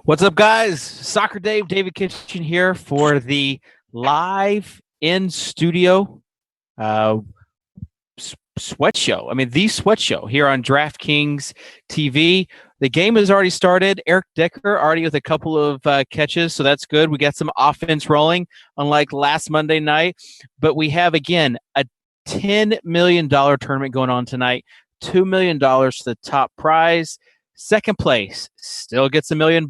What's up, guys? Socrdave David Kitchen here for the live in studio uh, sweat show. I mean, the sweat show here on DraftKings TV. The game has already started. Eric Decker already with a couple of catches, so that's good. We got some offense rolling, unlike last Monday night. But we have, again, a $10 million tournament going on tonight. $2 million to the top prize. Second place still gets $1 million.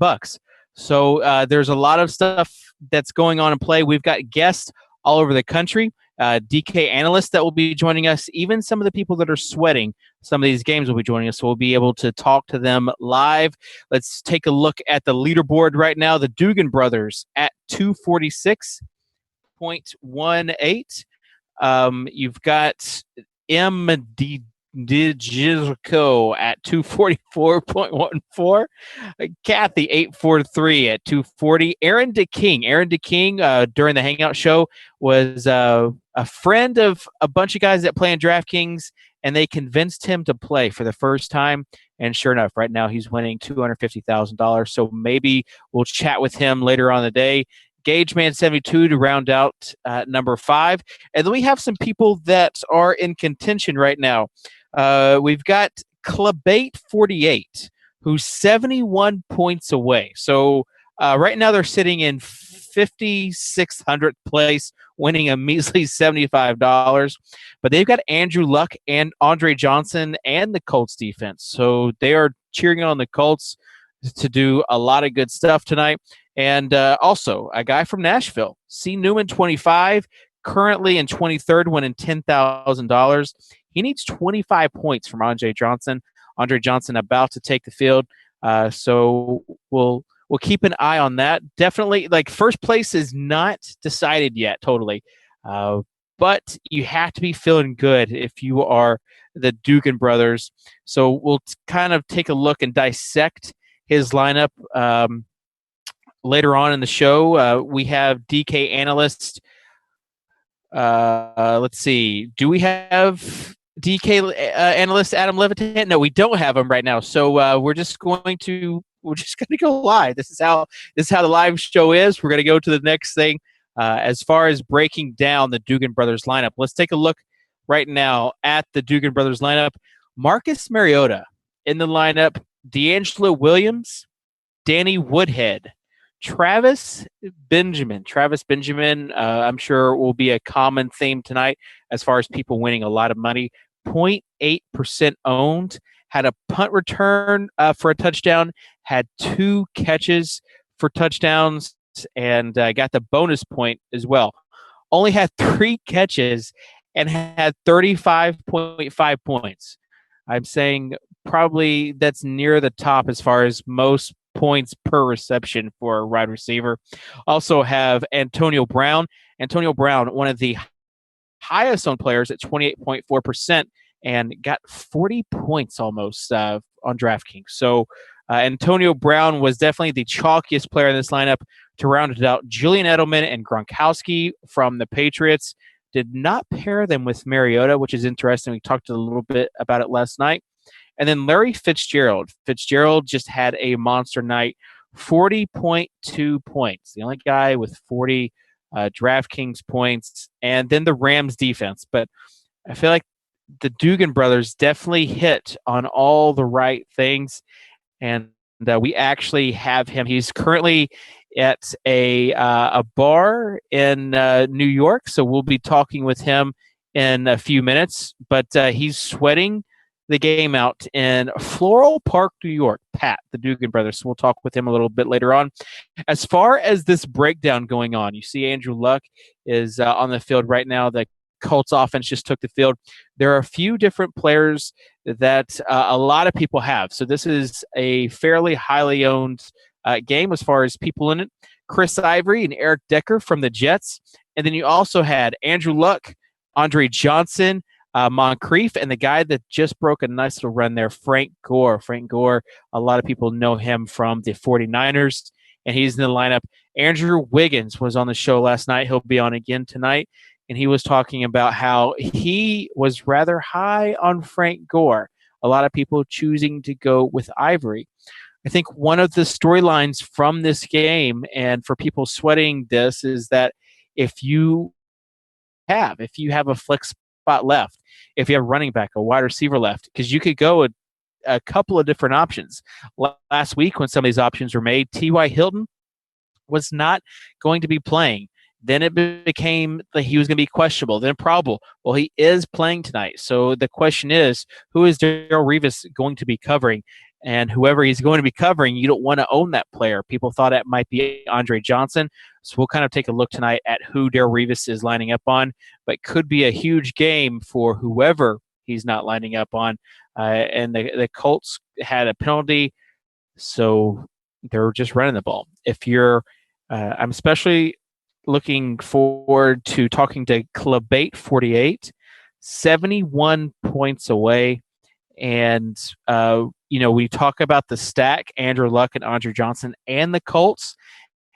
So there's a lot of stuff that's going on in play. We've got guests all over the country, DK analysts that will be joining us. Even some of the people that are sweating some of these games will be joining us. So we'll be able to talk to them live. Let's take a look at the leaderboard right now. The Dugan brothers at 246.18. You've got MD Digico at 244.14. Kathy 843 at 240. Aaron DeKing during the Hangout show was a friend of a bunch of guys that play in DraftKings, and they convinced him to play for the first time. And sure enough, right now he's winning $250,000. So maybe we'll chat with him later on in the day. GageMan72 to round out number 5. And then we have some people that are in contention right now. We've got Clubbate48, who's 71 points away. So right now they're sitting in 5,600th place, winning a measly $75. But they've got Andrew Luck and Andre Johnson and the Colts defense. So they are cheering on the Colts to do a lot of good stuff tonight. And also a guy from Nashville, C. Newman 25, currently in 23rd, winning $10,000. He needs 25 points from Andre Johnson. Andre Johnson about to take the field. So we'll keep an eye on that. Definitely, like, first place is not decided yet totally. But you have to be feeling good if you are the Dugan brothers. So we'll kind of take a look and dissect his lineup later on in the show. We have DK analyst. Let's see. Do we have DK analyst Adam Levitan? No, we don't have him right now. So we're just going to go live. This is how the live show is. We're going to go to the next thing. As far as breaking down the Dugan brothers lineup, let's take a look right now at the Dugan brothers lineup. Marcus Mariota in the lineup. D'Angelo Williams, Danny Woodhead, Travis Benjamin, I'm sure will be a common theme tonight as far as people winning a lot of money. 0.8% owned, had a punt return for a touchdown, had 2 catches for touchdowns, and got the bonus point as well. Only had 3 catches and had 35.5 points. I'm saying probably that's near the top as far as most points per reception for a wide receiver. Also have Antonio Brown. Antonio Brown, one of the highest owned players at 28.4%, and got 40 points almost on DraftKings. So Antonio Brown was definitely the chalkiest player in this lineup. To round it out, Julian Edelman and Gronkowski from the Patriots. Did not pair them with Mariota, which is interesting. We talked a little bit about it last night. And then Larry Fitzgerald. Fitzgerald just had a monster night, 40.2 points. The only guy with 40 DraftKings points. And then the Rams defense. But I feel like the Dugan brothers definitely hit on all the right things. And we actually have him. He's currently at a bar in New York. So we'll be talking with him in a few minutes. But he's sweating the game out in Floral Park, New York. Pat, the Dugan brothers. So we'll talk with him a little bit later on. As far as this breakdown going on, you see Andrew Luck is on the field right now. The Colts offense just took the field. There are a few different players that a lot of people have. So this is a fairly highly owned game as far as people in it. Chris Ivory and Eric Decker from the Jets. And then you also had Andrew Luck, Andre Johnson, Moncrief, and the guy that just broke a nice little run there, Frank Gore. Frank Gore, a lot of people know him from the 49ers, and he's in the lineup. Andrew Wiggins was on the show last night. He'll be on again tonight, and he was talking about how he was rather high on Frank Gore. A lot of people choosing to go with Ivory. I think one of the storylines from this game, and for people sweating this, is that if you have a flex spot left, if you have a running back, a wide receiver left, because you could go a couple of different options. Last week, when some of these options were made, T.Y. Hilton was not going to be playing. Then it became that he was going to be questionable, then probable. Well, he is playing tonight. So the question is, who is Darrelle Revis going to be covering? And whoever he's going to be covering, you don't want to own that player. People thought it might be Andre Johnson. So we'll kind of take a look tonight at who Darrelle Revis is lining up on. But could be a huge game for whoever he's not lining up on. And the Colts had a penalty, so they're just running the ball. If you're, I'm especially looking forward to talking to Clubbate 48, 71 points away. And, we talk about the stack, Andrew Luck and Andre Johnson and the Colts.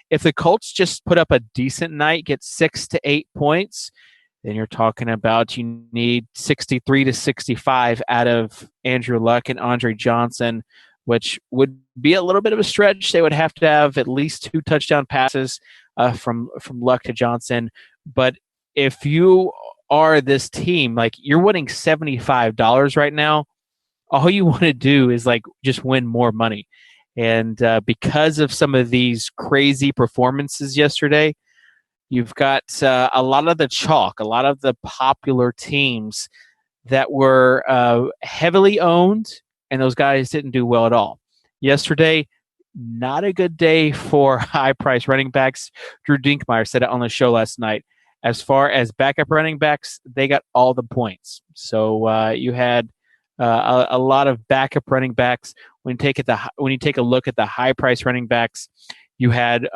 If the Colts just put up a decent night, get 6 to 8 points, then you're talking about you need 63 to 65 out of Andrew Luck and Andre Johnson, which would be a little bit of a stretch. They would have to have at least 2 touchdown passes from Luck to Johnson. But if you are this team, like you're winning $75 right now, all you want to do is just win more money. And because of some of these crazy performances yesterday, you've got a lot of the chalk, a lot of the popular teams that were heavily owned, and those guys didn't do well at all. Yesterday, not a good day for high-price running backs. Drew Dinkmeyer said it on the show last night. As far as backup running backs, they got all the points. So you had a lot of backup running backs. When you take a look at the high-price running backs, you had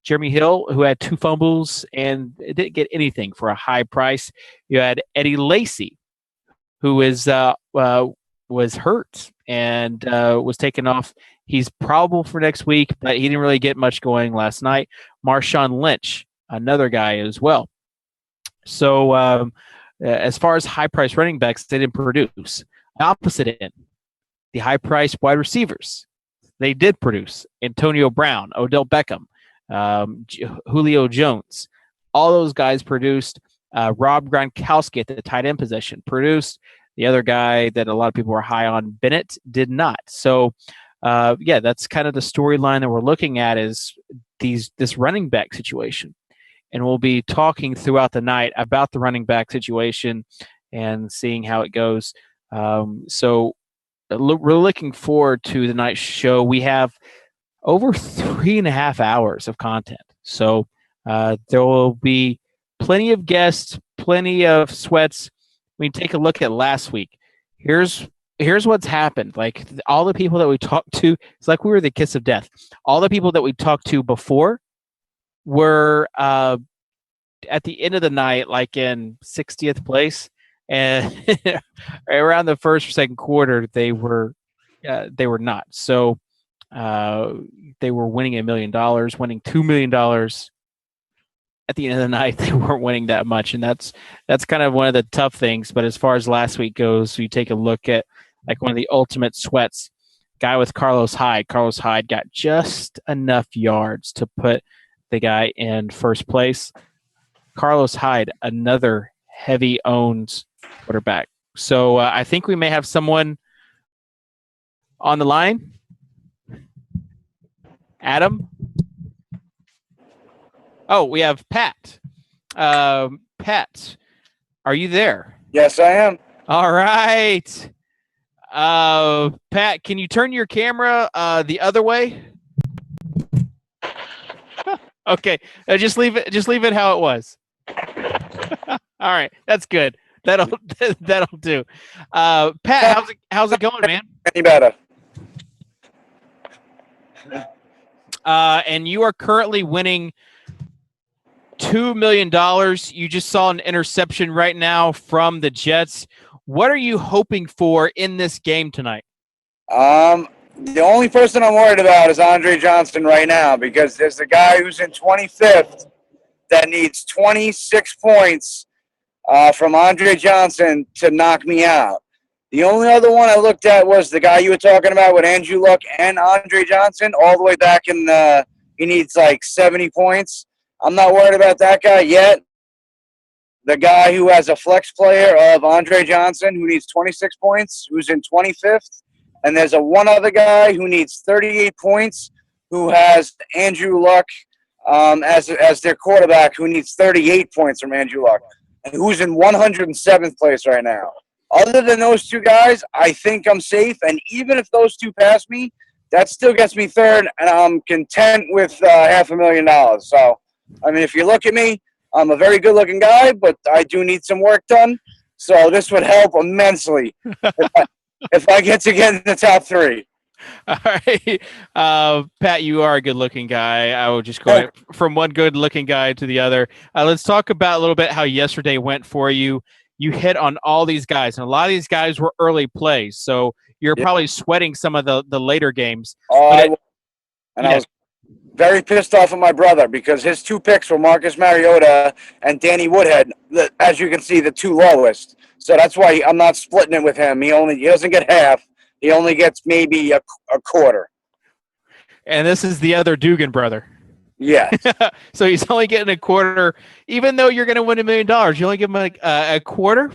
Jeremy Hill, who had 2 fumbles and didn't get anything for a high price. You had Eddie Lacy, who was hurt and was taken off. He's probable for next week, but he didn't really get much going last night. Marshawn Lynch, another guy as well. So as far as high-priced running backs, they didn't produce. The opposite end, the high-priced wide receivers, they did produce. Antonio Brown, Odell Beckham, Julio Jones, all those guys produced. Rob Gronkowski at the tight end position produced. The other guy that a lot of people were high on, Bennett, did not. So, that's kind of the storyline that we're looking at is this running back situation. And we'll be talking throughout the night about the running back situation and seeing how it goes. So we're looking forward to the night show. We have over 3.5 hours of content. So there will be plenty of guests, plenty of sweats. We take a look at last week. Here's what's happened. Like all the people that we talked to, it's like we were the kiss of death. All the people that we talked to before were at the end of the night, like in 60th place, and around the first or second quarter, they were not. So they were winning $1 million, winning $2 million. At the end of the night, they weren't winning that much, and that's kind of one of the tough things. But as far as last week goes, you take a look at like one of the ultimate sweats, guy with Carlos Hyde. Carlos Hyde got just enough yards to put the guy in first place. Carlos Hyde, another heavy owned quarterback. So I think we may have someone on the line. Adam? Oh, we have Pat. Pat, are you there? Yes, I am. All right. Pat, can you turn your camera the other way? Okay, just leave it how it was. All right, that's good. That'll do. Pat, how's it going, man? Any better? And you are currently winning $2 million. You just saw an interception right now from the Jets. What are you hoping for in this game tonight? The only person I'm worried about is Andre Johnson right now because there's a guy who's in 25th that needs 26 points from Andre Johnson to knock me out. The only other one I looked at was the guy you were talking about with Andrew Luck and Andre Johnson, all the way back in the. He needs like 70 points. I'm not worried about that guy yet. The guy who has a flex player of Andre Johnson, who needs 26 points, who's in 25th. And there's one other guy who needs 38 points, who has Andrew Luck as their quarterback, who needs 38 points from Andrew Luck, and who's in 107th place right now. Other than those two guys, I think I'm safe. And even if those two pass me, that still gets me third, and I'm content with $500,000. So, I mean, if you look at me, I'm a very good-looking guy, but I do need some work done. So this would help immensely if I get in the top three. All right. Pat, you are a good-looking guy. I will just go from one good-looking guy to the other. Let's talk about a little bit how yesterday went for you. You hit on all these guys, and a lot of these guys were early plays, so you're probably sweating some of the later games. I was very pissed off at my brother because his two picks were Marcus Mariota and Danny Woodhead, as you can see, the two lowest. So that's why I'm not splitting it with him. He doesn't get half. He only gets maybe a quarter. And this is the other Dugan brother. Yeah. So he's only getting a quarter, even though you're going to win $1 million. You only give him a quarter?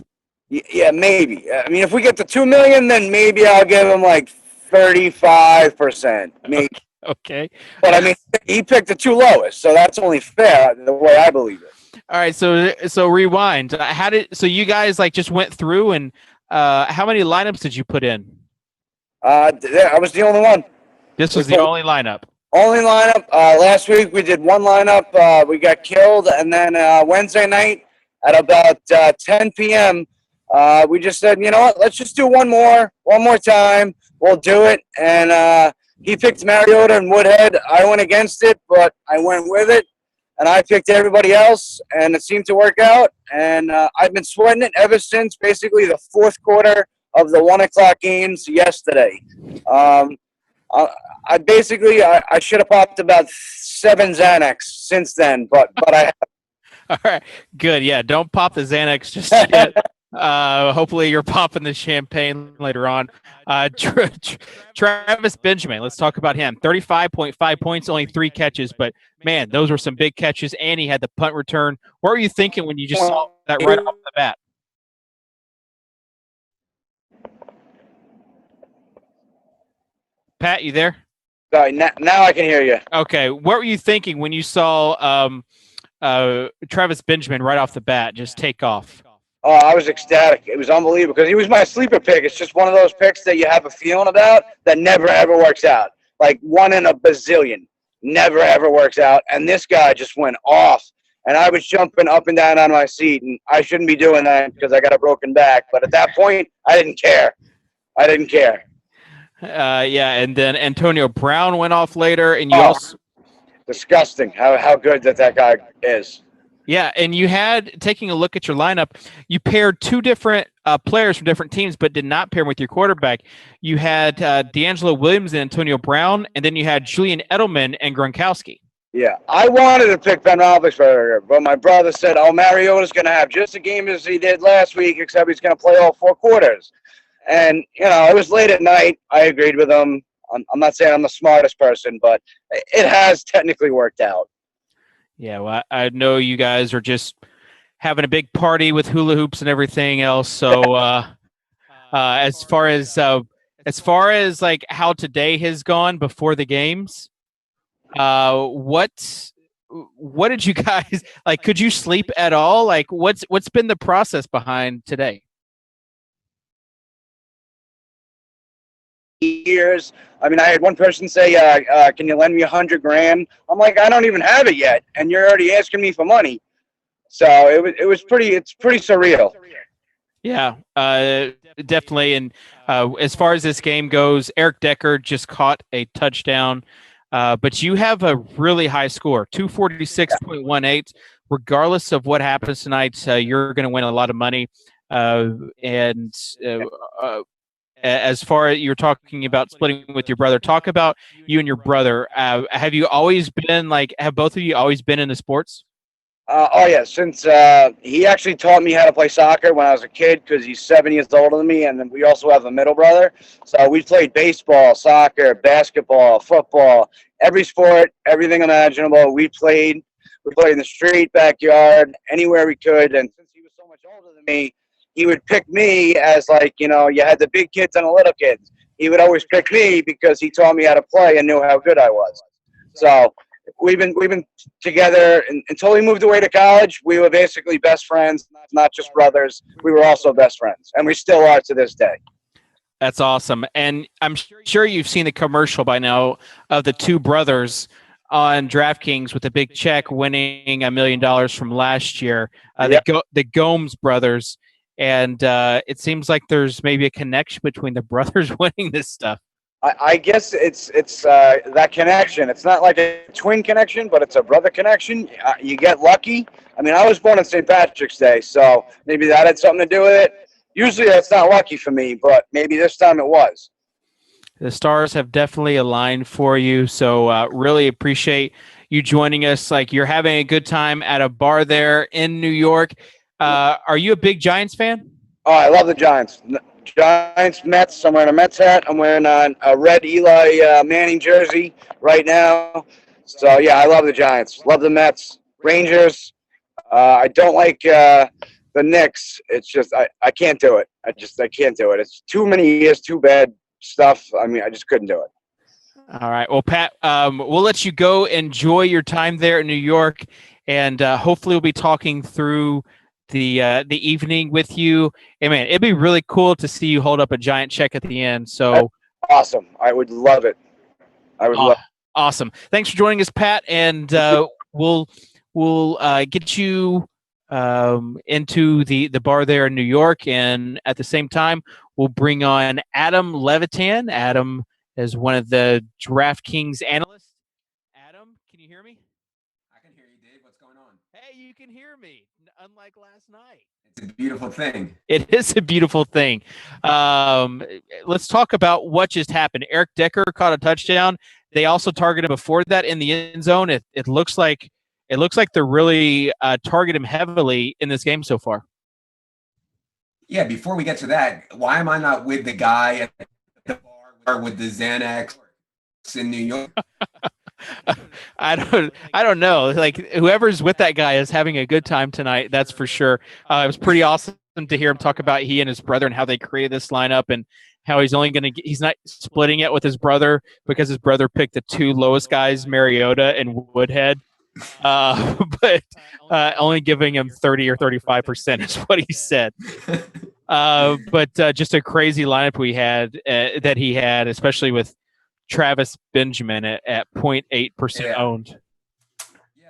Yeah, maybe. I mean, if we get to $2 million, then maybe I'll give him like 35%. Maybe. Okay. But I mean, he picked the two lowest, so that's only fair the way I believe it. All right. So rewind. So you guys just went through, and how many lineups did you put in? I was the only one. This was the only lineup. Only lineup. Last week we did one lineup. We got killed, and then Wednesday night at about 10 p.m. We just said, you know what? Let's just do one more time. We'll do it. And he picked Mariota and Woodhead. I went against it, but I went with it, and I picked everybody else, and it seemed to work out. And I've been sweating it ever since basically the fourth quarter of the 1 o'clock games yesterday. I should have popped about 7 Xanax since then, but I have. All right, good. Yeah, don't pop the Xanax just yet. Hopefully you're popping the champagne later on. Travis Benjamin, let's talk about him. 35.5 points, only 3 catches, but man, those were some big catches, and he had the punt return. What were you thinking when you just saw that right off the bat? Pat, you there? Sorry, now I can hear you. Okay, what were you thinking when you saw Travis Benjamin right off the bat just take off? Oh, I was ecstatic. It was unbelievable because he was my sleeper pick. It's just one of those picks that you have a feeling about that never, ever works out. Like 1 in a bazillion. Never, ever works out. And this guy just went off. And I was jumping up and down on my seat. And I shouldn't be doing that because I got a broken back. But at that point, I didn't care. Yeah, and then Antonio Brown went off later. And you also... Disgusting how good that guy is. Yeah, and you had, taking a look at your lineup, you paired 2 different players from different teams, but did not pair them with your quarterback. You had D'Angelo Williams and Antonio Brown, and then you had Julian Edelman and Gronkowski. Yeah, I wanted to pick Ben Roethlisberger, but my brother said, Mariota's going to have just the game as he did last week, except he's going to play all 4 quarters. And, it was late at night. I agreed with him. I'm not saying I'm the smartest person, but it has technically worked out. Yeah, well, I know you guys are just having a big party with hula hoops and everything else. So, as far as how today has gone before the games, what did you guys like? Could you sleep at all? Like, what's been the process behind today? Years. I mean, I had one person say, can you lend me $100,000? I'm like, I don't even have it yet. And you're already asking me for money. So it's pretty surreal. Yeah, definitely. And as far as this game goes, Eric Decker just caught a touchdown. But you have a really high score, 246.18. Regardless of what happens tonight, you're going to win a lot of money. As far as you're talking about splitting with your brother, talk about you and your brother. Have both of you always been in the sports? Oh yeah, since he actually taught me how to play soccer when I was a kid because he's 7 years older than me, and then we also have a middle brother. So we played baseball, soccer, basketball, football, every sport, everything imaginable. We played. We played in the street, backyard, anywhere we could. And since he was so much older than me, he would pick me as like you had the big kids and the little kids. He would always pick me because he taught me how to play and knew how good I was. So we've been together until he moved away to college. We were basically best friends, not just brothers. We were also best friends, and we still are to this day. That's awesome. And I'm sure you've seen the commercial by now of the two brothers on DraftKings with the big check winning $1 million from last year. Yep. The Gomes brothers. And it seems like there's maybe a connection between the brothers winning this stuff. I guess it's that connection. It's not like a twin connection, but it's a brother connection. You get lucky. I mean, I was born on St. Patrick's Day, so maybe that had something to do with it. Usually that's not lucky for me, but maybe this time it was. The stars have definitely aligned for you, so really appreciate you joining us. Like, you're having a good time at a bar there in New York. Are you a big Giants fan? Oh, I love the Giants. Giants, Mets. I'm wearing a Mets hat. I'm wearing a red Eli Manning jersey right now. So, yeah, I love the Giants. Love the Mets. Rangers. I don't like the Knicks. It's just I can't do it. I can't do it. It's too many years, too bad stuff. I mean, I just couldn't do it. All right. Well, Pat, we'll let you go. Enjoy your time there in New York, and hopefully we'll be talking through the evening with you. Hey, man, it'd be really cool to see you hold up a giant check at the end. So awesome. I would love it. I would love it. Awesome. Thanks for joining us, Pat, and we'll get you into the bar there in New York, and at the same time we'll bring on Adam Levitan. Adam is one of the DraftKings analysts. Adam, can you hear me? I can hear you, Dave. What's going on? Hey, you can hear me, unlike last night. It's a beautiful thing. It is a beautiful thing. Let's talk about what just happened. Eric Decker caught a touchdown. They also targeted him before that in the end zone. It looks like they're really targeting him heavily in this game so far. Yeah, before we get to that, why am I not with the guy at the bar with the Xanax in New York? I don't know. Like, whoever's with that guy is having a good time tonight. That's for sure. It was pretty awesome to hear him talk about he and his brother and how they created this lineup and how he's not splitting it with his brother because his brother picked the two lowest guys, Mariota and Woodhead. But only giving him 30 or 35% is what he said. But just a crazy lineup that he had, especially with Travis Benjamin at 0.8% owned.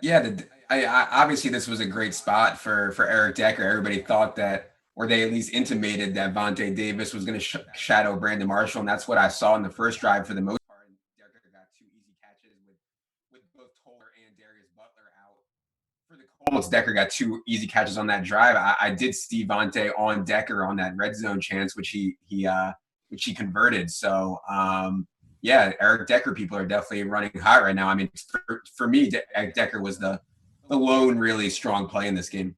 Yeah, I obviously this was a great spot for Eric Decker. Everybody thought that, or they at least intimated that Vontae Davis was going to shadow Brandon Marshall, and that's what I saw in the first drive for the most part. Decker got two easy catches with both Toller and Darius Butler out. For the Colts, Decker got two easy catches on that drive. I did see Vontae on Decker on that red zone chance, which he converted. So yeah, Eric Decker people are definitely running hot right now. I mean, for me, Eric Decker was the lone really strong play in this game.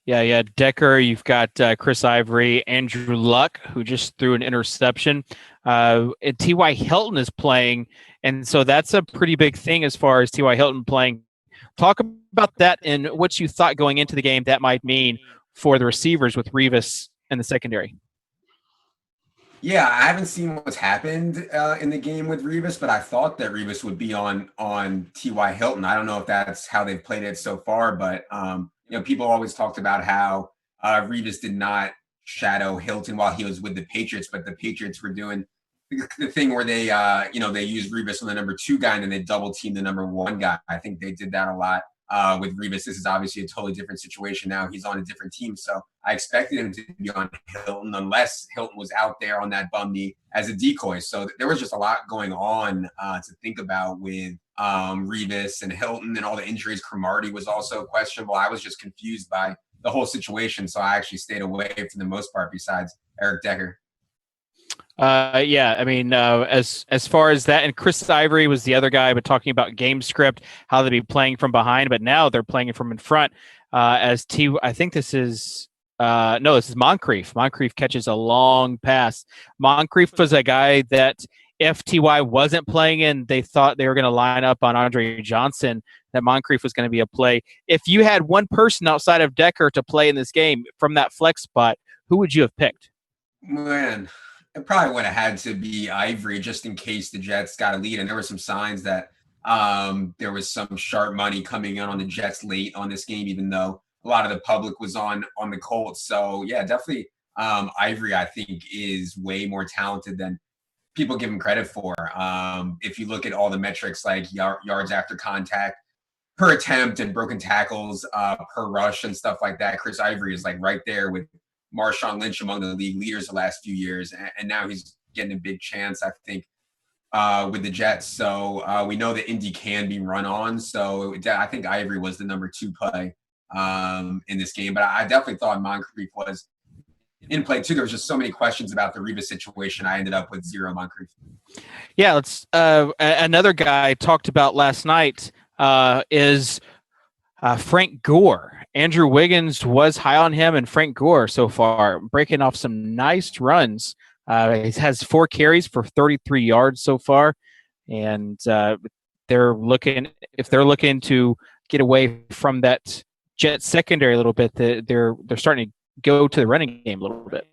Yeah. Decker, you've got Chris Ivory, Andrew Luck, who just threw an interception. And T.Y. Hilton is playing, and so that's a pretty big thing as far as T.Y. Hilton playing. Talk about that and what you thought going into the game that might mean for the receivers with Revis in the secondary. Yeah, I haven't seen what's happened in the game with Revis, but I thought that Revis would be on T.Y. Hilton. I don't know if that's how they've played it so far, but people always talked about how Revis did not shadow Hilton while he was with the Patriots, but the Patriots were doing the thing where they they used Revis on the number 2 guy and then they double teamed the number 1 guy. I think they did that a lot. With Revis, this is obviously a totally different situation now. He's on a different team, so I expected him to be on Hilton unless Hilton was out there on that bum knee as a decoy. So there was just a lot going on to think about with Revis and Hilton and all the injuries. Cromartie was also questionable. I was just confused by the whole situation, so I actually stayed away for the most part besides Eric Decker. Yeah, I mean, as far as that, and Chris Ivory was the other guy, but talking about game script, how they'd be playing from behind, but now they're playing it from in front. I think this is no, this is Moncrief. Moncrief catches a long pass. Moncrief was a guy that if Ty wasn't playing and they thought they were going to line up on Andre Johnson, that Moncrief was going to be a play. If you had one person outside of Decker to play in this game from that flex spot, who would you have picked? Man, it probably would have had to be Ivory just in case the Jets got a lead. And there were some signs that there was some sharp money coming in on the Jets late on this game, even though a lot of the public was on the Colts. So yeah, definitely Ivory, I think, is way more talented than people give him credit for. If you look at all the metrics like yards after contact, per attempt, and broken tackles, per rush and stuff like that, Chris Ivory is like right there with Marshawn Lynch among the league leaders the last few years, and now he's getting a big chance, I think, with the Jets. So we know that Indy can be run on. So I think Ivory was the number 2 play in this game, but I definitely thought Moncrief was in play too. There was just so many questions about the Revis situation. I ended up with 0 Moncrief. Yeah, let's. Another guy I talked about last night is Frank Gore. Andrew Wiggins was high on him, and Frank Gore so far breaking off some nice runs. He has 4 carries for 33 yards so far, and they're looking to get away from that Jet secondary a little bit. They're starting to go to the running game a little bit.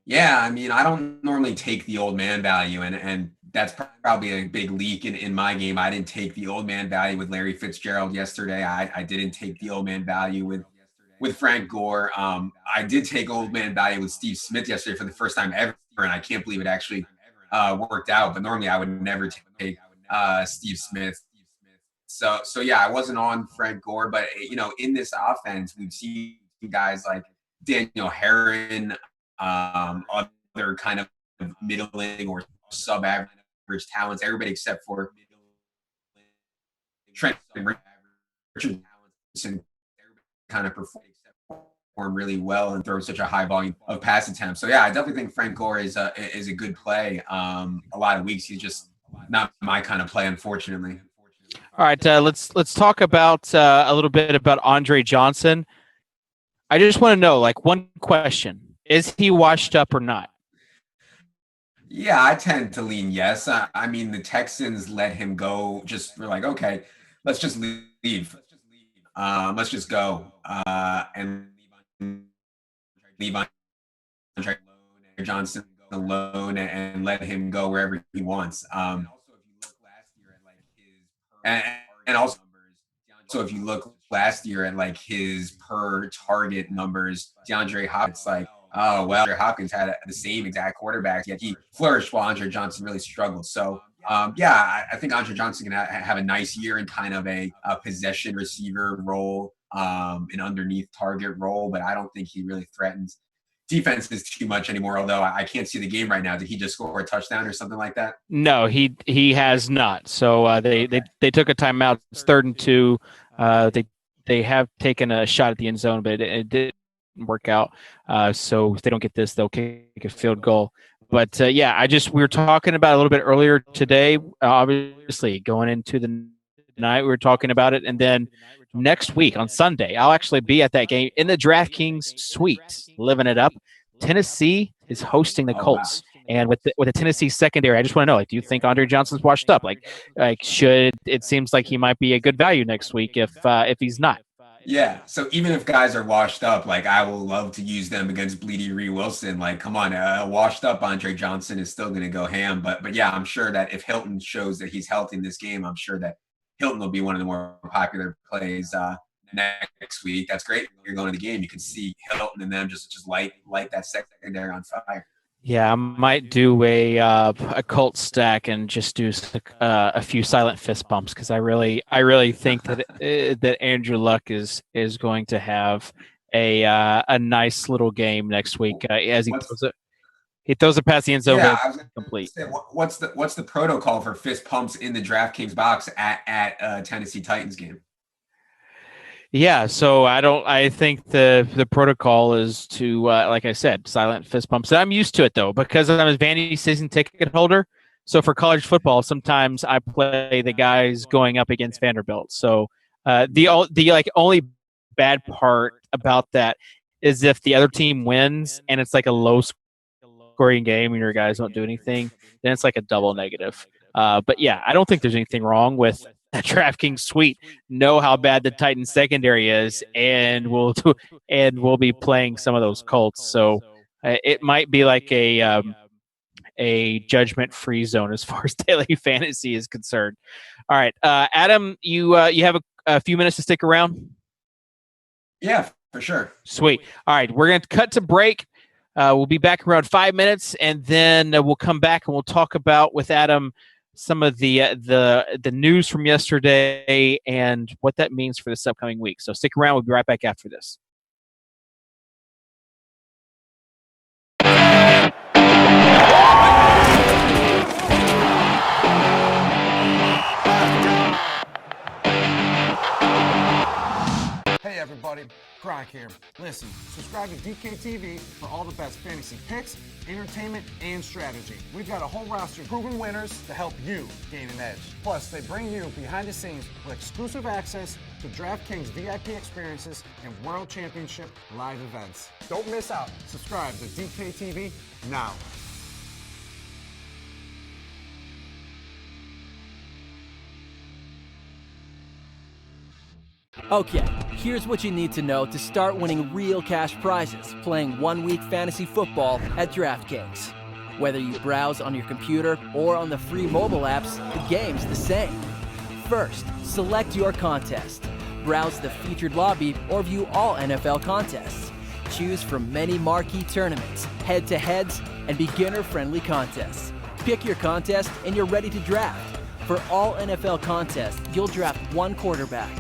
Yeah, I mean, I don't normally take the old man value, and that's probably a big leak in my game. I didn't take the old man value with Larry Fitzgerald yesterday. I didn't take the old man value with Frank Gore. I did take old man value with Steve Smith yesterday for the first time ever, and I can't believe it actually worked out. But normally I would never take Steve Smith. So yeah, I wasn't on Frank Gore, but in this offense, we've seen guys like Daniel Herron, other kind of middling or sub-average talents, everybody except for Trent Richardson kind of perform really well and throw such a high volume of pass attempts. So yeah, I definitely think Frank Gore is a good play. A lot of weeks he's just not my kind of play, unfortunately. All right, let's talk about a little bit about Andre Johnson. I just want to know, like, one question: is he washed up or not? Yeah, I tend to lean yes. I mean, the Texans let him go. We're like, okay, let's just leave. Let's just go and leave Andre Johnson alone and let him go wherever he wants. And also, if you look last year at like his per target numbers, DeAndre Hopkins, like, oh, well, DeAndre Hopkins had the same exact quarterback, yet he flourished while Andre Johnson really struggled. So, yeah, I think Andre Johnson can have a nice year in kind of a possession receiver role, an underneath target role, but I don't think he really threatens defenses too much anymore, although I can't see the game right now. Did he just score a touchdown or something like that? No, he has not. So they took a timeout. It's 3rd and 2. They have taken a shot at the end zone, but it didn't work out. So if they don't get this, they'll kick a field goal. But yeah, we were talking about a little bit earlier today. Obviously, going into the night, we were talking about it, and then next week on Sunday, I'll actually be at that game in the DraftKings suite, living it up. Tennessee is hosting the Colts. Wow. And with the Tennessee secondary, I just want to know, like, do you think Andre Johnson's washed up? Like it seems like he might be a good value next week if he's not. Yeah. So even if guys are washed up, like, I will love to use them against Bleedy Ree Wilson. Like, come on, washed up Andre Johnson is still going to go ham. But yeah, I'm sure that if Hilton shows that he's healthy in this game, I'm sure that Hilton will be one of the more popular plays next week. That's great. You're going to the game, you can see Hilton and them just light that secondary on fire. Yeah, I might do a Colt stack and just do a few silent fist bumps because I really think that Andrew Luck is going to have a nice little game next week as he throws it past the end zone. Yeah, complete. Say, what's the protocol for fist pumps in the DraftKings box at Tennessee Titans game? Yeah, so I think the protocol is to like I said, silent fist pumps. And I'm used to it though because I'm a vanity season ticket holder. So for college football, sometimes I play the guys going up against Vanderbilt. So the like only bad part about that is if the other team wins and it's like a low scoring game and your guys don't do anything, then it's like a double negative. But yeah, I don't think there's anything wrong with a DraftKings suite. Know how bad the Titans secondary is, and we'll be playing some of those Colts. So it might be like a judgment free zone as far as daily fantasy is concerned. All right, Adam, you have a few minutes to stick around. Yeah, for sure. Sweet. All right, we're going to cut to break. We'll be back around 5 minutes, and then we'll come back and we'll talk about with Adam some of the news from yesterday and what that means for this upcoming week. So stick around. We'll be right back after this. Hey everybody, Gronk here. Listen, subscribe to DKTV for all the best fantasy picks, entertainment, and strategy. We've got a whole roster of proven winners to help you gain an edge. Plus, they bring you behind the scenes with exclusive access to DraftKings VIP experiences and World Championship live events. Don't miss out. Subscribe to DKTV now. Okay, here's what you need to know to start winning real cash prizes playing one-week fantasy football at DraftKings. Whether you browse on your computer or on the free mobile apps, the game's the same. First, select your contest. Browse the featured lobby or view all NFL contests. Choose from many marquee tournaments, head-to-heads, and beginner-friendly contests. Pick your contest and you're ready to draft. For all NFL contests, you'll draft one quarterback,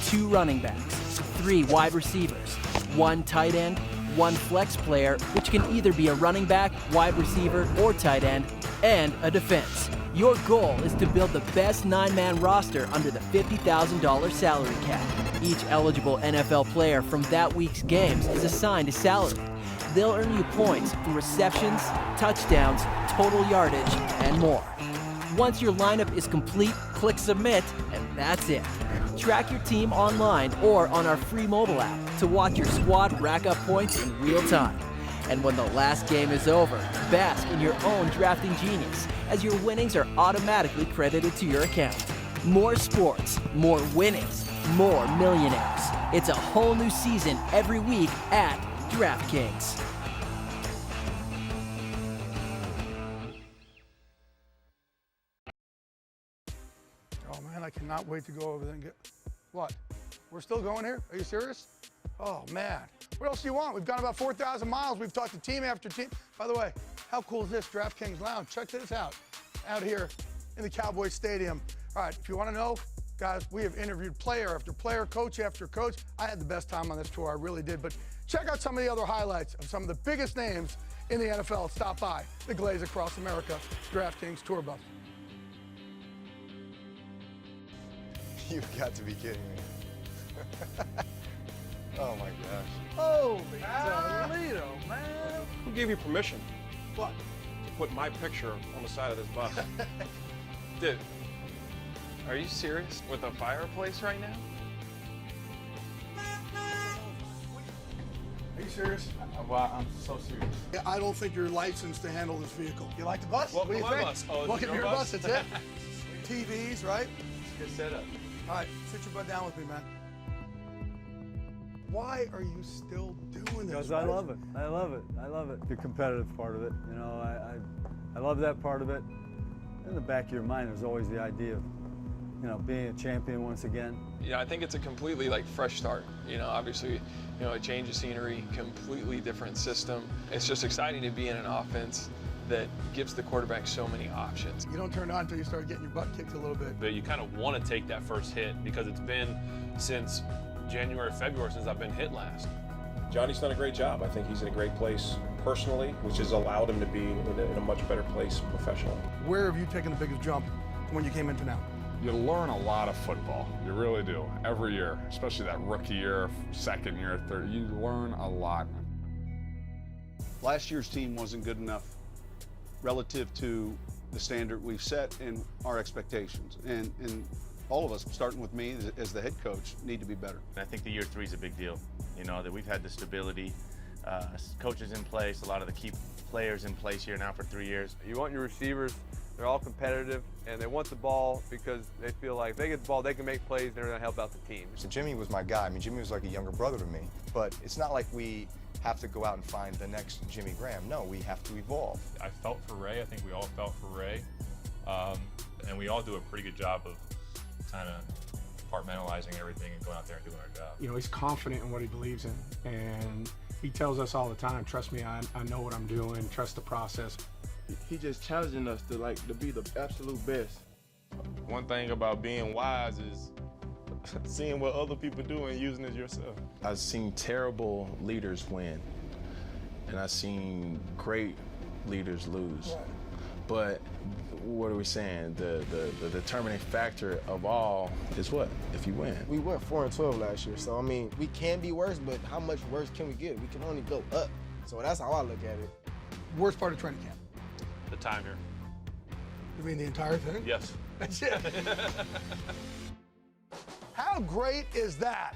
2 running backs, 3 wide receivers, 1 tight end, 1 flex player, which can either be a running back, wide receiver, or tight end, and a defense. Your goal is to build the best 9-man roster under the $50,000 salary cap. Each eligible NFL player from that week's games is assigned a salary. They'll earn you points for receptions, touchdowns, total yardage, and more. Once your lineup is complete, click submit, and that's it. Track your team online or on our free mobile app to watch your squad rack up points in real time. And when the last game is over, bask in your own drafting genius as your winnings are automatically credited to your account. More sports, more winnings, more millionaires. It's a whole new season every week at DraftKings. Oh man, I cannot wait to go over there and get. What? We're still going here? Are you serious? Oh man. What else do you want? We've gone about 4,000 miles. We've talked to team after team. By the way, how cool is this DraftKings Lounge? Check this out here in the Cowboys Stadium. All right, if you want to know, guys, we have interviewed player after player, coach after coach. I had the best time on this tour, I really did. But check out some of the other highlights of some of the biggest names in the NFL. Stop by the Glaze Across America DraftKings Tour Bus. You've got to be kidding me. Oh my gosh. Holy Toledo, man. Who gave you permission What? to put my picture on the side of this bus? Dude, are you serious with a fireplace right now? Are you serious? Wow, I'm so serious. Yeah, I don't think you're licensed to handle this vehicle. You like the bus? Welcome What do to you my think? bus. Oh, is it Welcome to your your bus? bus, that's it. TVs, right? Good setup. All right, sit your butt down with me, man. Why are you still doing this? Because I love it. I love it. I love it. The competitive part of it. You know, I love that part of it. In the back of your mind, there's always the idea of, you know, being a champion once again. Yeah, I think it's a completely fresh start. You know, obviously, a change of scenery, completely different system. It's just exciting to be in an offense that gives the quarterback so many options. You don't turn on until you start getting your butt kicked a little bit. But you kind of want to take that first hit because it's been since January, February since I've been hit last. Johnny's done a great job. I think he's in a great place personally, which has allowed him to be in a much better place professionally. Where have you taken the biggest jump when you came into now? You learn a lot of football. You really do. Every year, especially that rookie year, second year, third, you learn a lot. Last year's team wasn't good enough relative to the standard we've set and our expectations. And all of us, starting with me as the head coach, need to be better. I think the year 3 is a big deal. You know, that we've had the stability, coaches in place, a lot of the key players in place here now for 3 years. You want your receivers, they're all competitive, and they want the ball because they feel like if they get the ball, they can make plays, and they're going to help out the team. So Jimmy was my guy. I mean, Jimmy was like a younger brother to me. But it's not like we have to go out and find the next Jimmy Graham. No, we have to evolve. I felt for Ray. I think we all felt for Ray. And we all do a pretty good job of kind of compartmentalizing everything and going out there and doing our job. You know, he's confident in what he believes in. And he tells us all the time, trust me, I know what I'm doing, trust the process. He just challenging us to be the absolute best. One thing about being wise is seeing what other people do and using it yourself. I've seen terrible leaders win, and I've seen great leaders lose. Right. But what are we saying? The determining factor of all is what? If you win. We went 4-12 last year, so I mean, we can be worse, but how much worse can we get? We can only go up. So that's how I look at it. Worst part of training camp? The time here. You mean the entire thing? Yes. That's it. How great is that?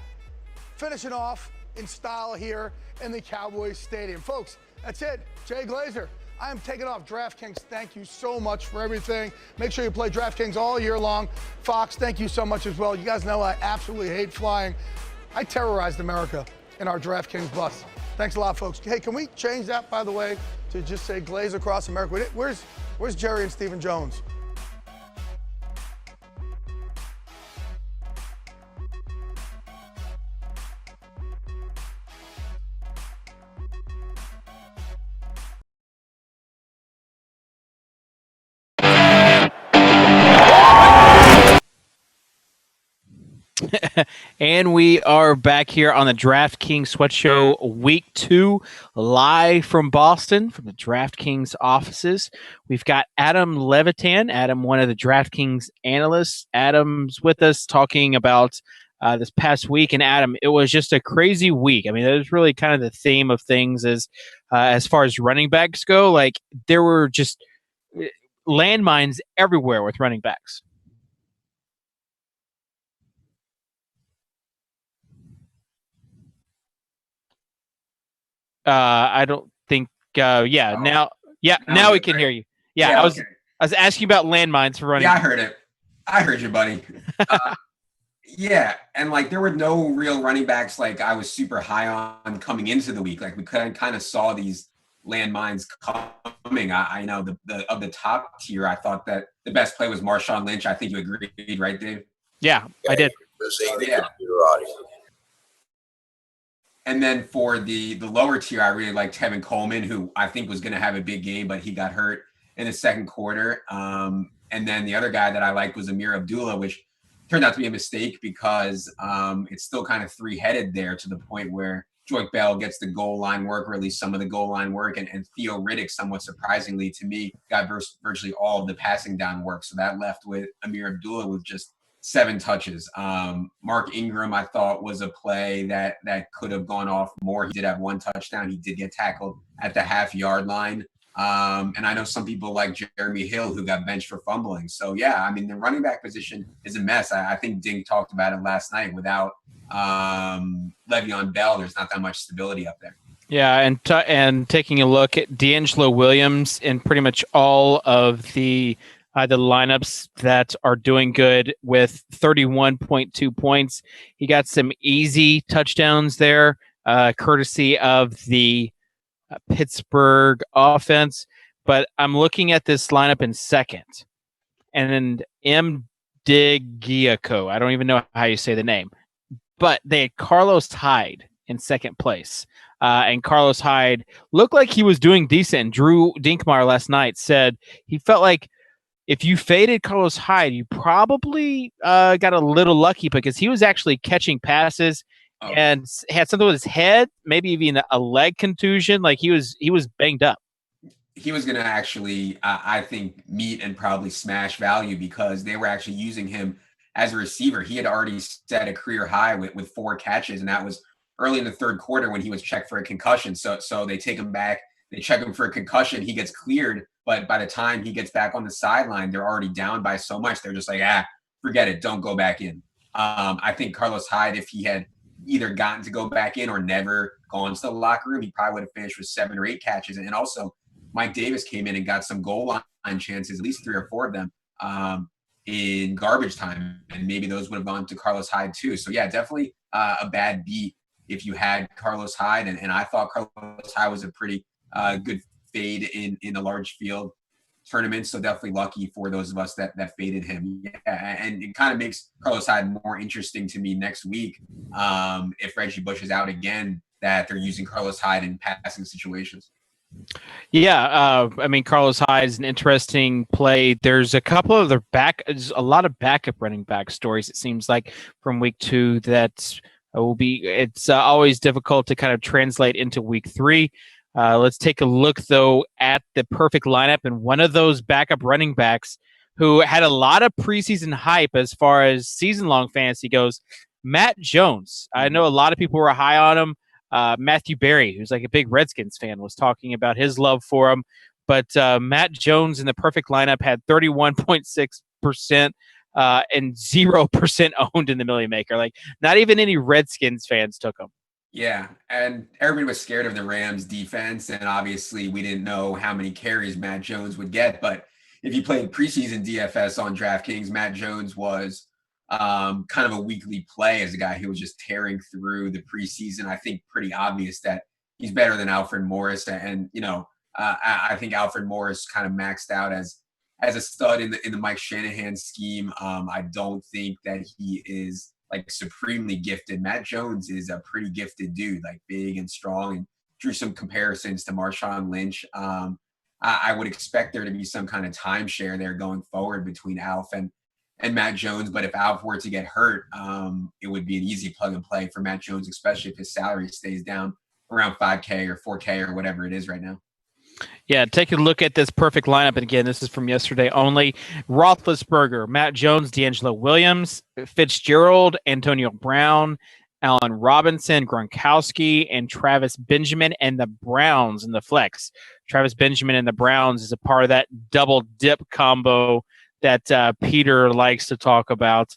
Finishing off in style here in the Cowboys Stadium. Folks, that's it. Jay Glazer, I am taking off. DraftKings, thank you so much for everything. Make sure you play DraftKings all year long. Fox, thank you so much as well. You guys know I absolutely hate flying. I terrorized America in our DraftKings bus. Thanks a lot, folks. Hey, can we change that, by the way, to just say Glaze across America? Where's Jerry and Stephen Jones? And we are back here on the DraftKings Sweat Show Week 2, live from Boston, from the DraftKings offices. We've got Adam Levitan. Adam, one of the DraftKings analysts. Adam's with us talking about this past week. And Adam, it was just a crazy week. I mean, that was really kind of the theme of things as far as running backs go. Like, there were just landmines everywhere with running backs. I don't think. Now we can hear you. Yeah, I was asking about landmines for running. Yeah, I heard it. I heard you, buddy. Yeah, and like there were no real running backs like I was super high on coming into the week. Like we kind of saw these landmines coming. I know of the top tier. I thought that the best play was Marshawn Lynch. I think you agreed, right, Dave? Yeah, I did. Yeah. And then for the lower tier, I really liked Tevin Coleman, who I think was going to have a big game, but he got hurt in the second quarter. And then the other guy that I liked was Amir Abdullah, which turned out to be a mistake because it's still kind of three-headed there to the point where Joique Bell gets the goal line work, or at least some of the goal line work, and Theo Riddick, somewhat surprisingly to me, got virtually all of the passing down work. So that left with Amir Abdullah with just 7 touches. Mark Ingram, I thought, was a play that could have gone off more. He did have 1 touchdown. He did get tackled at the half-yard line. And I know some people like Jeremy Hill who got benched for fumbling. So, yeah, I mean, the running back position is a mess. I think Dink talked about it last night. Without Le'Veon Bell, there's not that much stability up there. Yeah, and taking a look at D'Angelo Williams in pretty much all of the lineups that are doing good with 31.2 points. He got some easy touchdowns there, courtesy of the Pittsburgh offense. But I'm looking at this lineup in second. And then M. Digiaco, I don't even know how you say the name. But they had Carlos Hyde in second place. And Carlos Hyde looked like he was doing decent. Drew Dinkmeyer last night said he felt like if you faded Carlos Hyde, you probably got a little lucky because he was actually catching passes and had something with his head, maybe even a leg contusion. Like he was banged up. He was going to actually, I think, meet and probably smash value because they were actually using him as a receiver. He had already set a career high with 4 catches, and that was early in the third quarter when he was checked for a concussion. So they take him back, they check him for a concussion, he gets cleared, but by the time he gets back on the sideline, they're already down by so much. They're just like, forget it, don't go back in. I think Carlos Hyde, if he had either gotten to go back in or never gone to the locker room, he probably would have finished with 7 or 8 catches. And also, Mike Davis came in and got some goal line chances, at least 3 or 4 of them, in garbage time, and maybe those would have gone to Carlos Hyde too. So yeah, definitely a bad beat if you had Carlos Hyde, and I thought Carlos Hyde was a pretty good fade in a large field tournament. So definitely lucky for those of us that faded him. Yeah, and it kind of makes Carlos Hyde more interesting to me next week if Reggie Bush is out again, that they're using Carlos Hyde in passing situations. Yeah, I mean, Carlos Hyde is an interesting play. There's a couple of a lot of backup running back stories, it seems like, from week 2 that it's always difficult to kind of translate into week 3. Let's take a look, though, at the perfect lineup, and one of those backup running backs who had a lot of preseason hype as far as season-long fantasy goes, Matt Jones. I know a lot of people were high on him. Matthew Berry, who's like a big Redskins fan, was talking about his love for him. But Matt Jones in the perfect lineup had 31.6% and 0% owned in the Millie Maker. Like, not even any Redskins fans took him. Yeah, and everybody was scared of the Rams defense, and obviously we didn't know how many carries Matt Jones would get. But if you played preseason DFS on DraftKings, Matt Jones was kind of a weekly play as a guy who was just tearing through the preseason. I think pretty obvious that he's better than Alfred Morris, and I think Alfred Morris kind of maxed out as a stud in the Mike Shanahan scheme. I don't think that he is like supremely gifted. Matt Jones is a pretty gifted dude, like big and strong, and drew some comparisons to Marshawn Lynch. I would expect there to be some kind of timeshare there going forward between Alf and Matt Jones. But if Alf were to get hurt, it would be an easy plug and play for Matt Jones, especially if his salary stays down around 5K or 4K or whatever it is right now. Yeah, take a look at this perfect lineup. And again, this is from yesterday only. Roethlisberger, Matt Jones, D'Angelo Williams, Fitzgerald, Antonio Brown, Allen Robinson, Gronkowski, and Travis Benjamin, and the Browns in the flex. Travis Benjamin and the Browns is a part of that double dip combo that Peter likes to talk about.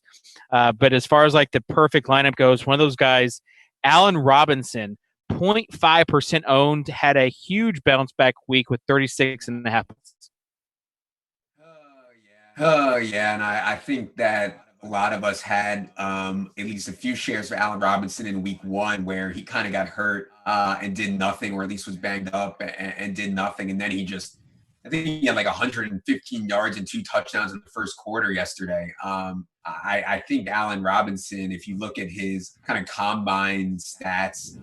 But as far as like the perfect lineup goes, one of those guys, Allen Robinson, 0.5% owned, had a huge bounce back week with 36.5 points. Oh, yeah. And I think that a lot of us had at least a few shares for Allen Robinson in week 1 where he kind of got hurt and did nothing, or at least was banged up and did nothing. And then I think he had like 115 yards and 2 touchdowns in the first quarter yesterday. I think Allen Robinson, if you look at his kind of combine stats,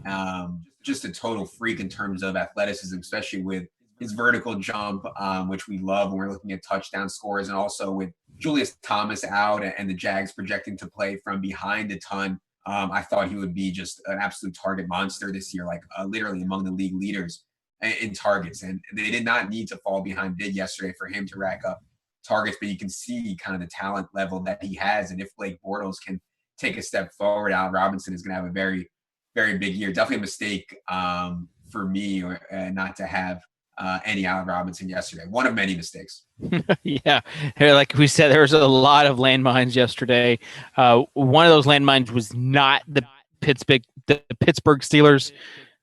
just a total freak in terms of athleticism, especially with his vertical jump, which we love when we're looking at touchdown scores, and also with Julius Thomas out and the Jags projecting to play from behind a ton. I thought he would be just an absolute target monster this year, like literally among the league leaders in targets. And they did not need to fall behind big yesterday for him to rack up targets, but you can see kind of the talent level that he has. And if Blake Bortles can take a step forward, Allen Robinson is going to have a very, very big year. Definitely a mistake for me not to have any Allen Robinson yesterday. One of many mistakes. Yeah. Like we said, there was a lot of landmines yesterday. One of those landmines was not the Pittsburgh Steelers.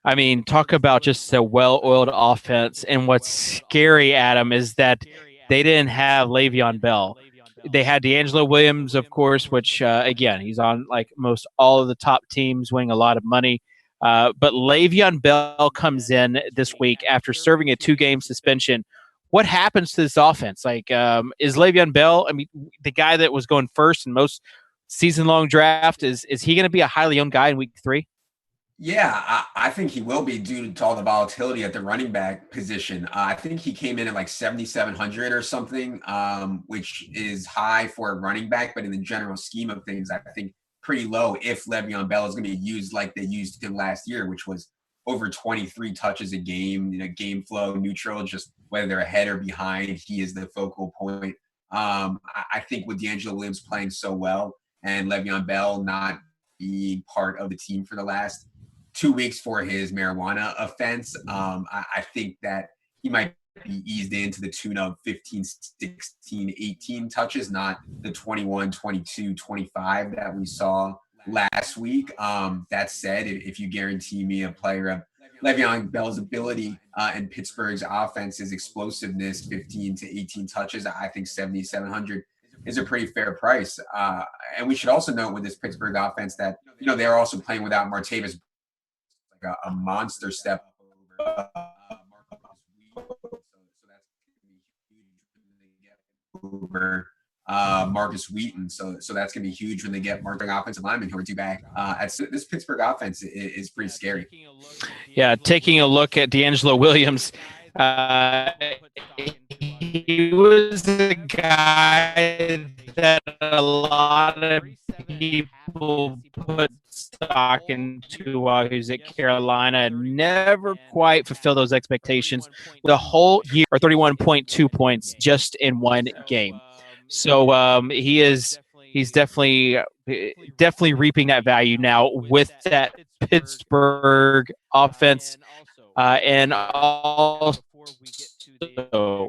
I mean, talk about just a well-oiled offense. And what's scary, Adam, is that they didn't have Le'Veon Bell. They had D'Angelo Williams, of course, which, again, he's on like most all of the top teams, winning a lot of money. But Le'Veon Bell comes in this week after serving a 2-game suspension. What happens to this offense? Like, is Le'Veon Bell, I mean, the guy that was going first in most season-long draft, is he going to be a highly owned guy in week 3? Yeah, I think he will be due to all the volatility at the running back position. I think he came in at like 7,700 or something, which is high for a running back, but in the general scheme of things, I think pretty low if Le'Veon Bell is going to be used like they used him last year, which was over 23 touches a game, game flow, neutral, just whether they're ahead or behind, he is the focal point. I think with D'Angelo Williams playing so well, and Le'Veon Bell not being part of the team for the last 2 weeks for his marijuana offense. I think that he might be eased into the tune of 15, 16, 18 touches, not the 21, 22, 25 that we saw last week. That said, if you guarantee me a player of Le'Veon Bell's ability and Pittsburgh's offense's explosiveness, 15 to 18 touches, I think 7,700 is a pretty fair price. And we should also note with this Pittsburgh offense that, they're also playing without Martavis, like a monster step over Marcus Wheaton. So that's going to be huge when they get Martin offensive linemen who are due back. This Pittsburgh offense is pretty scary. Yeah, taking a look at D'Angelo Williams, he was a guy that a lot of people put stock into while he was at Carolina and never quite fulfilled those expectations. The whole year, or 31.2 points just in one game. So he's definitely reaping that value now with that Pittsburgh offense, and also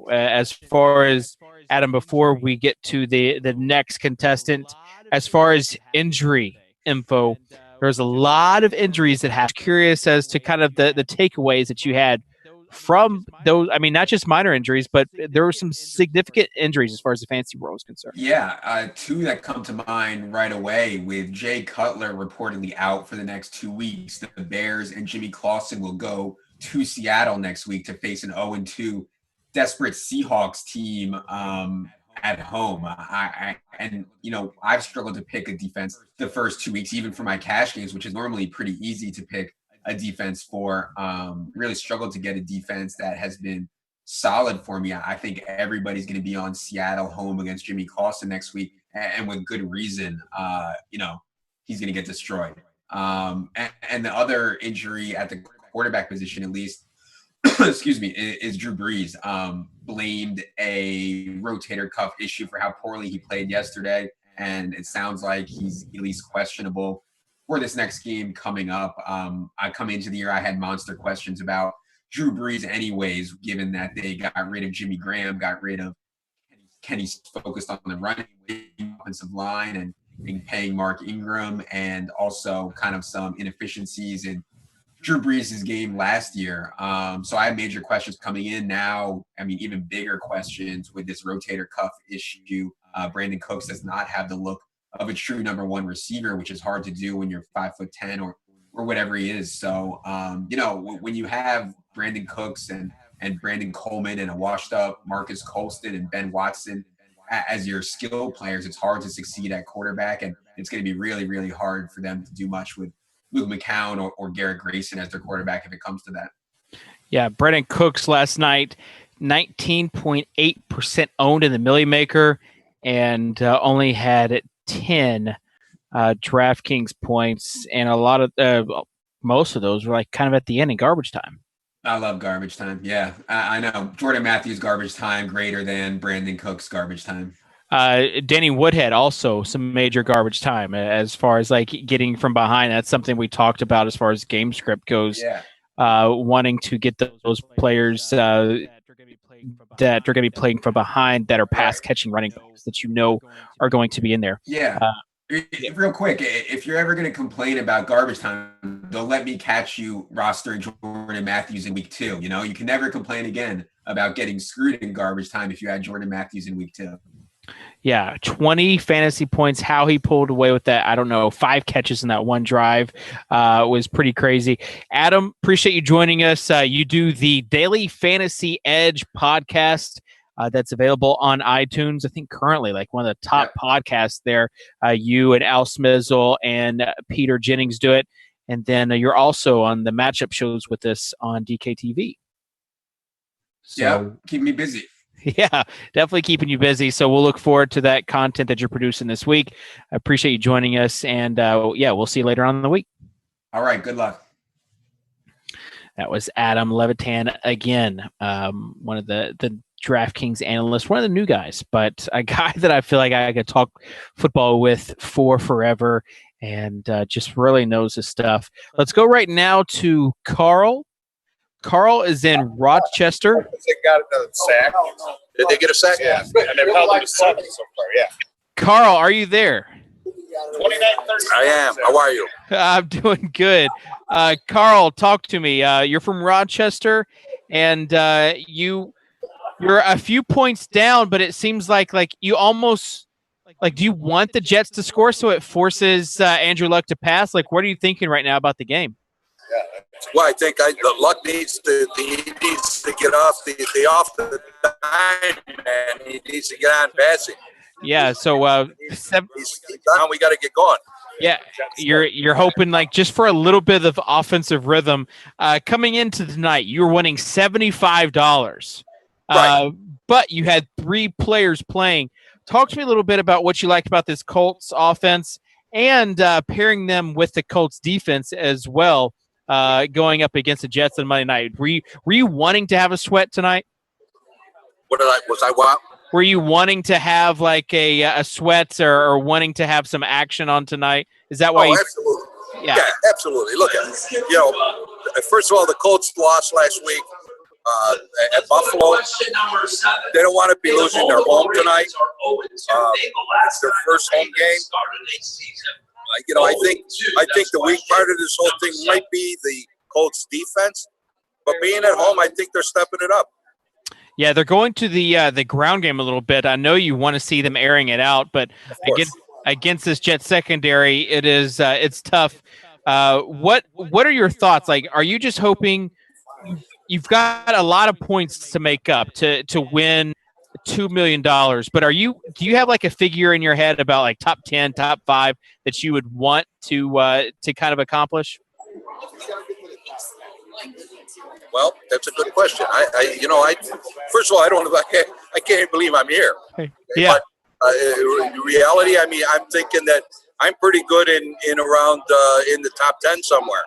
as far as Adam, before we get to the next contestant, as far as injury info, there's a lot of injuries that have. Curious as to kind of the takeaways that you had from those. I mean, not just minor injuries, but there were some significant injuries as far as the fantasy world is concerned. Yeah, two that come to mind right away, with Jay Cutler reportedly out for the next 2 weeks. The Bears and Jimmy Clausen will go to Seattle next week to face an 0-2 desperate Seahawks team at home. I've struggled to pick a defense the first 2 weeks, even for my cash games, which is normally pretty easy to pick a defense for. Really struggled to get a defense that has been solid for me. I think everybody's going to be on Seattle home against Jimmy Clausen next week, and with good reason. He's going to get destroyed. And the other injury at the quarterback position, at least, excuse me, is Drew Brees. Blamed a rotator cuff issue for how poorly he played yesterday, and it sounds like he's at least questionable for this next game coming up. I come into the year, I had monster questions about Drew Brees anyways, given that they got rid of Jimmy Graham, got rid of Kenny's focused on the running offensive line and paying Mark Ingram, and also kind of some inefficiencies in Drew Brees' game last year. So I have major questions coming in now. I mean, even bigger questions with this rotator cuff issue. Brandon Cooks does not have the look of a true number one receiver, which is hard to do when you're 5'10" or whatever he is. So, when you have Brandon Cooks and Brandon Coleman and a washed up Marcus Colston and Ben Watson as your skill players, it's hard to succeed at quarterback, and it's going to be really, really hard for them to do much with Luke McCown or Garrett Grayson as their quarterback if it comes to that. Yeah, Brandon Cooks last night, 19.8% owned in the Millie Maker, and only had 10 DraftKings points, and a lot of most of those were like kind of at the end in garbage time. I love garbage time. Yeah, I know. Jordan Matthews garbage time greater than Brandon Cooks garbage time. Danny Woodhead also some major garbage time as far as like getting from behind. That's something we talked about as far as game script goes. Yeah. Wanting to get those players that are going to be playing from behind that are pass catching running backs that are going to be in there. Yeah. Real quick, if you're ever going to complain about garbage time, don't let me catch you rostering Jordan Matthews in week 2. You can never complain again about getting screwed in garbage time if you had Jordan Matthews in week 2. Yeah, 20 fantasy points. How he pulled away with that, I don't know. 5 catches in that one drive was pretty crazy. Adam, appreciate you joining us. You do the Daily Fantasy Edge podcast that's available on iTunes. I think currently like one of the top podcasts there. You and Al Smizzle and Peter Jennings do it. And then you're also on the matchup shows with us on DKTV. So, yeah, keep me busy. Yeah, definitely keeping you busy. So we'll look forward to that content that you're producing this week. I appreciate you joining us. And we'll see you later on in the week. All right. Good luck. That was Adam Levitan again. One of the DraftKings analyst, one of the new guys, but a guy that I feel like I could talk football with for forever and just really knows his stuff. Let's go right now to Carl. Carl is in Rochester. They got a sack. Did they get a sack? Yeah. And they've held them to 7 so far, yeah. Carl, are you there? 29-30. I am. How are you? I'm doing good. Carl, talk to me. You're from Rochester, and you're a few points down, but it seems like you almost do you want the Jets to score so it forces Andrew Luck to pass? Like, what are you thinking right now about the game? Well, I think the Luck needs to get off the dime, and he needs to get on passing. Yeah, so He's down. We got to get going. Yeah, you're hoping just for a little bit of offensive rhythm. Coming into tonight, you were winning $75, right. But you had 3 players playing. Talk to me a little bit about what you liked about this Colts offense and pairing them with the Colts defense as well, going up against the Jets on Monday night. Were you wanting to have a sweat tonight? Was I what? Were you wanting to have a sweat or wanting to have some action on tonight? Is that why? Absolutely. Yeah, absolutely. Look, first of all, the Colts lost last week at Buffalo. They don't want to be losing their home tonight. It's their first home game. I think the weak part of this whole thing might be the Colts defense, but being at home, I think they're stepping it up. Yeah, they're going to the ground game a little bit. I know you want to see them airing it out, but against this Jets secondary, it's tough. What are your thoughts? Are you just hoping you've got a lot of points to make up to win $2 million? But do you have a figure in your head about top 10, top 5 that you would want to kind of accomplish? Well, that's a good question. First of all, I can't believe I'm here. Yeah. But in reality, I'm thinking that I'm pretty good in around in the top 10 somewhere.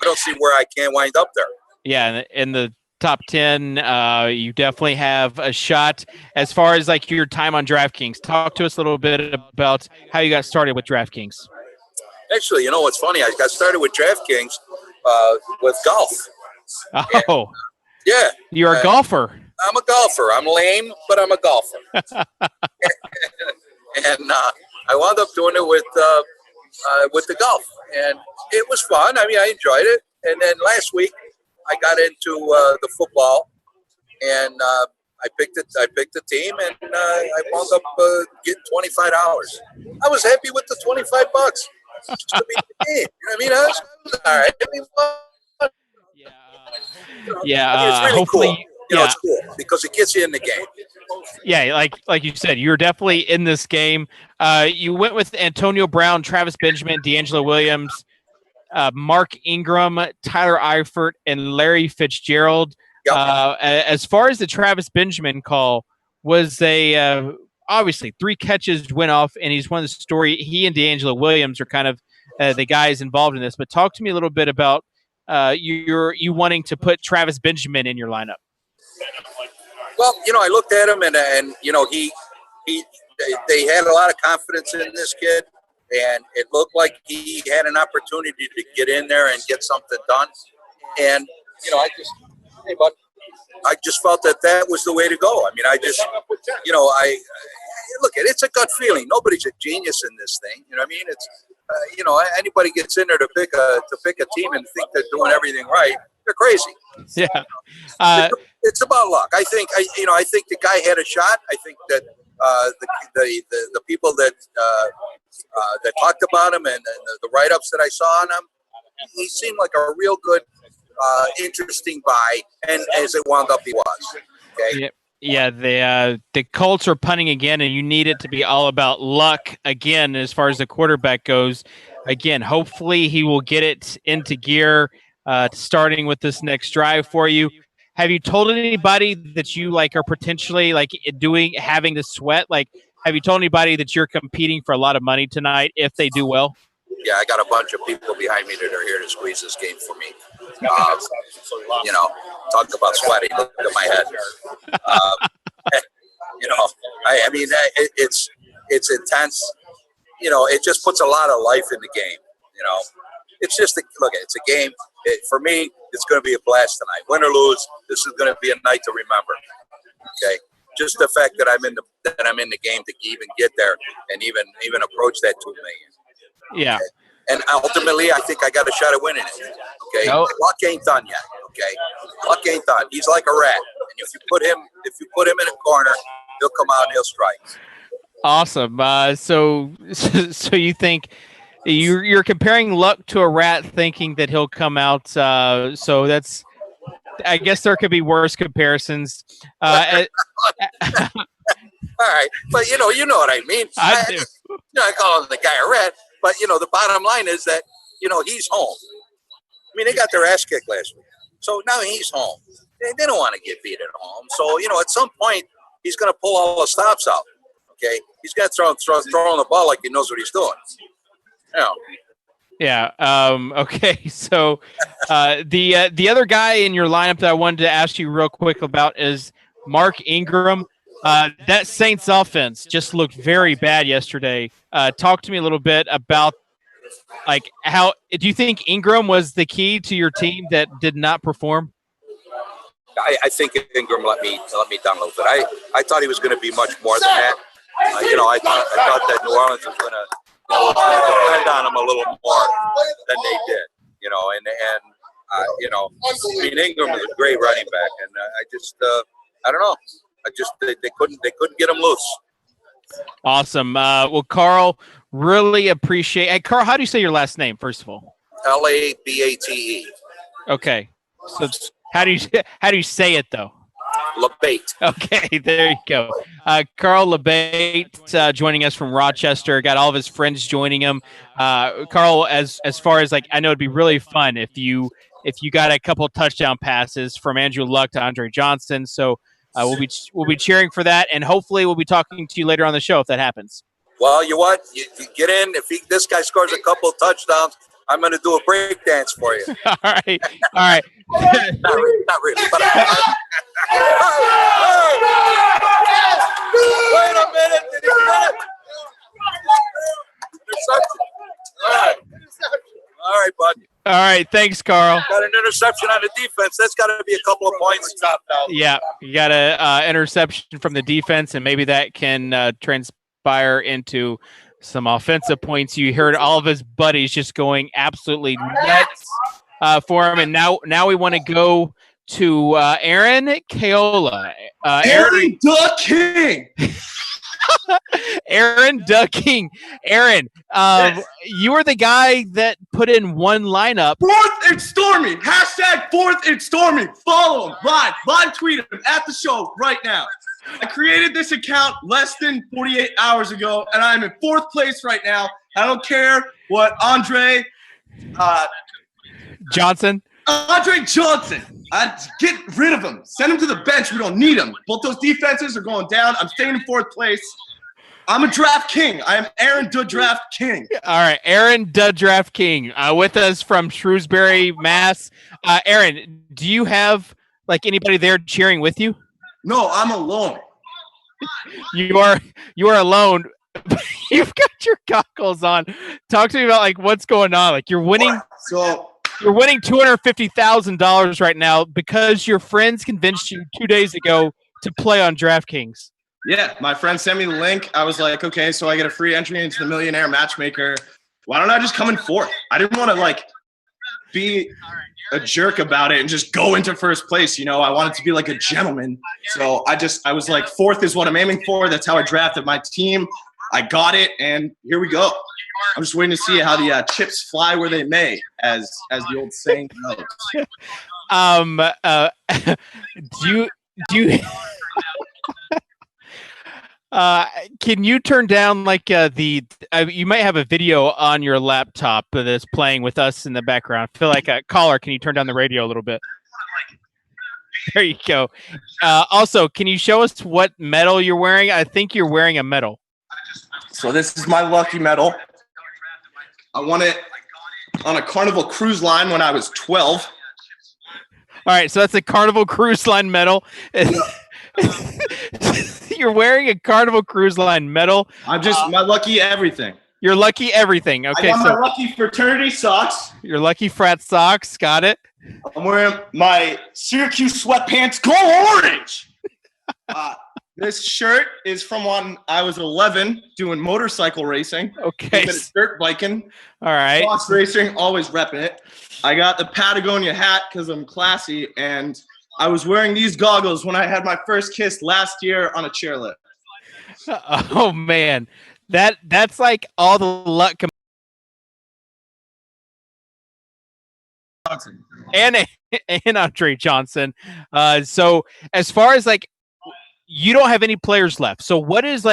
I don't see where I can't wind up there. Yeah, in the top 10, you definitely have a shot. As far as your time on DraftKings, talk to us a little bit about how you got started with DraftKings. Actually, what's funny? I got started with DraftKings with golf. Oh, yeah. You're a golfer. I'm a golfer. I'm lame, but I'm a golfer. And I wound up doing it with the golf, and it was fun. I enjoyed it. And then last week, I got into the football, and I picked a team, and I wound up getting $25. I was happy with the $25 just to be the game. You know what I mean? I was all right. Yeah, it's really hopefully, cool. It's cool because it gets you in the game. Yeah, like you said, you're definitely in this game. You went with Antonio Brown, Travis Benjamin, D'Angelo Williams, Mark Ingram, Tyler Eifert, and Larry Fitzgerald. Yep. As far as the Travis Benjamin call, was obviously 3 catches went off, and he's one of the story. He and D'Angelo Williams are kind of the guys involved in this. But talk to me a little bit about you wanting to put Travis Benjamin in your lineup. Well, I looked at him, and they had a lot of confidence in this kid, and it looked like he had an opportunity to get in there and get something done. And I just felt that was the way to go. Look, it's a gut feeling. Nobody's a genius in this thing. You know what I mean? It's anybody gets in there to pick a team and think they're doing everything right, they're crazy. Yeah. It's about luck. I think the guy had a shot. I think that the people that talked about him and the write-ups that I saw on him, he seemed like a real good, interesting buy, and as it wound up, he was. Okay. Yeah, the Colts are punting again, and you need it to be all about luck again as far as the quarterback goes. Again, hopefully he will get it into gear, starting with this next drive for you. Have you told anybody that you are potentially having the sweat? Have you told anybody that you're competing for a lot of money tonight if they do well? Yeah, I got a bunch of people behind me that are here to squeeze this game for me. Talk about sweating. Look at my head. I mean, it's intense. It just puts a lot of life in the game. It's just it's a game. For me, it's going to be a blast tonight. Win or lose, this is going to be a night to remember. Okay, just the fact that I'm in the game to even get there and even approach that 2 million. Yeah. Okay? And ultimately, I think I got a shot at winning it. Okay, luck ain't done yet. Okay, luck ain't done. He's like a rat, and if you put him in a corner, he'll come out and he'll strike. Awesome. So you think you're comparing luck to a rat, thinking that he'll come out. So that's, I guess there could be worse comparisons. All right, but you know what I mean. I do. I call the guy a rat, but the bottom line is that he's home. I mean, they got their ass kicked last week, so now he's home. They don't want to get beat at home, so at some point he's going to pull all the stops out. Okay, he's got to throw the ball like he knows what he's doing. Yeah. Okay. So the other guy in your lineup that I wanted to ask you real quick about is Mark Ingram. That Saints offense just looked very bad yesterday. Talk to me a little bit about how do you think Ingram was the key to your team that did not perform? I think Ingram let me down a little bit. I thought he was going to be much more than that. I thought that New Orleans was going to depend on him a little more than they did. I mean, Ingram is a great running back, and I don't know. They couldn't get him loose. Awesome. Well, Carl, really appreciate. Hey, Carl, how do you say your last name? First of all, Labate. Okay. So how do you say it though? Labate. Okay, there you go. Carl Labate joining us from Rochester. Got all of his friends joining him. Carl, as far as I know, it'd be really fun if you got a couple touchdown passes from Andrew Luck to Andre Johnson. So we'll be cheering for that, and hopefully we'll be talking to you later on the show if that happens. Well, you get in. If this guy scores a couple of touchdowns, I'm going to do a break dance for you. All right. Not really. But wait a minute. Did he get it? Interception. All right, bud. All right. Thanks, Carl. Got an interception on the defense. That's got to be a couple of points. Yeah, you got a interception from the defense, and maybe that can transpire into some offensive points. You heard all of his buddies just going absolutely nuts for him. And now we want to go to Aaron Kaola. Aaron the King. Aaron Ducking. Aaron, you were the guy that put in one lineup. Fourth and Stormy. Hashtag Fourth and Stormy. Follow him. Live tweet him at the show right now. I created this account less than 48 hours ago, and I'm in fourth place right now. I don't care what Andre Johnson. Get rid of him. Send him to the bench. We don't need him. Both those defenses are going down. I'm staying in fourth place. I'm a draft king. I am Aaron the Draft King. All right, Aaron the Draft King with us from Shrewsbury, Mass. Aaron, do you have anybody there cheering with you? No, I'm alone. You are alone. You've got your goggles on. Talk to me about what's going on. You're winning. You're winning $250,000 right now because your friends convinced you 2 days ago to play on DraftKings. Yeah, my friend sent me the link. I was like, okay, so I get a free entry into the Millionaire Matchmaker. Why don't I just come in fourth? I didn't want to be a jerk about it and just go into first place. I wanted to be like a gentleman. So I was like, fourth is what I'm aiming for. That's how I drafted my team. I got it, and here we go. I'm just waiting to see how the chips fly where they may, as the old saying goes. Do you can you turn down you might have a video on your laptop that's playing with us in the background. I feel like a caller. Can you turn down the radio a little bit? There you go. Also, can you show us what medal you're wearing? I think you're wearing a medal. So this is my lucky medal. I won it on a Carnival Cruise Line when I was 12. All right, so that's a Carnival Cruise Line medal. You're wearing a Carnival Cruise Line medal. I'm just my lucky everything. You're lucky everything. Okay, I got my lucky fraternity socks. Your lucky frat socks. Got it. I'm wearing my Syracuse sweatpants, go orange. This shirt is from when I was 11 doing motorcycle racing. Okay. Dirt biking. All right. Cross racing, always repping it. I got the Patagonia hat because I'm classy, and I was wearing these goggles when I had my first kiss last year on a chairlift. Oh man, that's like all the luck. And Andre Johnson. So as far as like, you don't have any players left. So what's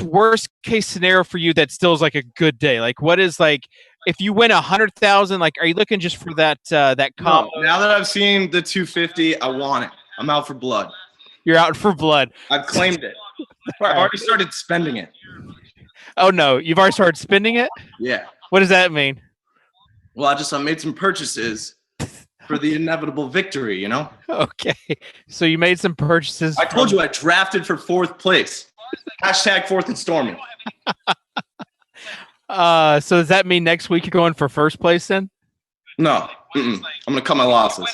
worst case scenario for you that still is like a good day? Like what is like, if you win 100,000, like, are you looking just for that comp? No, now that I've seen the 250, I want it. I'm out for blood. You're out for blood. I've claimed it. I've already started spending it. Oh no, you've already started spending it? Yeah. What does that mean? Well, I made some purchases for the inevitable victory, you know? Okay. So you made some purchases. I told you I drafted for 4th place. Hashtag 4th and Stormy. So does that mean next week you're going for 1st place then? No. I'm going to cut my losses.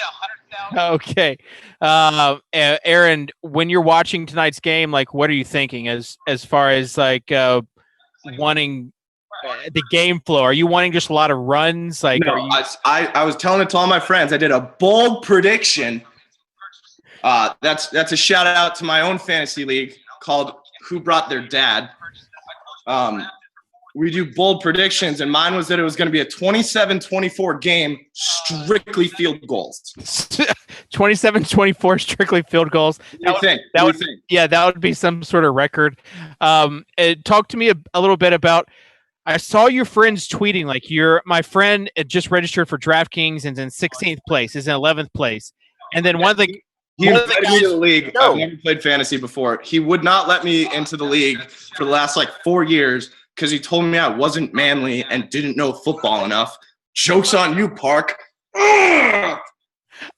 Okay. Aaron, when you're watching tonight's game, like, what are you thinking as far as like wanting the game flow? Are you wanting just a lot of runs? Like, no, I was telling it to all my friends. I did a bold prediction. That's a shout out to my own fantasy league called Who Brought Their Dad. We do bold predictions, and mine was that it was going to be a 27-24 game, strictly field goals. 27-24 strictly field goals. That would be some sort of record. Talk to me a little bit about. I saw your friends tweeting like my friend just registered for DraftKings and is in 16th place, is in 11th place, and then one of the He invited me to the league. I've never played fantasy before. He would not let me into the league for the last 4 years because he told me I wasn't manly and didn't know football enough. Joke's on you, Park. I'm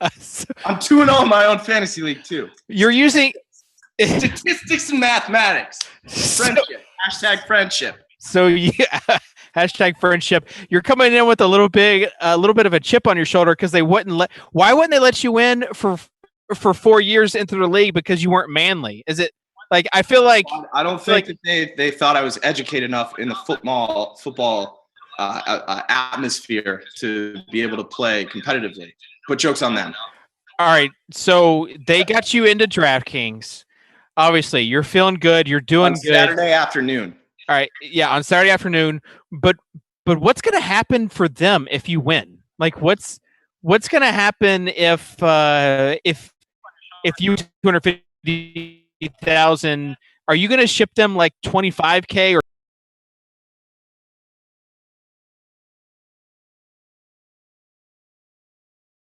2-0 in my own fantasy league too. You're using statistics and mathematics. Friendship. Hashtag friendship. So hashtag friendship. You're coming in with a little bit of a chip on your shoulder because why wouldn't they let you in for 4 years into the league because you weren't manly? Is it like, I feel like I don't think that they thought I was educated enough in the football atmosphere to be able to play competitively. But joke's on them. All right, so they got you into DraftKings. Obviously, you're feeling good. You're doing good. Saturday afternoon. All right, yeah, on Saturday afternoon. But what's going to happen for them if you win? Like, what's going to happen if you 250,000? Are you going to ship them like 25K or?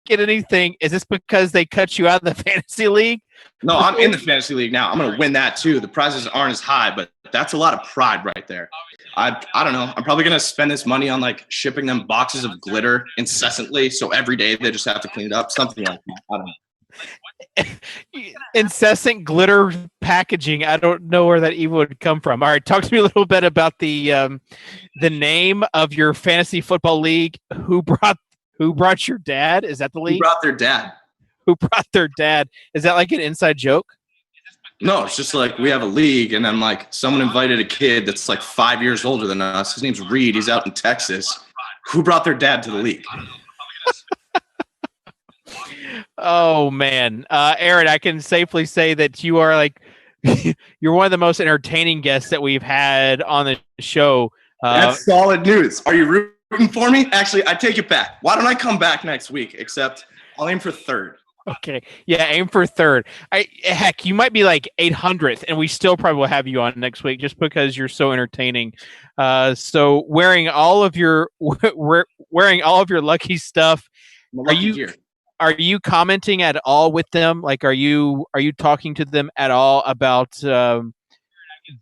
Get anything? Is this because they cut you out of the fantasy league? No, I'm in the fantasy league now. I'm going to win that too. The prizes aren't as high, but that's a lot of pride right there. I don't know. I'm probably going to spend this money on shipping them boxes of glitter incessantly. So every day they just have to clean it up. Something like that. I don't know. Incessant glitter packaging. I don't know where that even would come from. All right, talk to me a little bit about the name of your fantasy football league. Who brought your dad? Is that the league? Who brought their dad? Who brought their dad? Is that like an inside joke? No, it's just we have a league, and then someone invited a kid that's 5 years older than us. His name's Reed. He's out in Texas. Who brought their dad to the league? Oh man, Aaron, I can safely say that you are you're one of the most entertaining guests that we've had on the show. That's solid news. Are you rooting for me? Actually, I take it back. Why don't I come back next week? Except I'll aim for 3rd. Okay. Yeah, aim for 3rd. Heck, you might be 800th, and we still probably will have you on next week just because you're so entertaining. So wearing all of your lucky stuff. Are you commenting at all with them? Are you talking to them at all about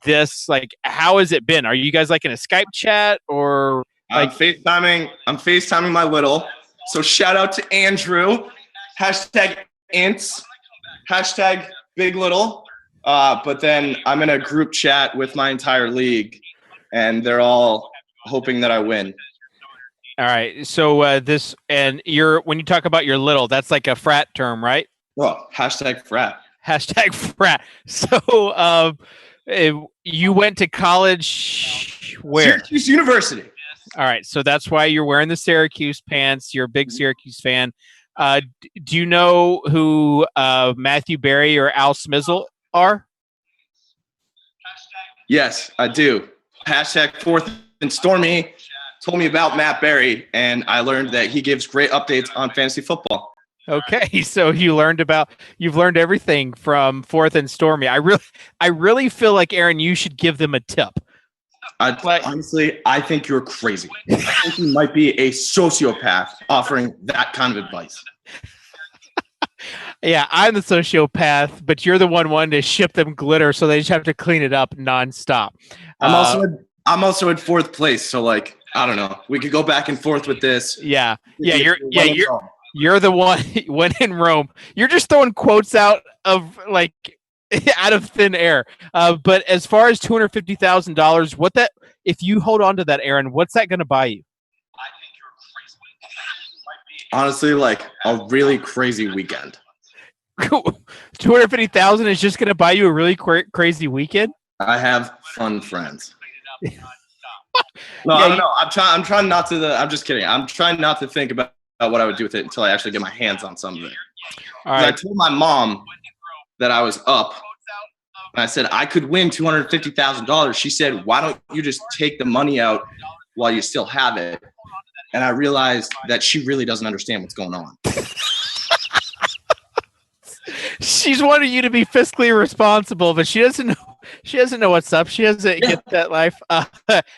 this? How has it been? Are you guys in a Skype chat or I'm FaceTiming my little. So shout out to Andrew. Hashtag Ints. Hashtag Big Little. But then I'm in a group chat with my entire league, and they're all hoping that I win. All right. So when you talk about your little, that's like a frat term, right? Well, #frat. #frat. So you went to college where? Syracuse University. All right. So that's why you're wearing the Syracuse pants. You're a big Syracuse fan. Do you know who Matthew Berry or Al Smizzle are? Yes, I do. #4th and Stormy told me about Matt Berry, and I learned that he gives great updates on fantasy football. Okay, so you've learned everything from 4th and Stormy. I really feel like, Aaron, you should give them a tip. Honestly, I think you're crazy. I think you might be a sociopath offering that kind of advice. Yeah, I'm the sociopath, but you're the one wanting to ship them glitter, so they just have to clean it up nonstop. I'm also in 4th place, so like I don't know. We could go back and forth with this. Yeah, you're the one when in Rome. You're just throwing quotes out of thin air. But as far as $250,000, if you hold on to that, Aaron, what's that going to buy you? Honestly, like a really crazy weekend. 250,000 is just going to buy you a really crazy weekend. I have fun friends. No, I don't know. I'm trying not to. I'm just kidding. I'm trying not to think about what I would do with it until I actually get my hands on some of it. All right. I told my mom that I was up, and I said I could win $250,000. She said, "Why don't you just take the money out while you still have it?" And I realized that she really doesn't understand what's going on. She's wanting you to be fiscally responsible, but she doesn't know. She doesn't know what's up. She doesn't get that life.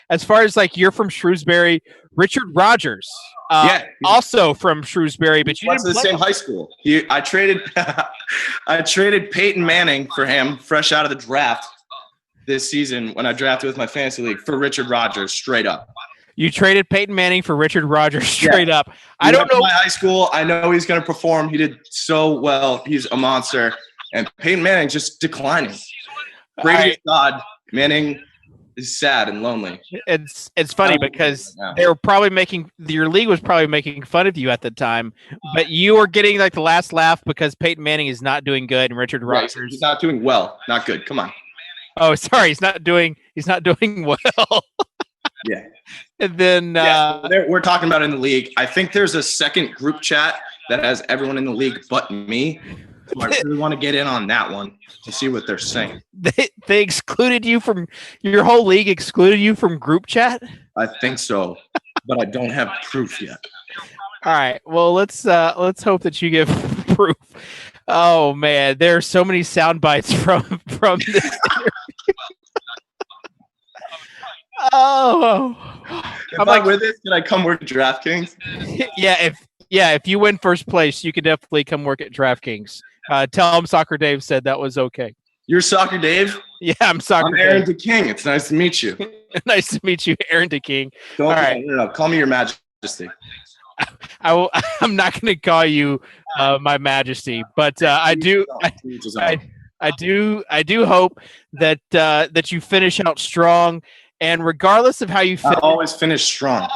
As far as you're from Shrewsbury, Richard Rogers, also from Shrewsbury, but you went to the same high school. I traded Peyton Manning for him, fresh out of the draft this season when I drafted with my fantasy league for Richard Rogers, straight up. You traded Peyton Manning for Richard Rogers straight up. I don't know. My high school. I know he's going to perform. He did so well. He's a monster. And Peyton Manning just declining. Praise God, Manning is sad and lonely. It's funny because they were probably your league was probably making fun of you at the time, but you were getting like the last laugh because Peyton Manning is not doing good and Richard Rogers he's not doing well, not good. Come on. Oh, sorry, he's not doing well. Yeah. And then we're talking about in the league. I think there's a second group chat that has everyone in the league but me. So I really want to get in on that one to see what they're saying. They excluded you from your whole league. Excluded you from group chat. I think so, but I don't have proof yet. All right. Well, let's hope that you give proof. Oh man, there are so many sound bites from this. I'm like, with this, can I come work at DraftKings? If you win first place, you can definitely come work at DraftKings. Tell them Socrdave said that was okay. You're Socrdave? Yeah, I'm Socrdave. I'm Aaron DeKing. It's nice to meet you. Nice to meet you, Aaron DeKing. All right. No, call me Your Majesty. I'm not going to call you My Majesty, but I do hope that you finish out strong. And regardless of how you I always finish strong.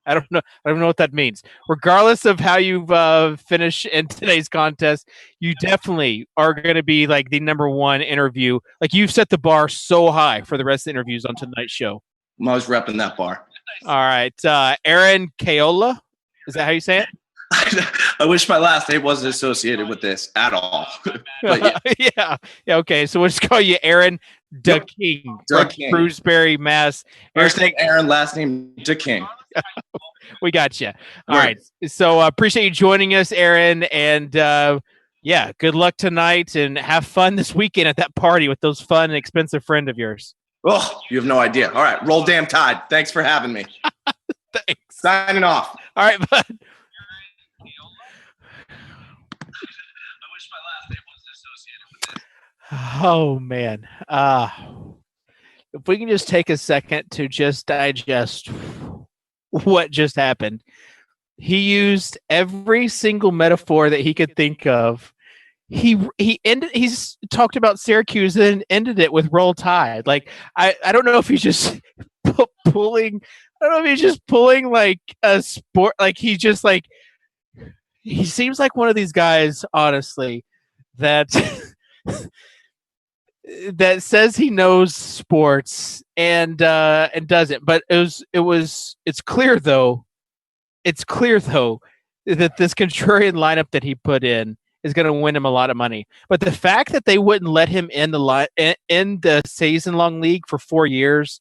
I don't know what that means. Regardless of how you finish in today's contest, you definitely are going to be like the number one interview. Like you've set the bar so high for the rest of the interviews on tonight's show. I'm always repping that bar. All right. Aaron Kaola. Is that how you say it? I wish my last name wasn't associated with this at all. But yeah. Okay. So we'll just call you Aaron DeKing from Shrewsbury, Mass. First name Aaron, last name DeKing. We got you. All right. So appreciate you joining us, Aaron. And good luck tonight and have fun this weekend at that party with those fun and expensive friend of yours. Oh, you have no idea. All right. Roll damn Tide. Thanks for having me. Thanks. Signing off. All right, bud. Oh man. If we can just take a second to just digest what just happened. He used every single metaphor that he could think of. he's talked about Syracuse and ended it with Roll Tide. Like I don't know if he's just pulling. I don't know if he's just pulling like a sport. Like he just like he seems like one of these guys, honestly, that that says he knows sports and doesn't. But it's clear though. It's clear though that this contrarian lineup that he put in is going to win him a lot of money. But the fact that they wouldn't let him in the season-long league for 4 years,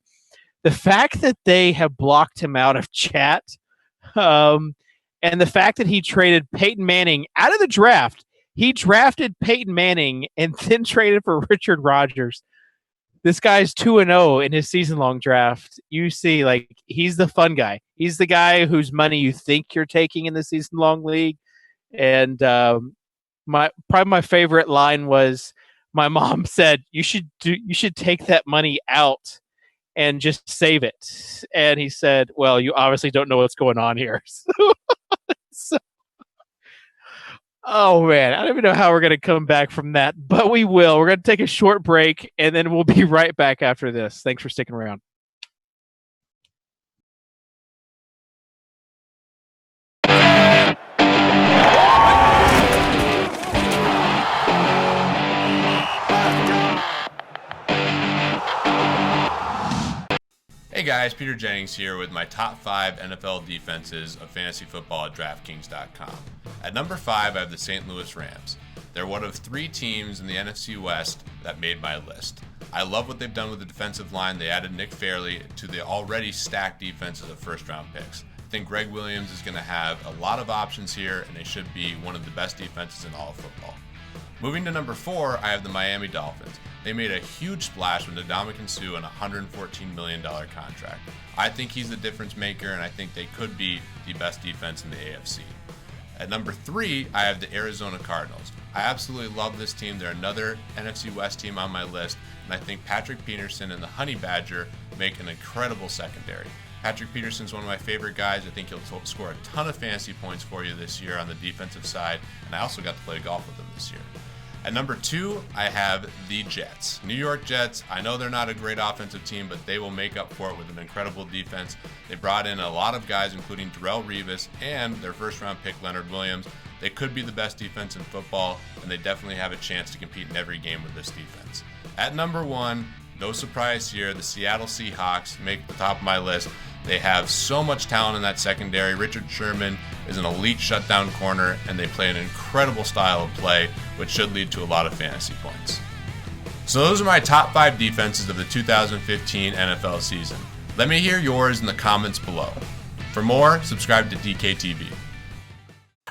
the fact that they have blocked him out of chat, and the fact that he traded Peyton Manning out of the draft, he drafted Peyton Manning and then traded for Richard Rodgers. This guy's 2-0 in his season-long draft. You see, like, he's the fun guy. He's the guy whose money you think you're taking in the season-long league. And probably my favorite line was, my mom said, you should take that money out and just save it. And he said, well, you obviously don't know what's going on here. So, oh, man, I don't even know how we're going to come back from that, but we will. We're going to take a short break, and then we'll be right back after this. Thanks for sticking around. Hey guys, Peter Jennings here with my top 5 NFL defenses of fantasy football at DraftKings.com. At number 5, I have the St. Louis Rams. They're one of 3 teams in the NFC West that made my list. I love what they've done with the defensive line. They added Nick Fairley to the already stacked defenses of first-round picks. I think Greg Williams is going to have a lot of options here, and they should be one of the best defenses in all of football. Moving to number 4, I have the Miami Dolphins. They made a huge splash with Ndamukong Suh on a $114 million contract. I think he's the difference maker, and I think they could be the best defense in the AFC. At number 3, I have the Arizona Cardinals. I absolutely love this team. They're another NFC West team on my list, and I think Patrick Peterson and the Honey Badger make an incredible secondary. Patrick Peterson's one of my favorite guys. I think he'll score a ton of fantasy points for you this year on the defensive side, and I also got to play golf with him this year. At number 2, I have the Jets. New York Jets, I know they're not a great offensive team, but they will make up for it with an incredible defense. They brought in a lot of guys, including Darrelle Revis and their first-round pick, Leonard Williams. They could be the best defense in football, and they definitely have a chance to compete in every game with this defense. At number 1, no surprise here, the Seattle Seahawks make the top of my list. They have so much talent in that secondary. Richard Sherman is an elite shutdown corner, and they play an incredible style of play, which should lead to a lot of fantasy points. So those are my top 5 defenses of the 2015 NFL season. Let me hear yours in the comments below. For more, subscribe to DKTV.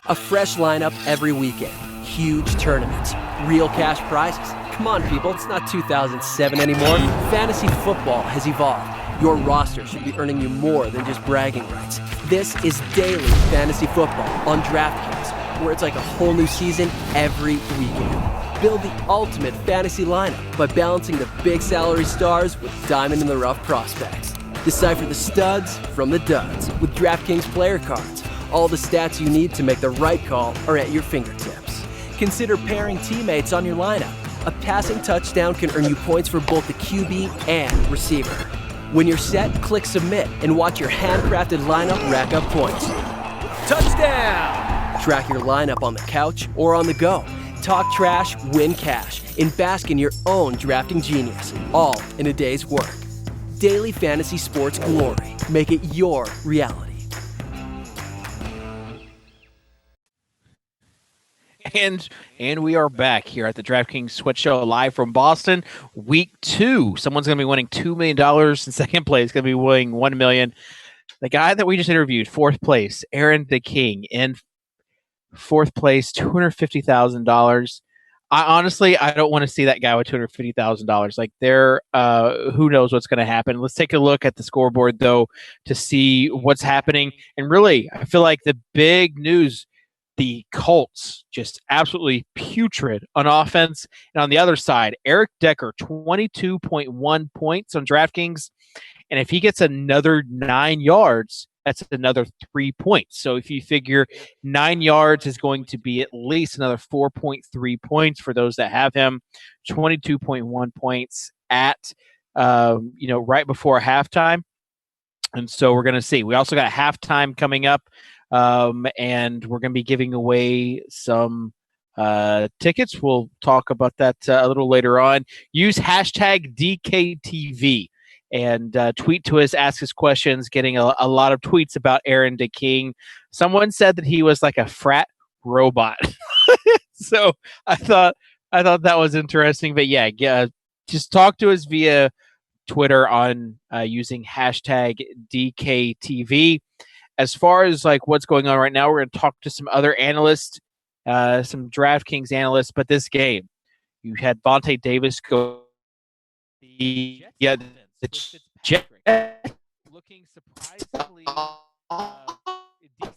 A fresh lineup every weekend. Huge tournaments. Real cash prizes. Come on, people, it's not 2007 anymore. Fantasy football has evolved. Your roster should be earning you more than just bragging rights. This is daily fantasy football on DraftKings, where it's like a whole new season every weekend. Build the ultimate fantasy lineup by balancing the big salary stars with diamond-in-the-rough prospects. Decipher the studs from the duds with DraftKings player cards. All the stats you need to make the right call are at your fingertips. Consider pairing teammates on your lineup. A passing touchdown can earn you points for both the QB and receiver. When you're set, click submit and watch your handcrafted lineup rack up points. Touchdown! Track your lineup on the couch or on the go. Talk trash, win cash, and bask in your own drafting genius, all in a day's work. Daily fantasy sports glory. Make it your reality. And we are back here at the DraftKings Sweat Show live from Boston. Week 2. Someone's going to be winning $2 million in second place. Going to be winning $1 million. The guy that we just interviewed, 4th place, Aaron the King, in 4th place, $250,000. I don't want to see that guy with $250,000. Like who knows what's going to happen. Let's take a look at the scoreboard though to see what's happening. And really, I feel like the big news. The Colts just absolutely putrid on offense. And on the other side, Eric Decker, 22.1 points on DraftKings. And if he gets another 9 yards that's another 3 points. So if you figure 9 yards is going to be at least another 4.3 points for those that have him, 22.1 points at right before halftime. And so we're going to see. We also got halftime coming up, and we're going to be giving away some tickets. We'll talk about that a little later on. Use hashtag DKTV and tweet to us, ask us questions. Getting a lot of tweets about Aaron DeKing. Someone said that he was like a frat robot. So I thought that was interesting. But yeah, just talk to us via Twitter on using hashtag DKTV. As far as like what's going on right now, we're going to talk to some other analysts, some DraftKings analysts. But this game, you had Vontae Davis go. The Jets looking surprisingly decent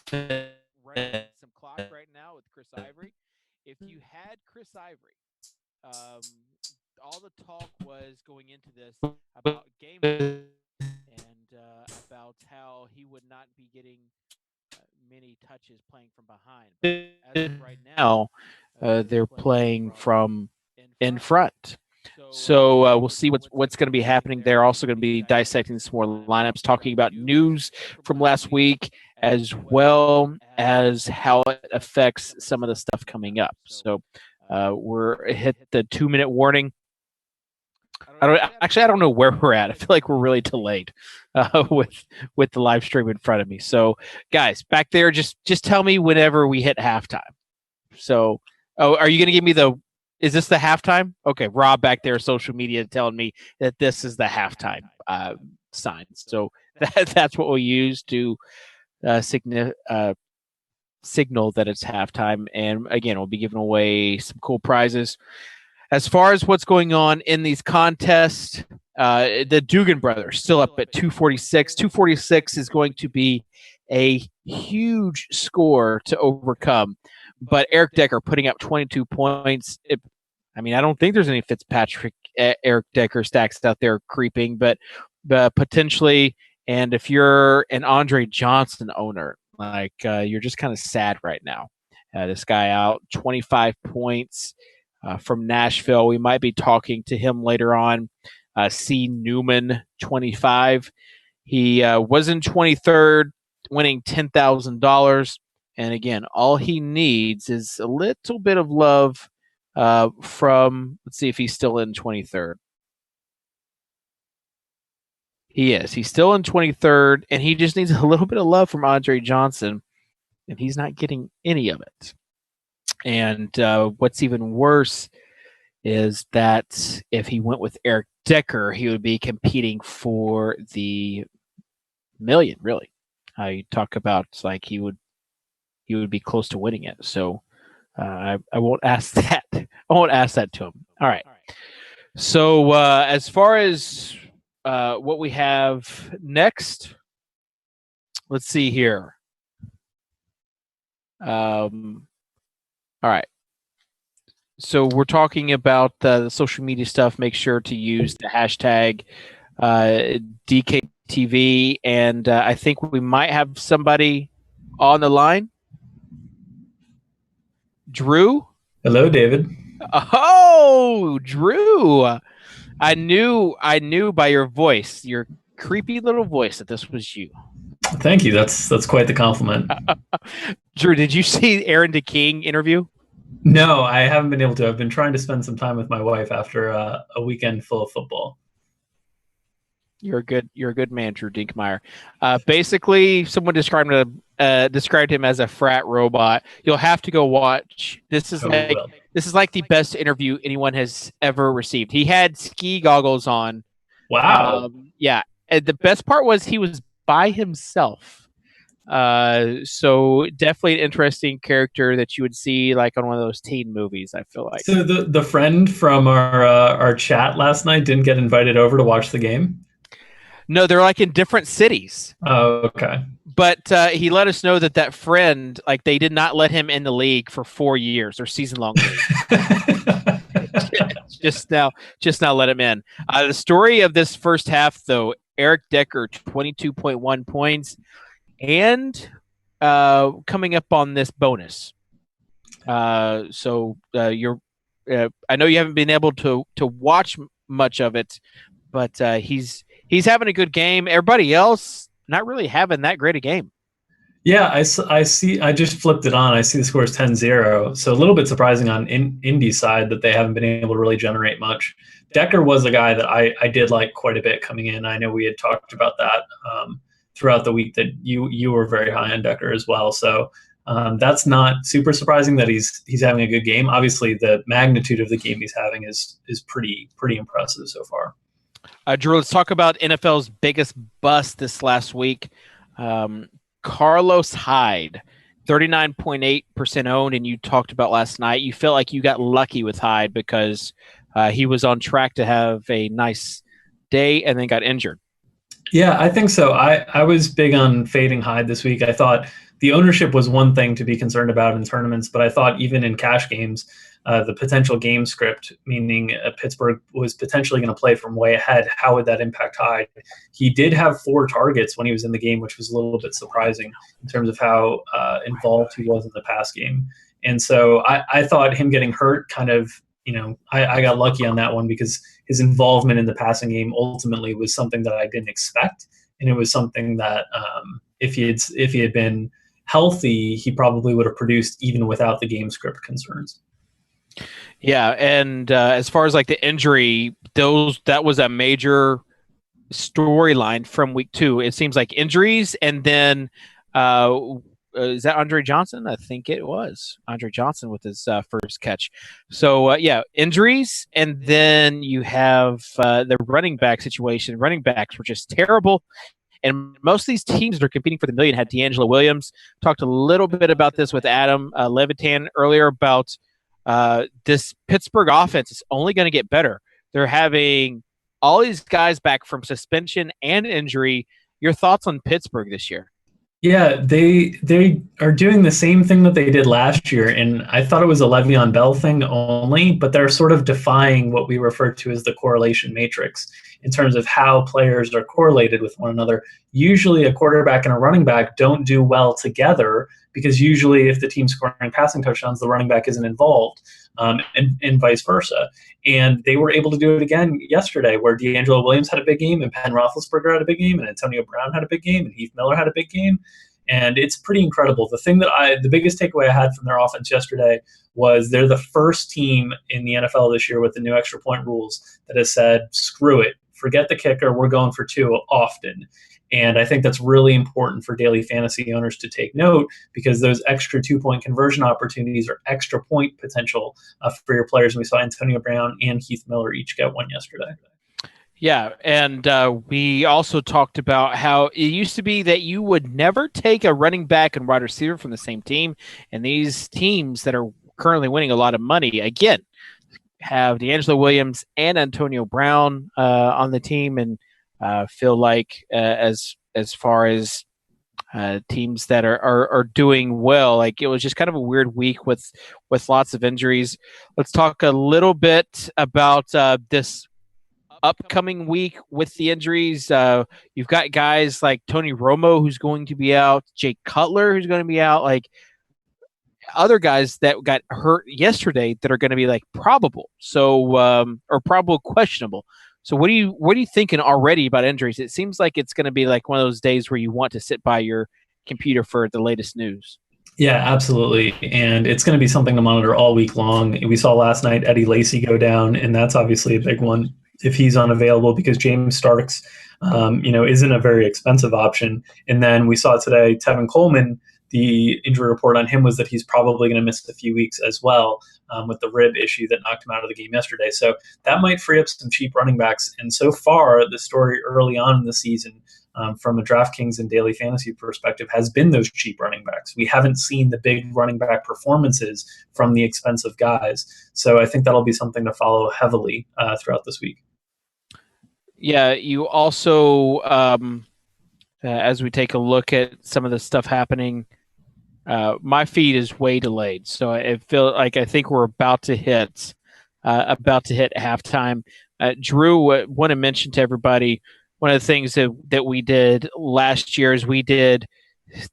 and running some clock right now with Chris Ivory. If you had Chris Ivory, all the talk was going into this about game and about how he would not be getting many touches playing from behind. But as of right now, they're playing from in front. So we'll see what's going to be happening. They're also going to be dissecting some more lineups, talking about news from last week, as well as how it affects some of the stuff coming up. So we're hit the 2-minute warning. I don't know where we're at. I feel like we're really delayed with the live stream in front of me. So guys, back there, just tell me whenever we hit halftime. So, are you going to give me is this the halftime? Okay, Rob back there, social media telling me that this is the halftime sign. So that's what we'll use to signal that it's halftime. And again, we'll be giving away some cool prizes. As far as what's going on in these contests, the Dugan brothers still up at 246. 246 is going to be a huge score to overcome. But Eric Decker putting up 22 points. I don't think there's any Fitzpatrick, Eric Decker stacks out there creeping, but potentially. And if you're an Andre Johnson owner, you're just kind of sad right now. This guy out 25 points from Nashville. We might be talking to him later on. C. Newman, 25. He was in 23rd, winning $10,000. And again, all he needs is a little bit of love from, let's see if he's still in 23rd. He is. He's still in 23rd, and he just needs a little bit of love from Andre Johnson, and he's not getting any of it. And what's even worse is that if he went with Eric Decker, he would be competing for the million, really. You talk about he would be close to winning it. So I won't ask that. I won't ask that to him. All right. So as far as what we have next, let's see here. All right. So we're talking about the social media stuff. Make sure to use the hashtag DKTV. And I think we might have somebody on the line. Drew? Hello, David. Oh, Drew. I knew by your voice, your creepy little voice, that this was you. Thank you. That's quite the compliment. Drew, did you see Aaron DeKing interview? No, I haven't been able to. I've been trying to spend some time with my wife after a weekend full of football. You're a good man, Drew Dinkmeyer. Basically, someone described him as a frat robot. You'll have to go watch. This is like the best interview anyone has ever received. He had ski goggles on. Wow. Yeah. And the best part was he was by himself. So definitely an interesting character that you would see like on one of those teen movies, I feel like. So the friend from our chat last night didn't get invited over to watch the game? No, they're like in different cities. Oh, okay. But he let us know that friend, like they did not let him in the league for 4 years or season-long league. just now let him in. The story of this first half, though, Eric Decker, 22.1 points. And coming up on this bonus. So you're I know you haven't been able to watch much of it, but he's having a good game. Everybody else not really having that great a game. Yeah, I see. I just flipped it on. I see the score is 10-0. So a little bit surprising on Indy's side that they haven't been able to really generate much. Decker was a guy that I did like quite a bit coming in. I know we had talked about that throughout the week, that you were very high on Decker as well. So that's not super surprising that he's having a good game. Obviously, the magnitude of the game he's having is pretty impressive so far. Drew, let's talk about NFL's biggest bust this last week. Carlos Hyde, 39.8% owned, and you talked about last night. You felt like you got lucky with Hyde because he was on track to have a nice day and then got injured. Yeah, I think so. I was big on fading Hyde this week. I thought the ownership was one thing to be concerned about in tournaments, but I thought even in cash games, the potential game script, meaning Pittsburgh was potentially going to play from way ahead, how would that impact Hyde? He did have 4 targets when he was in the game, which was a little bit surprising in terms of how involved he was in the pass game. And so I thought him getting hurt kind of, I got lucky on that one because his involvement in the passing game ultimately was something that I didn't expect. And it was something that if he had been healthy, he probably would have produced even without the game script concerns. Yeah, and as far as like the injury, that was a major storyline from week 2. It seems like injuries, and then is that Andre Johnson? I think it was Andre Johnson with his first catch. So injuries, and then you have the running back situation. Running backs were just terrible. And most of these teams that are competing for the million had D'Angelo Williams. Talked a little bit about this with Adam Levitan earlier about this Pittsburgh offense is only going to get better. They're having all these guys back from suspension and injury. Your thoughts on Pittsburgh this year? Yeah, they are doing the same thing that they did last year, and I thought it was a Le'Veon Bell thing only, but they're sort of defying what we refer to as the correlation matrix in terms of how players are correlated with one another. Usually a quarterback and a running back don't do well together because usually if the team's scoring passing touchdowns, the running back isn't involved, and vice versa. And they were able to do it again yesterday where D'Angelo Williams had a big game and Ben Roethlisberger had a big game and Antonio Brown had a big game and Heath Miller had a big game. And it's pretty incredible. The biggest takeaway I had from their offense yesterday was they're the first team in the NFL this year with the new extra point rules that has said, screw it, forget the kicker, we're going for 2 often. And I think that's really important for daily fantasy owners to take note because those extra 2-point conversion opportunities are extra point potential for your players. And we saw Antonio Brown and Heath Miller each get one yesterday. Yeah, and we also talked about how it used to be that you would never take a running back and wide receiver from the same team. And these teams that are currently winning a lot of money, again, have D'Angelo Williams and Antonio Brown on the team, and feel like as far as teams that are doing well, like it was just kind of a weird week with lots of injuries. Let's talk a little bit about this upcoming week with the injuries. You've got guys like Tony Romo who's going to be out, Jake Cutler who's going to be out, like other guys that got hurt yesterday that are going to be like probable, or probable questionable. So what are you thinking already about injuries? It seems like it's going to be like one of those days where you want to sit by your computer for the latest news. Yeah, absolutely. And it's going to be something to monitor all week long. We saw last night Eddie Lacy go down, and that's obviously a big one if he's unavailable because James Starks, isn't a very expensive option. And then we saw today Tevin Coleman, the injury report on him was that he's probably going to miss a few weeks as well with the rib issue that knocked him out of the game yesterday. So that might free up some cheap running backs. And so far, the story early on in the season from a DraftKings and daily fantasy perspective has been those cheap running backs. We haven't seen the big running back performances from the expensive guys. So I think that'll be something to follow heavily throughout this week. Yeah, you also, as we take a look at some of the stuff happening, my feed is way delayed, so I think we're about to hit halftime. Drew, want to mention to everybody, one of the things that we did last year is we did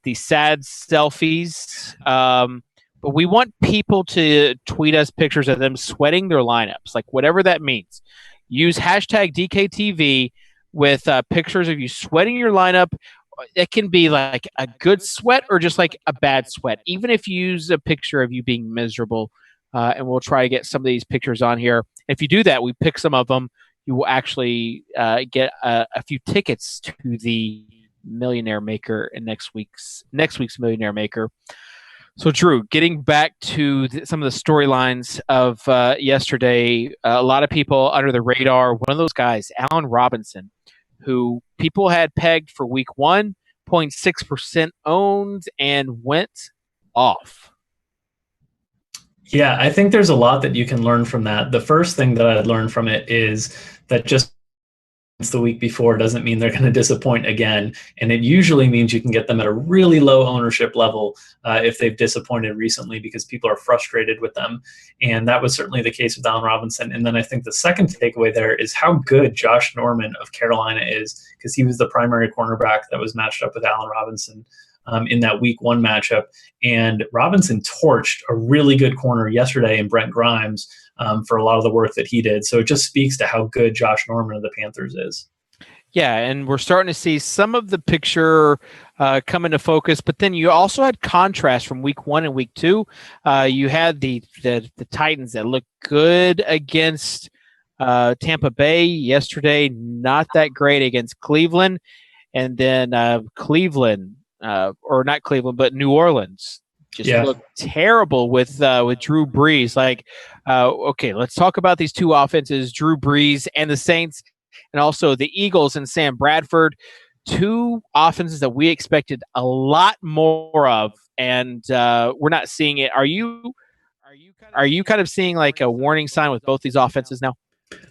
the sad selfies. But we want people to tweet us pictures of them sweating their lineups, like whatever that means. Use hashtag DKTV with pictures of you sweating your lineup. It can be like a good sweat or just like a bad sweat. Even if you use a picture of you being miserable, and we'll try to get some of these pictures on here. If you do that, we pick some of them. You will actually get a few tickets to the Millionaire Maker in next week's Millionaire Maker. So, Drew, getting back to some of the storylines of yesterday, a lot of people under the radar. One of those guys, Allen Robinson, who people had pegged for week 1, 0.6% owned, and went off. Yeah, I think there's a lot that you can learn from that. The first thing that I'd learned from it is that just the week before doesn't mean they're going to disappoint again. And it usually means you can get them at a really low ownership level if they've disappointed recently, because people are frustrated with them. And that was certainly the case with Allen Robinson. And then I think the second takeaway there is how good Josh Norman of Carolina is, because he was the primary cornerback that was matched up with Allen Robinson in that week 1 matchup. And Robinson torched a really good corner yesterday in Brent Grimes for a lot of the work that he did. So it just speaks to how good Josh Norman of the Panthers is. Yeah, and we're starting to see some of the picture come into focus, but then you also had contrast from week 1 and week 2. You had the Titans that looked good against Tampa Bay yesterday, not that great against Cleveland, and then New Orleans just looked terrible with Drew Brees. Like, okay, let's talk about these two offenses, Drew Brees and the Saints, and also the Eagles and Sam Bradford. Two offenses that we expected a lot more of, and we're not seeing it. Are you kind of seeing like a warning sign with both these offenses now?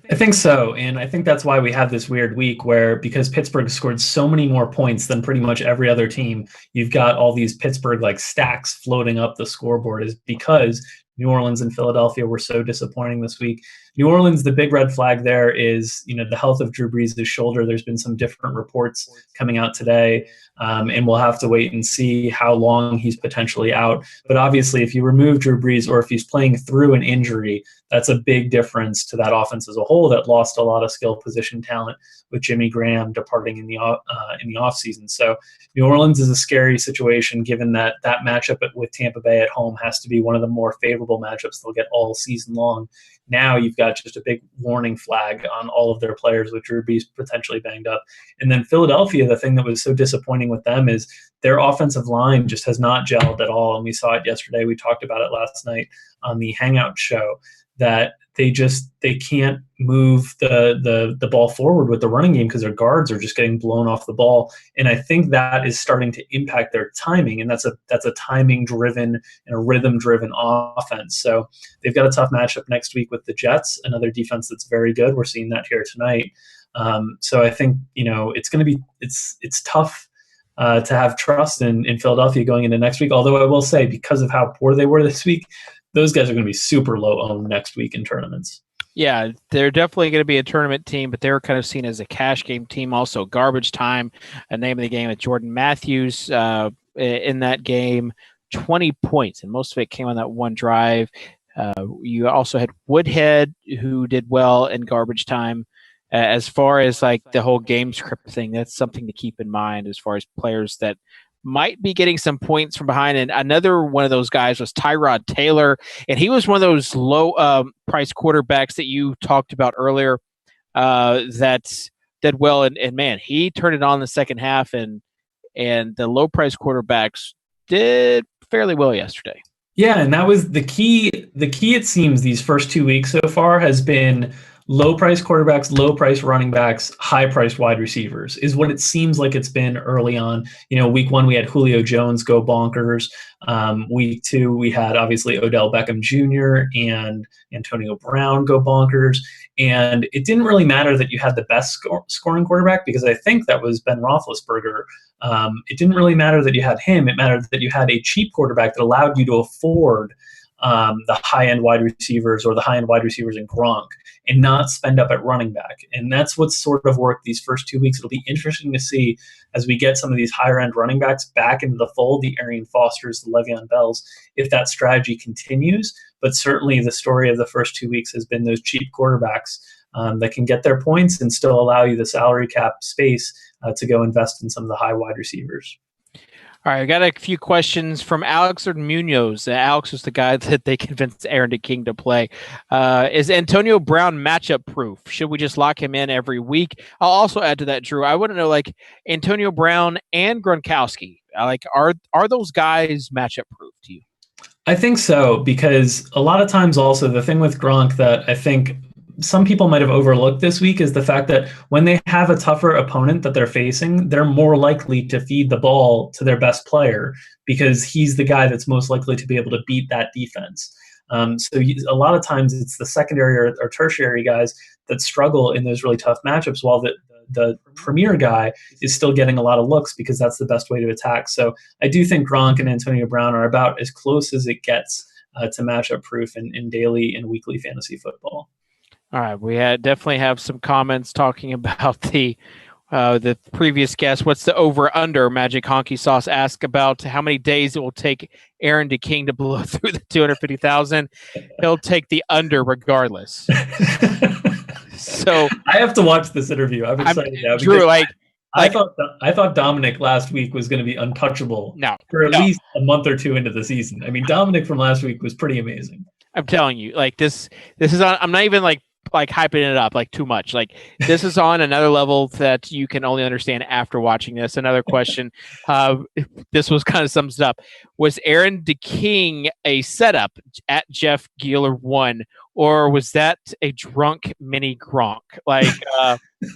I think so, and I think that's why we have this weird week where, because Pittsburgh scored so many more points than pretty much every other team, you've got all these Pittsburgh like stacks floating up the scoreboard, is because New Orleans and Philadelphia were so disappointing this week. New Orleans, the big red flag there is, the health of Drew Brees' shoulder. There's been some different reports coming out today, and we'll have to wait and see how long he's potentially out. But obviously, if you remove Drew Brees, or if he's playing through an injury, that's a big difference to that offense as a whole that lost a lot of skill position talent with Jimmy Graham departing in the offseason. So New Orleans is a scary situation, given that matchup with Tampa Bay at home has to be one of the more favorable matchups they'll get all season long. Now you've got just a big warning flag on all of their players with Drew Brees potentially banged up. And then Philadelphia, the thing that was so disappointing with them is their offensive line just has not gelled at all. And we saw it yesterday. We talked about it last night on the Hangout show, that they can't move the ball forward with the running game because their guards are just getting blown off the ball. And I think that is starting to impact their timing. And that's a timing driven and a rhythm driven offense. So they've got a tough matchup next week with the Jets, another defense that's very good. We're seeing that here tonight. So I think, it's going to be, it's tough to have trust in Philadelphia going into next week. Although I will say, because of how poor they were this week, those guys are going to be super low owned next week in tournaments. Yeah, they're definitely going to be a tournament team, but they're kind of seen as a cash game team. Also, garbage time, a name of the game with Jordan Matthews in that game, 20 points, and most of it came on that one drive. You also had Woodhead, who did well in garbage time. As far as like the whole game script thing, that's something to keep in mind as far as players that might be getting some points from behind. And another one of those guys was Tyrod Taylor, and he was one of those low price quarterbacks that you talked about earlier that did well. And man, he turned it on in the second half, and the low price quarterbacks did fairly well yesterday. Yeah, and that was the key. The key, it seems, these first 2 weeks so far has been low price quarterbacks, low price running backs, high price wide receivers is what it seems like it's been early on. Week 1, we had Julio Jones go bonkers. Week 2, we had obviously Odell Beckham Jr. and Antonio Brown go bonkers. And it didn't really matter that you had the best scoring quarterback, because I think that was Ben Roethlisberger. It didn't really matter that you had him. It mattered that you had a cheap quarterback that allowed you to afford the high-end wide receivers or the high-end wide receivers in Gronk and not spend up at running back. And that's what's sort of worked these first 2 weeks. It'll be interesting to see as we get some of these higher-end running backs back into the fold, the Arian Fosters, the Le'Veon Bells, if that strategy continues. But certainly the story of the first 2 weeks has been those cheap quarterbacks that can get their points and still allow you the salary cap space to go invest in some of the high wide receivers. All right, I got a few questions from Alex Munoz. Alex was the guy that they convinced Aaron DeKing to play. Is Antonio Brown matchup proof? Should we just lock him in every week? I'll also add to that, Drew. I want to know, like, Antonio Brown and Gronkowski. Like, are those guys matchup proof to you? I think so, because a lot of times also the thing with Gronk that I think some people might have overlooked this week is the fact that when they have a tougher opponent that they're facing, they're more likely to feed the ball to their best player because he's the guy that's most likely to be able to beat that defense. A lot of times it's the secondary or tertiary guys that struggle in those really tough matchups, while the premier guy is still getting a lot of looks because that's the best way to attack. So I do think Gronk and Antonio Brown are about as close as it gets to matchup proof in daily and weekly fantasy football. All right, we definitely have some comments talking about the previous guest. What's the over/under? Magic Honky Sauce asked about how many days it will take Aaron DeKing to blow through the 250,000. He'll take the under regardless. So I have to watch this interview. I'm excited now. Drew, I thought Dominic last week was going to be untouchable. For at least a month or two into the season. I mean, Dominic from last week was pretty amazing. I'm telling you, like this is on. I'm not even like hyping it up like too much. Like this is on another level that you can only understand after watching this. Another question. This was kind of sums it up. Was Aaron DeKing a setup at Jeff Geeler 1, or was that a drunk mini Gronk? Like,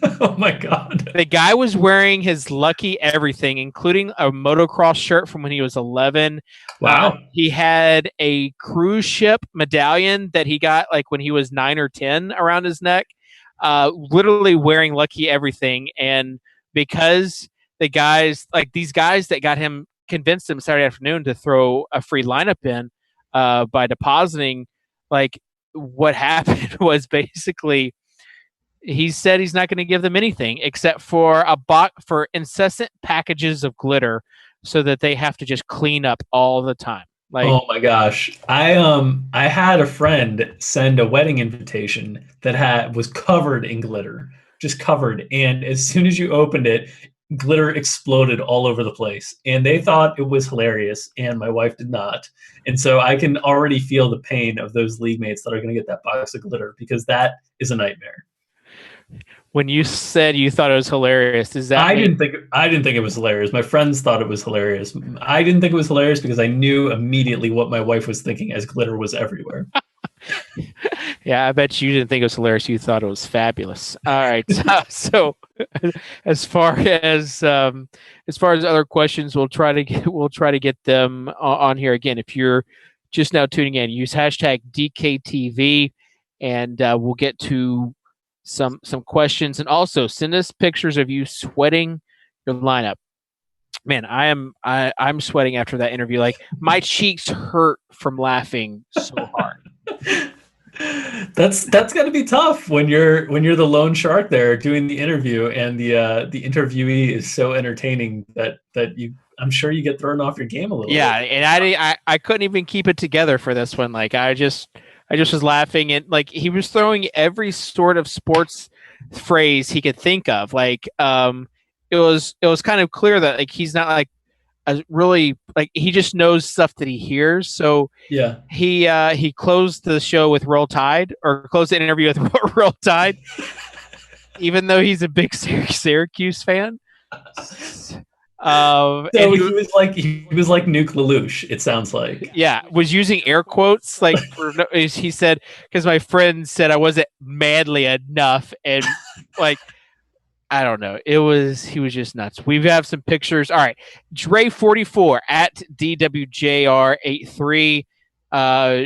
oh my God. The guy was wearing his lucky everything, including a motocross shirt from when he was 11. Wow. He had a cruise ship medallion that he got like when he was 9 or 10 around his neck, literally wearing lucky everything. And because the guys, like these guys that got him, convinced him Saturday afternoon to throw a free lineup in by depositing, like what happened was basically he said he's not going to give them anything except for for incessant packages of glitter so that they have to just clean up all the time. Like, oh my gosh. I had a friend send a wedding invitation that was covered in glitter, just covered. And as soon as you opened it, glitter exploded all over the place. And they thought it was hilarious, and my wife did not. And so I can already feel the pain of those league mates that are going to get that box of glitter, because that is a nightmare. When you said you thought it was hilarious, is that I didn't think it was hilarious. My friends thought it was hilarious. I didn't think it was hilarious because I knew immediately what my wife was thinking as glitter was everywhere. Yeah, I bet you didn't think it was hilarious. You thought it was fabulous. All right. So as far as other questions, we'll try to get them on here again. If you're just now tuning in, use hashtag DKTV, and we'll get to some questions, and also send us pictures of you sweating your lineup. Man, I'm sweating after that interview. Like my cheeks hurt from laughing so hard. That's got to be tough when you're the lone shark there doing the interview, and the interviewee is so entertaining that I'm sure you get thrown off your game a little. Yeah, bit. and I couldn't even keep it together for this one. Like I just was laughing, and like he was throwing every sort of sports phrase he could think of. Like it was kind of clear that like he's not like really like he just knows stuff that he hears. So yeah, he closed the show with Roll Tide, or closed the interview with Roll Tide, even though he's a big Syracuse fan. So he was like Nuke Lelouch, it sounds like. Yeah, was using air quotes like he said, because my friend said I wasn't manly enough, and like I don't know. He was just nuts. We have some pictures. All right. Dre44 at DWJR83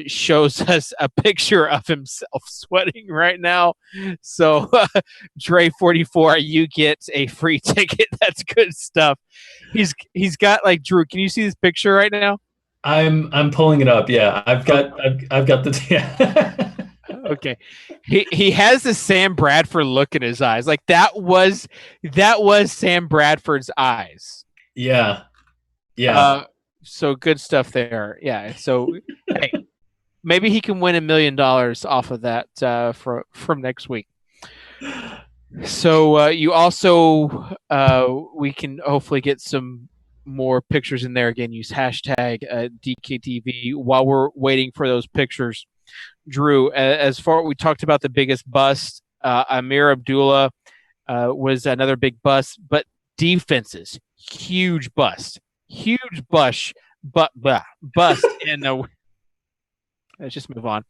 shows us a picture of himself sweating right now. So Dre44, you get a free ticket. That's good stuff. He's got like, Drew, can you see this picture right now? I'm pulling it up. Yeah, I've got the yeah. Okay, he has the Sam Bradford look in his eyes. Like that was Sam Bradford's eyes. Yeah. Yeah. So good stuff there. Yeah. So hey, maybe he can win $1 million off of that from next week. So you also we can hopefully get some more pictures in there. Again, use hashtag DKTV while we're waiting for those pictures. Drew, as far we talked about the biggest bust, Amir Abdullah was another big bust, but defenses, huge bust, bust in the. Let's just move on.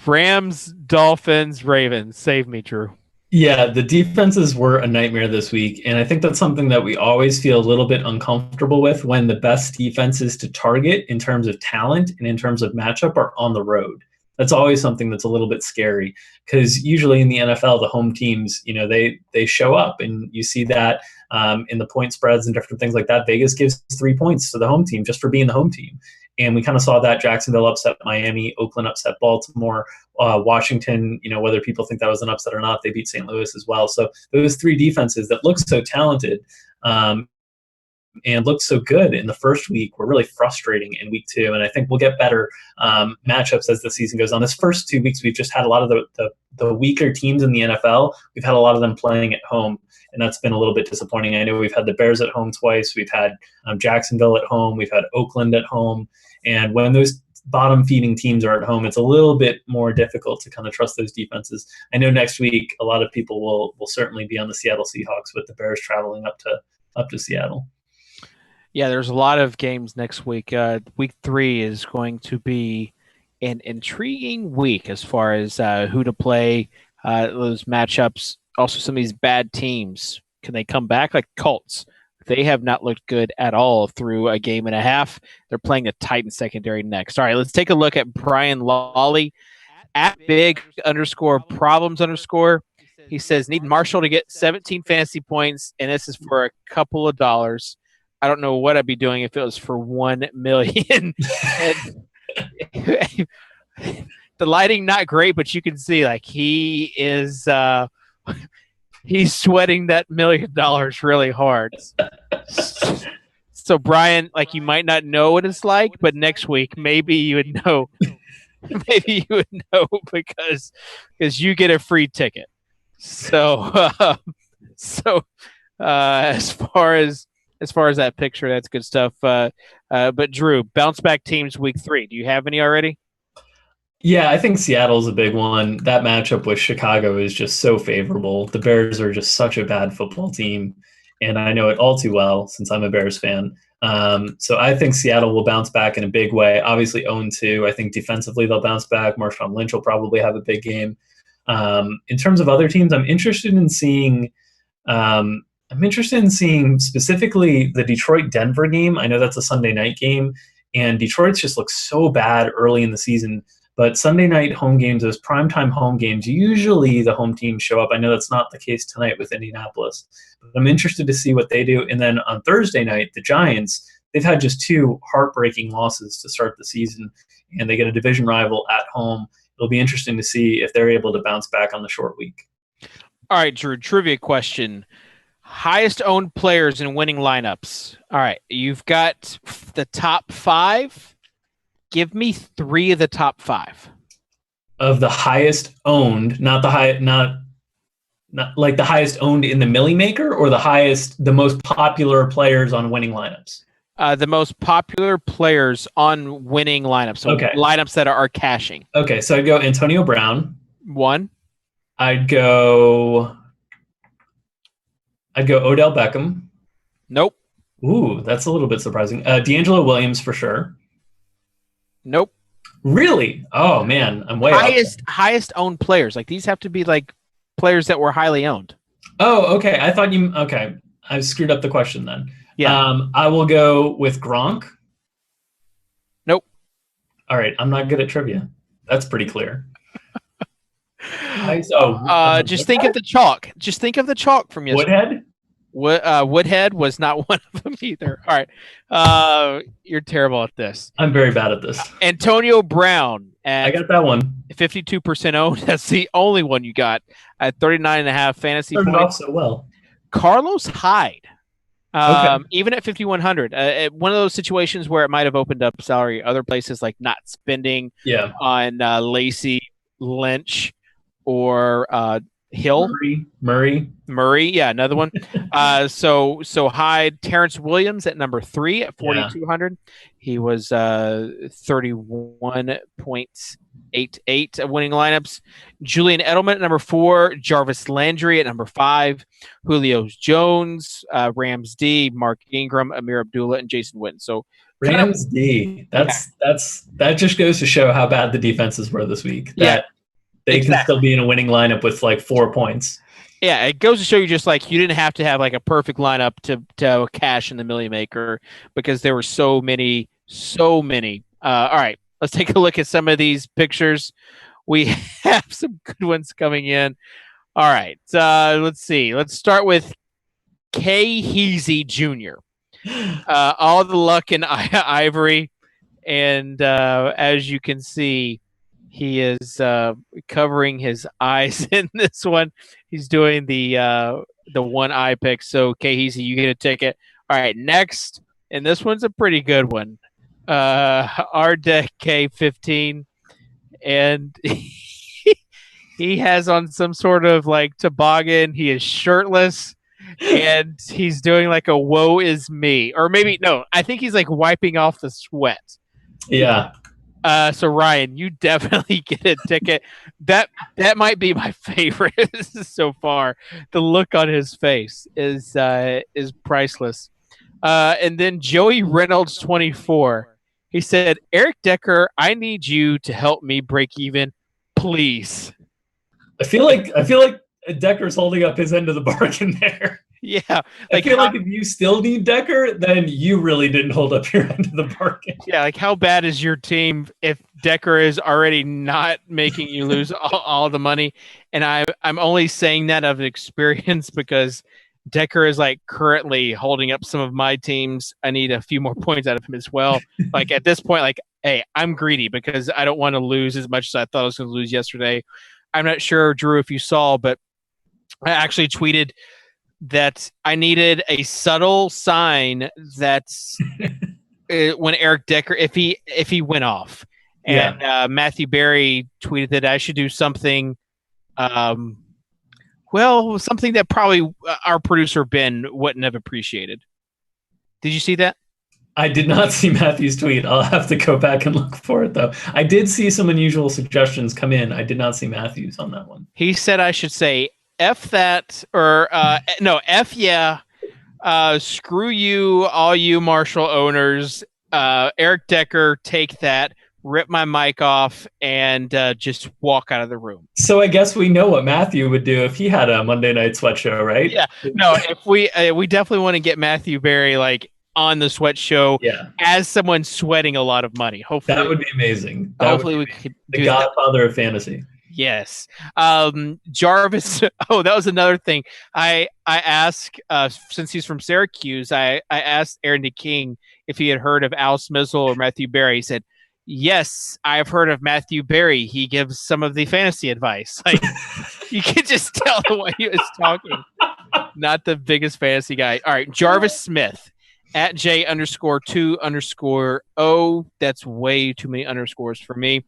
Rams, Dolphins, Ravens. Save me, Drew. Yeah, the defenses were a nightmare this week, and I think that's something that we always feel a little bit uncomfortable with when the best defenses to target in terms of talent and in terms of matchup are on the road. That's always something that's a little bit scary because usually in the NFL, the home teams, they show up, and you see that in the point spreads and different things like that. Vegas gives 3 points to the home team just for being the home team. And we kind of saw that. Jacksonville upset Miami, Oakland upset Baltimore, Washington, whether people think that was an upset or not, they beat St. Louis as well. So those three defenses that look so talented and looked so good in the first week were really frustrating in week 2. And I think we'll get better matchups as the season goes on. This first 2 weeks, we've just had a lot of the weaker teams in the NFL. We've had a lot of them playing at home, and that's been a little bit disappointing. I know we've had the Bears at home twice. We've had Jacksonville at home. We've had Oakland at home. And when those bottom-feeding teams are at home, it's a little bit more difficult to kind of trust those defenses. I know next week a lot of people will certainly be on the Seattle Seahawks with the Bears traveling up to Seattle. Yeah, there's a lot of games next week. Week 3 is going to be an intriguing week as far as who to play, those matchups. Also, some of these bad teams, can they come back? Like Colts, they have not looked good at all through a game and a half. They're playing the Titans secondary next. All right, let's take a look at Brian Lawley at big_problems_. He says, need Marshall to get 17 fantasy points, and this is for a couple of dollars. I don't know what I'd be doing if it was for 1 million. The lighting not great, but you can see like he is he's sweating that $1 million really hard. So Brian, like you might not know what it's like, but next week maybe you would know. Maybe you would know because you get a free ticket. So as far as that picture, that's good stuff. But Drew, bounce back teams week 3. Do you have any already? Yeah, I think Seattle's a big one. That matchup with Chicago is just so favorable. The Bears are just such a bad football team, and I know it all too well since I'm a Bears fan. So I think Seattle will bounce back in a big way. Obviously 0-2. I think defensively they'll bounce back. Marshawn Lynch will probably have a big game. In terms of other teams, I'm interested in seeing specifically the Detroit-Denver game. I know that's a Sunday night game, and Detroit's just looks so bad early in the season. But Sunday night home games, those primetime home games, usually the home teams show up. I know that's not the case tonight with Indianapolis. But I'm interested to see what they do. And then on Thursday night, the Giants, they've had just 2 heartbreaking losses to start the season, and they get a division rival at home. It'll be interesting to see if they're able to bounce back on the short week. All right, Drew, trivia question. Highest owned players in winning lineups. All right, you've got the top 5. Give me 3 of the top 5 of the highest owned, not like the highest owned in the Millie Maker, or the most popular players on winning lineups. The most popular players on winning lineups. So okay. Lineups that are cashing. Okay, so I'd go Antonio Brown. 1. I'd go Odell Beckham. Nope. Ooh, that's a little bit surprising. D'Angelo Williams for sure. Nope. Really? Oh man, I'm way highest owned players. Like these have to be like players that were highly owned. Oh, okay. I thought okay. I screwed up the question then. Yeah. I will go with Gronk. Nope. All right. I'm not good at trivia. That's pretty clear. Just think of the chalk. Just think of the chalk from yesterday. Woodhead? Woodhead was not one of them either. All right. You're terrible at this. I'm very bad at this. Antonio Brown. I got that one. 52% owned. That's the only one you got at 39.5 fantasy Started points. off so well. Carlos Hyde. Okay. Even at 5,100, one of those situations where it might have opened up salary other places, like not spending on Lacey, Lynch, or Hill. Murray. Yeah, another one. So Hyde, Terrence Williams at number 3 at 4,200. He was 31.88 of winning lineups. Julian Edelman at number 4. Jarvis Landry at number 5. Julio Jones, Rams D, Mark Ingram, Amir Abdullah, and Jason Witten. So Rams D. That just goes to show how bad the defenses were this week. That they can still be in a winning lineup with like 4 points. Yeah, it goes to show you just like you didn't have to have like a perfect lineup to cash in the Millie Maker because there were so many. All right, let's take a look at some of these pictures. We have some good ones coming in. All right, let's see. Let's start with K. Heasy Jr. All the luck in Ivory, and as you can see, he is covering his eyes in this one. He's doing the one eye pick. So, Kahezi, you get a ticket. All right, next, and this one's a pretty good one. Ardek K15, and he has on some sort of like toboggan. He is shirtless, and he's doing like a "woe is me," or maybe no. I think he's like wiping off the sweat. Yeah. So Ryan, you definitely get a ticket. That might be my favorite so far. The look on his face is priceless. And then Joey Reynolds 24. He said, "Eric Decker, I need you to help me break even, please." I feel like Decker's holding up his end of the bargain there. Yeah. I feel like if you still need Decker, then you really didn't hold up your end of the bargain. Yeah, like how bad is your team if Decker is already not making you lose all the money? And I'm only saying that of experience because Decker is like currently holding up some of my teams. I need a few more points out of him as well. Like at this point, like, hey, I'm greedy because I don't want to lose as much as I thought I was going to lose yesterday. I'm not sure, Drew, if you saw, but I actually tweeted that I needed a subtle sign that's when Eric Decker, if he went off, and Matthew Berry tweeted that I should do something, something that probably our producer Ben wouldn't have appreciated. Did you see that? I did not see Matthew's tweet. I'll have to go back and look for it, though. I did see some unusual suggestions come in. I did not see Matthew's on that one. He said I should say F that, or no, F yeah. Screw you, all you Marshall owners. Eric Decker, take that. Rip my mic off and just walk out of the room. So I guess we know what Matthew would do if he had a Monday Night Sweat Show, right? Yeah. No, if we definitely want to get Matthew Berry like on the Sweat Show as someone sweating a lot of money. Hopefully that would be amazing. Hopefully we could the Godfather of fantasy. Yes. Jarvis. Oh, that was another thing. I asked, since he's from Syracuse, I asked Aaron DeKing if he had heard of Al Smizzle or Matthew Berry. He said, "Yes, I've heard of Matthew Berry. He gives some of the fantasy advice." Like you could just tell the way he was talking. Not the biggest fantasy guy. All right, Jarvis Smith at J_2_O. That's way too many underscores for me.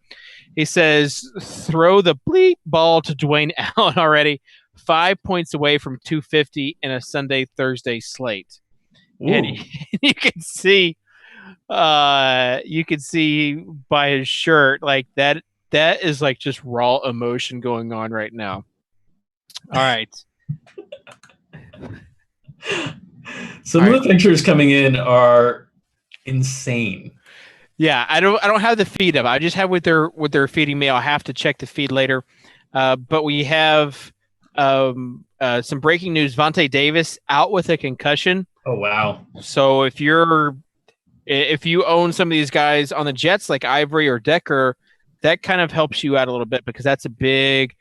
He says, "Throw the bleep ball to Dwayne Allen already. 5 points away from 250 in a Sunday-Thursday slate." Ooh. And you can see by his shirt like that is like just raw emotion going on right now. All right. Some of the pictures coming in are insane. Yeah, I don't have the feed up. I just have what they're feeding me. I'll have to check the feed later. But we have some breaking news. Vontae Davis out with a concussion. Oh wow. So if you own some of these guys on the Jets like Ivory or Decker, that kind of helps you out a little bit because that's a big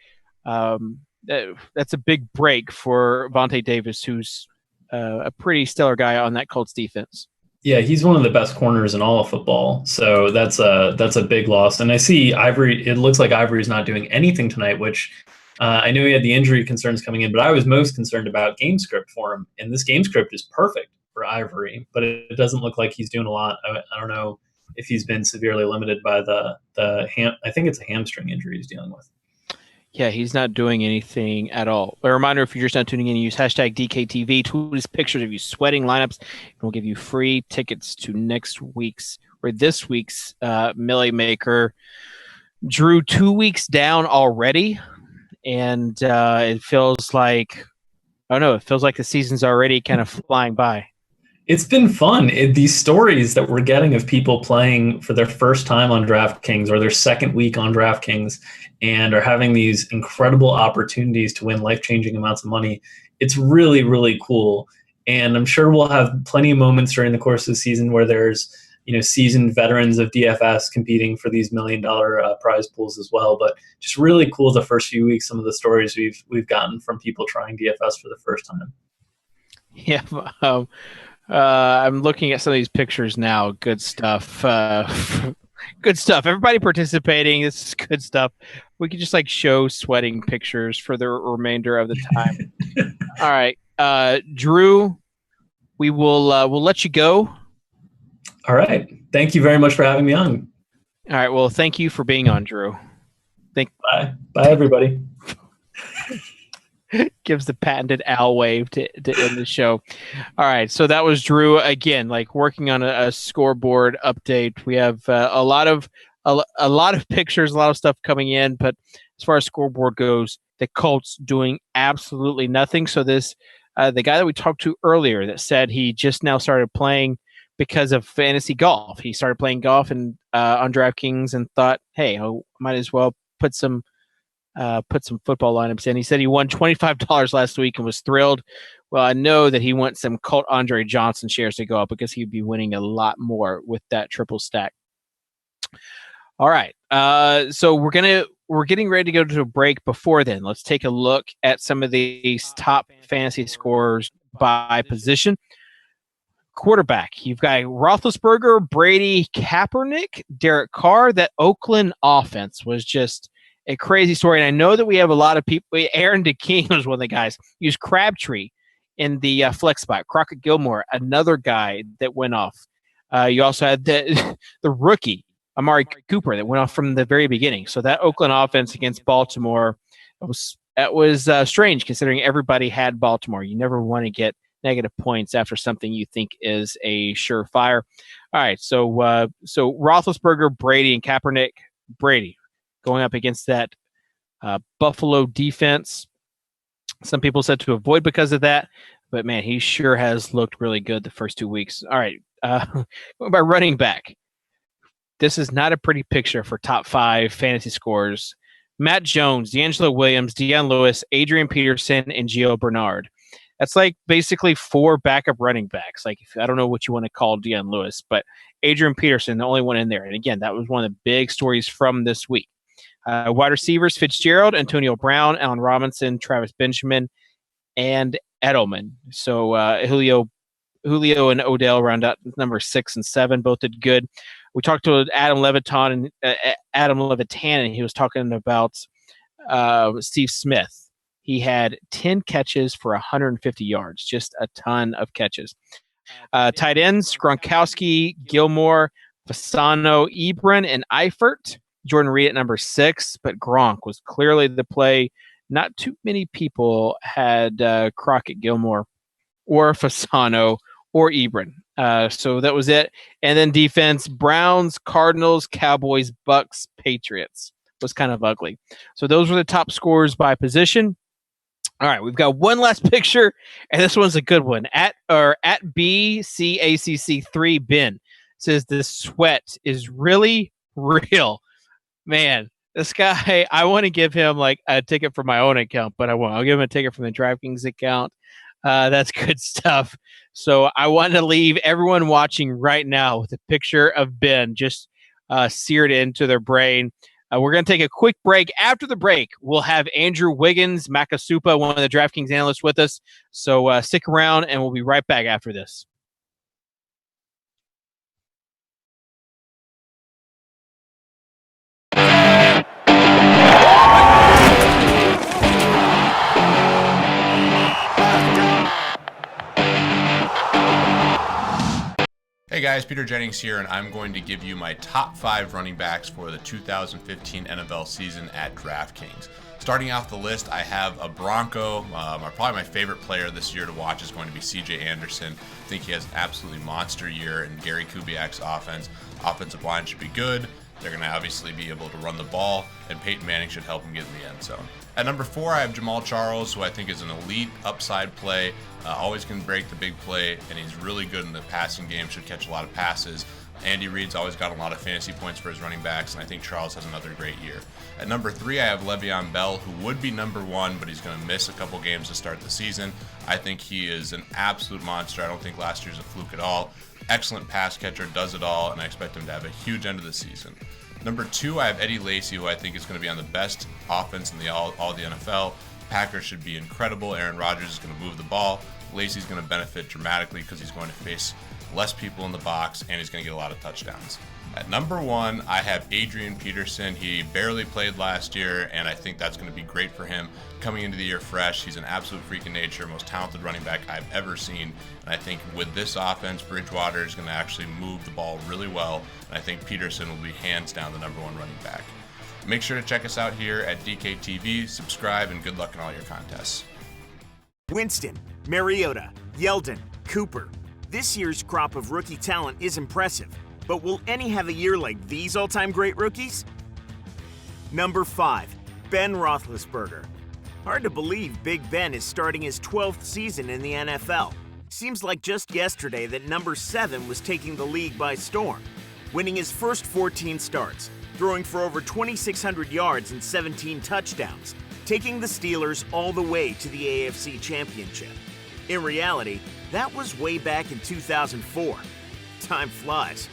break for Vontae Davis, who's a pretty stellar guy on that Colts defense. Yeah, he's one of the best corners in all of football. So that's a big loss. And I see Ivory. It looks like Ivory's not doing anything tonight, which I know he had the injury concerns coming in, but I was most concerned about game script for him. And this game script is perfect for Ivory, but it doesn't look like he's doing a lot. I don't know if he's been severely limited by I think it's a hamstring injury he's dealing with. Yeah, he's not doing anything at all. A reminder, if you're just not tuning in, use hashtag DKTV. Tweet us pictures of you sweating lineups, and we'll give you free tickets to this week's Millie Maker. Drew, 2 weeks down already, and it feels like the season's already kind of flying by. It's been fun. These stories that we're getting of people playing for their first time on DraftKings or their second week on DraftKings and are having these incredible opportunities to win life-changing amounts of money. It's really, really cool. And I'm sure we'll have plenty of moments during the course of the season where there's, seasoned veterans of DFS competing for these $1 million prize pools as well. But just really cool the first few weeks, some of the stories we've gotten from people trying DFS for the first time. Yeah. I'm looking at some of these pictures now. Good stuff. Good stuff. Everybody participating. This is good stuff. We could just show sweating pictures for the remainder of the time. All right, Drew, we'll let you go. All right. Thank you very much for having me on. All right. Well, thank you for being on, Drew. Bye. Bye, everybody. Gives the patented owl wave to end the show. All right, so that was Drew again, working on a scoreboard update. We have a lot of pictures, a lot of stuff coming in, but as far as scoreboard goes, the Colts doing absolutely nothing. So this the guy that we talked to earlier that said he just now started playing because of fantasy golf. He started playing golf and on DraftKings and thought, hey, I might as well put some football lineups in. He said he won $25 last week and was thrilled. Well, I know that he wants some Colt Andre Johnson shares to go up because he'd be winning a lot more with that triple stack. All right. So we're getting ready to go to a break. Before then, let's take a look at some of these top fantasy scorers by position. Quarterback, you've got Roethlisberger, Brady, Kaepernick, Derek Carr. That Oakland offense was just a crazy story. And I know that we have a lot of people. Aaron DeKing was one of the guys. Used Crabtree in the flex spot. Crockett Gilmore, another guy that went off. You also had the rookie, Amari Cooper, that went off from the very beginning. So that Oakland offense against Baltimore, that was strange considering everybody had Baltimore. You never want to get negative points after something you think is a surefire. All right, so Roethlisberger, Brady, and Kaepernick. Brady going up against that Buffalo defense. Some people said to avoid because of that, but man, he sure has looked really good the first 2 weeks. All right, going by running back. This is not a pretty picture for top 5 fantasy scorers. Matt Jones, D'Angelo Williams, Deion Lewis, Adrian Peterson, and Gio Bernard. That's basically 4 backup running backs. I don't know what you want to call Deion Lewis, but Adrian Peterson, the only one in there. And again, that was one of the big stories from this week. Wide receivers, Fitzgerald, Antonio Brown, Allen Robinson, Travis Benjamin, and Edelman. So Julio and Odell round out number 6 and 7. Both did good. We talked to Adam Levitan, and he was talking about Steve Smith. He had 10 catches for 150 yards, just a ton of catches. Tight ends, Gronkowski, Gilmore, Fasano, Ebron, and Eifert. Jordan Reed at number 6, but Gronk was clearly the play. Not too many people had Crockett Gilmore or Fasano or Ebron. So that was it. And then defense, Browns, Cardinals, Cowboys, Bucks, Patriots. Was kind of ugly. So those were the top scores by position. All right, we've got one last picture, and this one's a good one. At BCACC3 Ben says the sweat is really real. Man, this guy, I want to give him a ticket for my own account, but I won't. I'll give him a ticket from the DraftKings account. That's good stuff. So I want to leave everyone watching right now with a picture of Ben just seared into their brain. We're going to take a quick break. After the break, we'll have Andrew Wiggins, Makasupa, one of the DraftKings analysts, with us. So stick around, and we'll be right back after this. Hey guys, Peter Jennings here, and I'm going to give you my top 5 running backs for the 2015 NFL season at DraftKings. Starting off the list, I have a Bronco. Probably my favorite player this year to watch is going to be C.J. Anderson. I think he has an absolutely monster year in Gary Kubiak's offense. Offensive line should be good. They're going to obviously be able to run the ball, and Peyton Manning should help him get in the end zone. At number 4, I have Jamal Charles, who I think is an elite upside play. Always can break the big play, and he's really good in the passing game, should catch a lot of passes. Andy Reid's always got a lot of fantasy points for his running backs, and I think Charles has another great year. At number 3, I have Le'Veon Bell, who would be number 1, but he's going to miss a couple games to start the season. I think he is an absolute monster. I don't think last year's a fluke at all. Excellent pass catcher, does it all, and I expect him to have a huge end of the season. Number 2, I have Eddie Lacy, who I think is going to be on the best offense in all the NFL. Packers should be incredible. Aaron Rodgers is going to move the ball. Lacy's going to benefit dramatically because he's going to face less people in the box, and he's going to get a lot of touchdowns. At number 1, I have Adrian Peterson. He barely played last year, and I think that's going to be great for him coming into the year fresh. He's an absolute freak of nature, most talented running back I've ever seen. And I think with this offense, Bridgewater is going to actually move the ball really well, and I think Peterson will be hands down the number 1 running back. Make sure to check us out here at DKTV, subscribe, and good luck in all your contests. Winston, Mariota, Yeldon, Cooper. This year's crop of rookie talent is impressive, but will any have a year like these all-time great rookies? Number 5, Ben Roethlisberger. Hard to believe Big Ben is starting his 12th season in the NFL. Seems like just yesterday that number 7 was taking the league by storm, winning his first 14 starts, throwing for over 2,600 yards and 17 touchdowns, taking the Steelers all the way to the AFC Championship. In reality, that was way back in 2004. Time flies.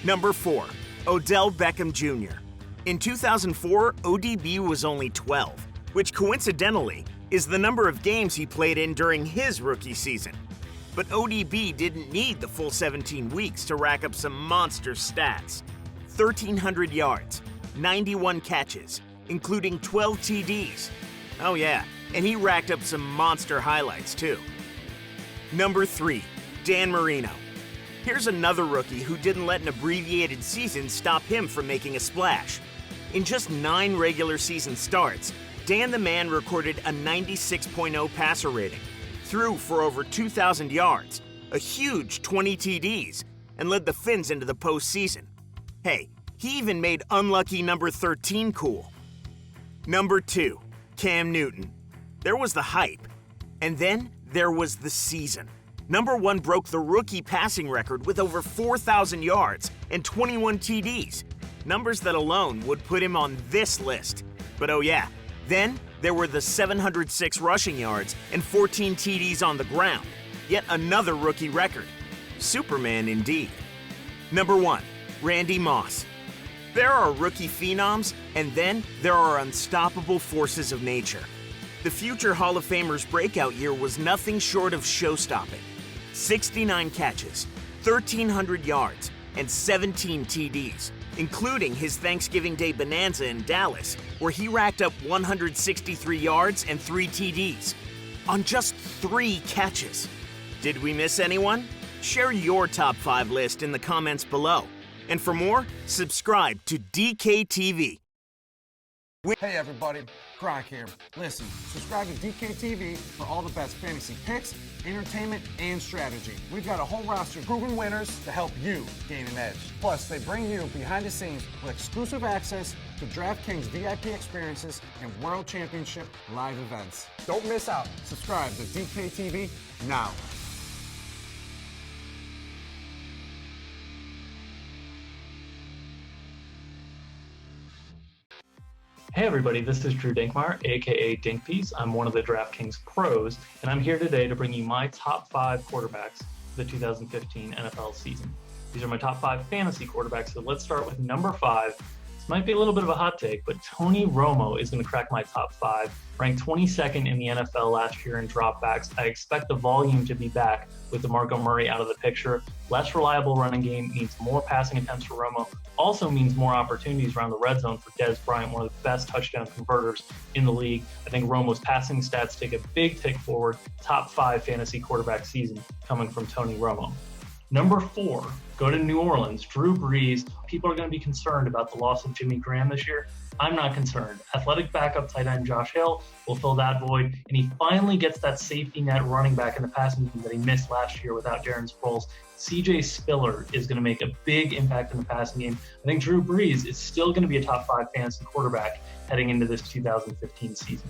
Number 4, Odell Beckham Jr. In 2004, ODB was only 12, which coincidentally is the number of games he played in during his rookie season. But ODB didn't need the full 17 weeks to rack up some monster stats. 1,300 yards, 91 catches, including 12 TDs. Oh yeah, and he racked up some monster highlights too. Number 3, Dan Marino. Here's another rookie who didn't let an abbreviated season stop him from making a splash. In just 9 regular season starts, Dan the Man recorded a 96.0 passer rating, threw for over 2,000 yards, a huge 20 TDs, and led the Finns into the postseason. Hey, he even made unlucky number 13 cool. Number 2, Cam Newton. There was the hype, and then there was the season. Number 1 broke the rookie passing record with over 4,000 yards and 21 TDs, numbers that alone would put him on this list. But oh yeah, then there were the 706 rushing yards and 14 TDs on the ground, yet another rookie record. Superman indeed. Number 1, Randy Moss. There are rookie phenoms, and then there are unstoppable forces of nature. The future Hall of Famer's breakout year was nothing short of show-stopping. 69 catches, 1,300 yards, and 17 TDs, including his Thanksgiving Day bonanza in Dallas, where he racked up 163 yards and 3 TDs on just 3 catches. Did we miss anyone? Share your top 5 list in the comments below. And for more, subscribe to DKTV. Hey everybody, Gronk here. Listen, subscribe to DKTV for all the best fantasy picks, entertainment, and strategy. We've got a whole roster of proven winners to help you gain an edge. Plus, they bring you behind the scenes with exclusive access to DraftKings VIP experiences and World Championship live events. Don't miss out. Subscribe to DKTV now. Hey everybody, this is Drew Dinkmeyer, aka Dinkpiece. I'm one of the DraftKings pros, and I'm here today to bring you my top 5 quarterbacks for the 2015 NFL season. These are my top 5 fantasy quarterbacks, so let's start with number 5. It's Might be a little bit of a hot take, but Tony Romo is going to crack my top 5. Ranked 22nd in the NFL last year in dropbacks. I expect the volume to be back with DeMarco Murray out of the picture. Less reliable running game means more passing attempts for Romo. Also means more opportunities around the red zone for Dez Bryant, one of the best touchdown converters in the league. I think Romo's passing stats take a big tick forward. Top 5 fantasy quarterback season coming from Tony Romo. Number 4, go to New Orleans. Drew Brees. People are going to be concerned about the loss of Jimmy Graham this year. I'm not concerned. Athletic backup tight end Josh Hill will fill that void, and he finally gets that safety net running back in the passing game that he missed last year without Darren Sproles. CJ Spiller is going to make a big impact in the passing game. I think Drew Brees is still going to be a top 5 fantasy quarterback heading into this 2015 season.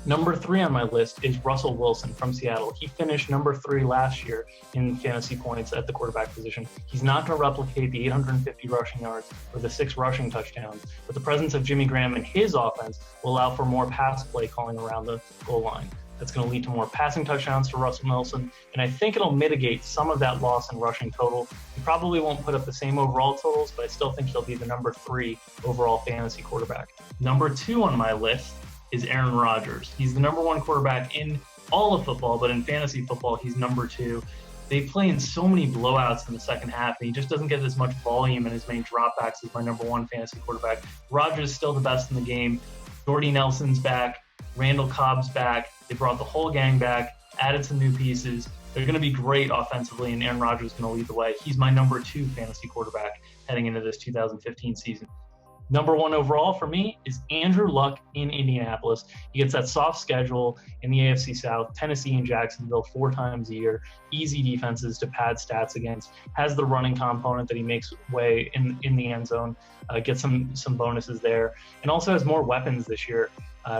Number 3 on my list is Russell Wilson from Seattle. He finished number 3 last year in fantasy points at the quarterback position. He's not going to replicate the 850 rushing yards or the 6 rushing touchdowns, but the presence of Jimmy Graham in his offense will allow for more pass play calling around the goal line. That's going to lead to more passing touchdowns for Russell Wilson, and I think it'll mitigate some of that loss in rushing total. He probably won't put up the same overall totals, but I still think he'll be the number 3 overall fantasy quarterback. Number 2 on my list is Aaron Rodgers. He's the number 1 quarterback in all of football, but in fantasy football, he's number 2. They play in so many blowouts in the second half, and he just doesn't get as much volume in his main dropbacks as my number 1 fantasy quarterback. Rodgers is still the best in the game. Jordy Nelson's back. Randall Cobb's back. They brought the whole gang back, added some new pieces. They're going to be great offensively, and Aaron Rodgers is going to lead the way. He's my number 2 fantasy quarterback heading into this 2015 season. Number 1 overall for me is Andrew Luck in Indianapolis. He gets that soft schedule in the AFC South, Tennessee and Jacksonville 4 times a year, easy defenses to pad stats against, has the running component that he makes way in the end zone, gets some bonuses there, and also has more weapons this year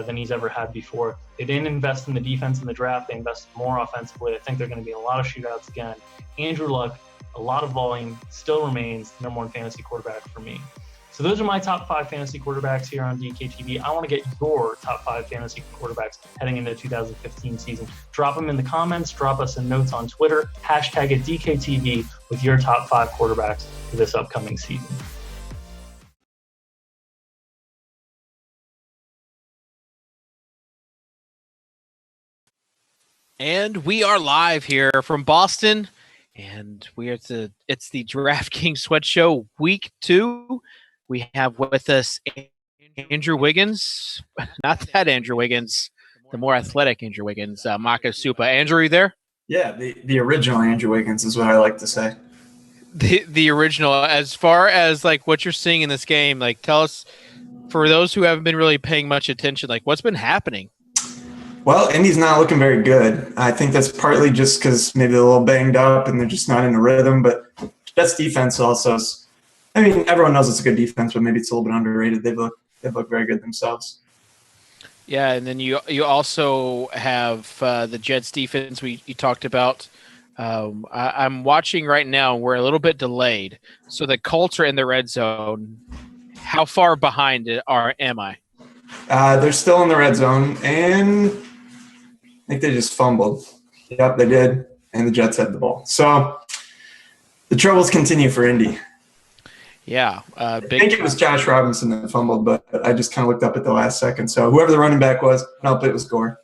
than he's ever had before. They didn't invest in the defense in the draft. They invested more offensively. I think they're going to be in a lot of shootouts again. Andrew Luck, a lot of volume, still remains the number 1 fantasy quarterback for me. So those are my top 5 fantasy quarterbacks here on DKTV. I want to get your top 5 fantasy quarterbacks heading into the 2015 season. Drop them in the comments. Drop us some notes on Twitter. Hashtag it DKTV with your top 5 quarterbacks for this upcoming season. And we are live here from Boston, and it's the DraftKings Sweat Show Week 2. We have with us Andrew Wiggins, not that Andrew Wiggins, the more athletic Andrew Wiggins, Maka Supa. Andrew, are you there? Yeah, the original Andrew Wiggins is what I like to say. The original. As far as like what you're seeing in this game, like tell us, for those who haven't been really paying much attention, like what's been happening? Well, Indy's not looking very good. I think that's partly just because maybe they're a little banged up and they're just not in the rhythm. But Jets defense also is, I mean, everyone knows it's a good defense, but maybe it's a little bit underrated. They've looked very good themselves. Yeah, and then you also have the Jets defense you talked about. I'm watching right now. We're a little bit delayed. So the Colts are in the red zone. How far behind am I? They're still in the red zone, and I think they just fumbled. Yep, they did, and the Jets had the ball. So the troubles continue for Indy. Yeah. I think it was Josh Robinson that fumbled, but I just kind of looked up at the last second. So whoever the running back was, nope, it was Gore.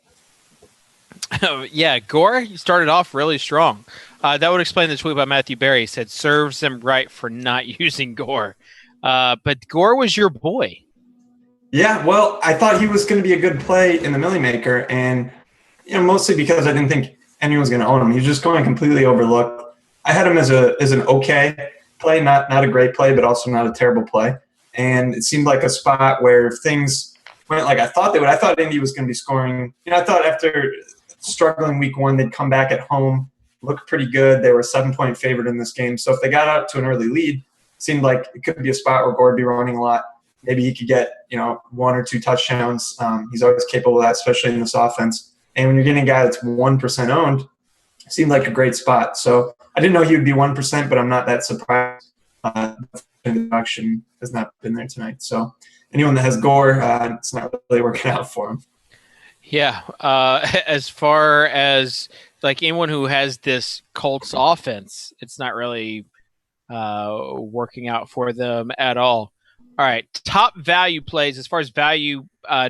Yeah, Gore started off really strong. That would explain the tweet by Matthew Berry. He said, serves them right for not using Gore. But Gore was your boy. Yeah, well, I thought he was going to be a good play in the Millie Maker, and mostly because I didn't think anyone was going to own him. He was just going completely overlooked. I had him as an okay play, not a great play, but also not a terrible play. And it seemed like a spot where things went like I thought they would. I thought Indy was going to be scoring. I thought after struggling week 1, they'd come back at home, look pretty good. They were a 7-point favorite in this game. So if they got out to an early lead, it seemed like it could be a spot where Gore would be running a lot. Maybe he could get 1 or 2 touchdowns. He's always capable of that, especially in this offense. And when you're getting a guy that's 1% owned, it seemed like a great spot. So I didn't know he would be 1%, but I'm not that surprised. The action has not been there tonight. So anyone that has Gore, it's not really working out for him. Yeah. As far as like anyone who has this Colts offense, it's not really working out for them at all. All right, top value plays as far as value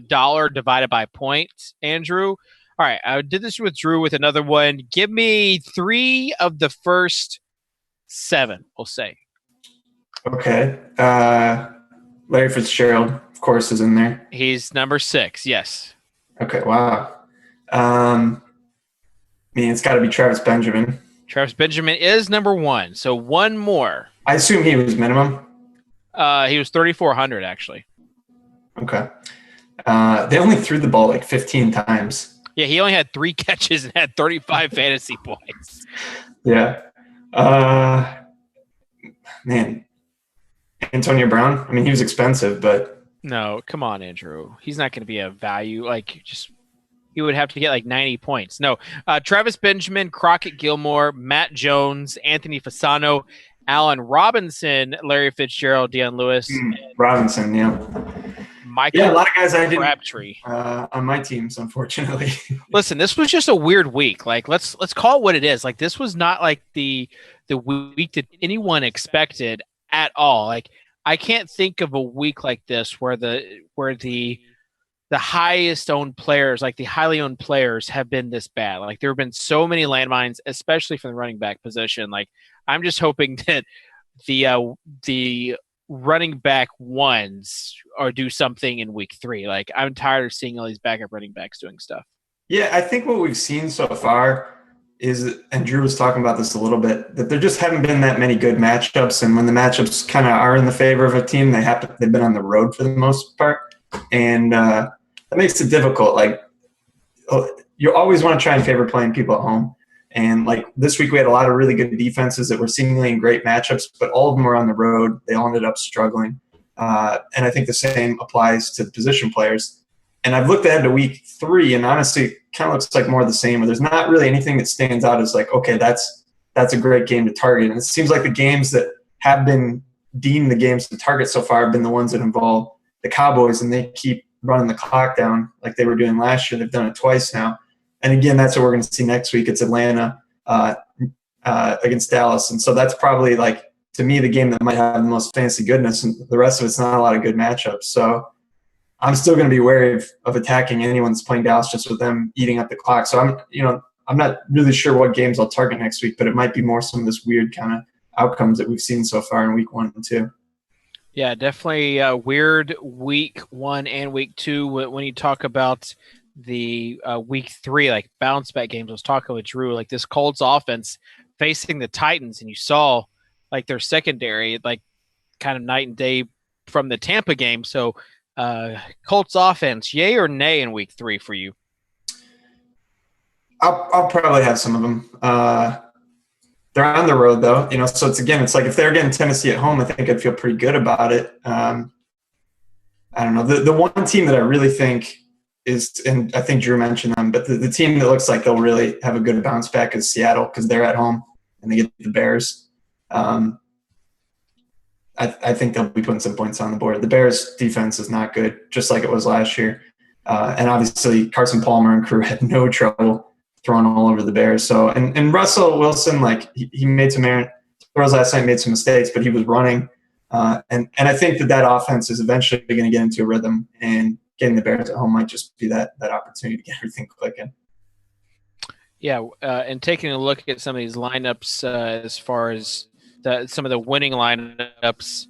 dollar divided by points, Andrew. All right, I did this with Drew with another one. Give me 3 of the first 7, we'll say. Okay. Larry Fitzgerald, of course, is in there. He's number 6, yes. Okay, wow. It's got to be Travis Benjamin. Travis Benjamin is number 1, so one more. I assume he was minimum. He was 3,400, actually. Okay. They only threw the ball like 15 times. Yeah, he only had 3 catches and had 35 fantasy points. Yeah. Man. Antonio Brown? I mean, he was expensive, but... No, come on, Andrew. He's not going to be a value. He would have to get like 90 points. No. Travis Benjamin, Crockett Gilmore, Matt Jones, Anthony Fasano, Allen Robinson, Larry Fitzgerald, Deion Lewis. Robinson, yeah. Michael a lot of guys I didn't Crabtree on my teams, unfortunately. Listen, this was just a weird week. Like, let's call it what it is. Like, this was not like the week that anyone expected at all. Like, I can't think of a week like this where the highest owned players, like the highly owned players, have been this bad. Like, there have been so many landmines, especially from the running back position. Like, I'm just hoping that the running back ones or do something in week 3. Like, I'm tired of seeing all these backup running backs doing stuff. Yeah, I think what we've seen so far is, and Drew was talking about this a little bit, that there just haven't been that many good matchups. And when the matchups kind of are in the favor of a team, they've been on the road for the most part. And that makes it difficult. Like, you always want to try and favor playing people at home. And like this week, we had a lot of really good defenses that were seemingly in great matchups, but all of them were on the road. They all ended up struggling. And I think the same applies to the position players. And I've looked ahead to week 3, and honestly, it kind of looks like more of the same, where there's not really anything that stands out as like, okay, that's a great game to target. And it seems like the games that have been deemed the games to target so far have been the ones that involve the Cowboys, and they keep running the clock down like they were doing last year. They've done it twice now. And again, that's what we're going to see next week. It's Atlanta against Dallas. And so that's probably, like, to me, the game that might have the most fantasy goodness, and the rest of it's not a lot of good matchups. So I'm still going to be wary of attacking anyone that's playing Dallas just with them eating up the clock. So I'm not really sure what games I'll target next week, but it might be more some of this weird kind of outcomes that we've seen so far in week 1 and 2. Yeah, definitely a weird week 1 and week 2 when you talk about the week 3, like bounce back games. I was talking with Drew, like this Colts offense facing the Titans, and you saw like their secondary, like kind of night and day from the Tampa game. So Colts offense, yay or nay in week 3 for you? I'll probably have some of them. They're on the road though, so it's like if they're getting Tennessee at home, I think I'd feel pretty good about it. I don't know. The one team that I really think is, and I think Drew mentioned them, but the team that looks like they'll really have a good bounce back is Seattle, because they're at home and they get the Bears. I think they'll be putting some points on the board. The Bears defense is not good, just like it was last year. And obviously Carson Palmer and crew had no trouble throwing all over the Bears. So, and Russell Wilson, like he made some errant throws last night, made some mistakes, but he was running. And I think that offense is eventually going to get into a rhythm, and getting the Bears at home might just be that opportunity to get everything clicking. Yeah, and taking a look at some of these lineups as far as some of the winning lineups,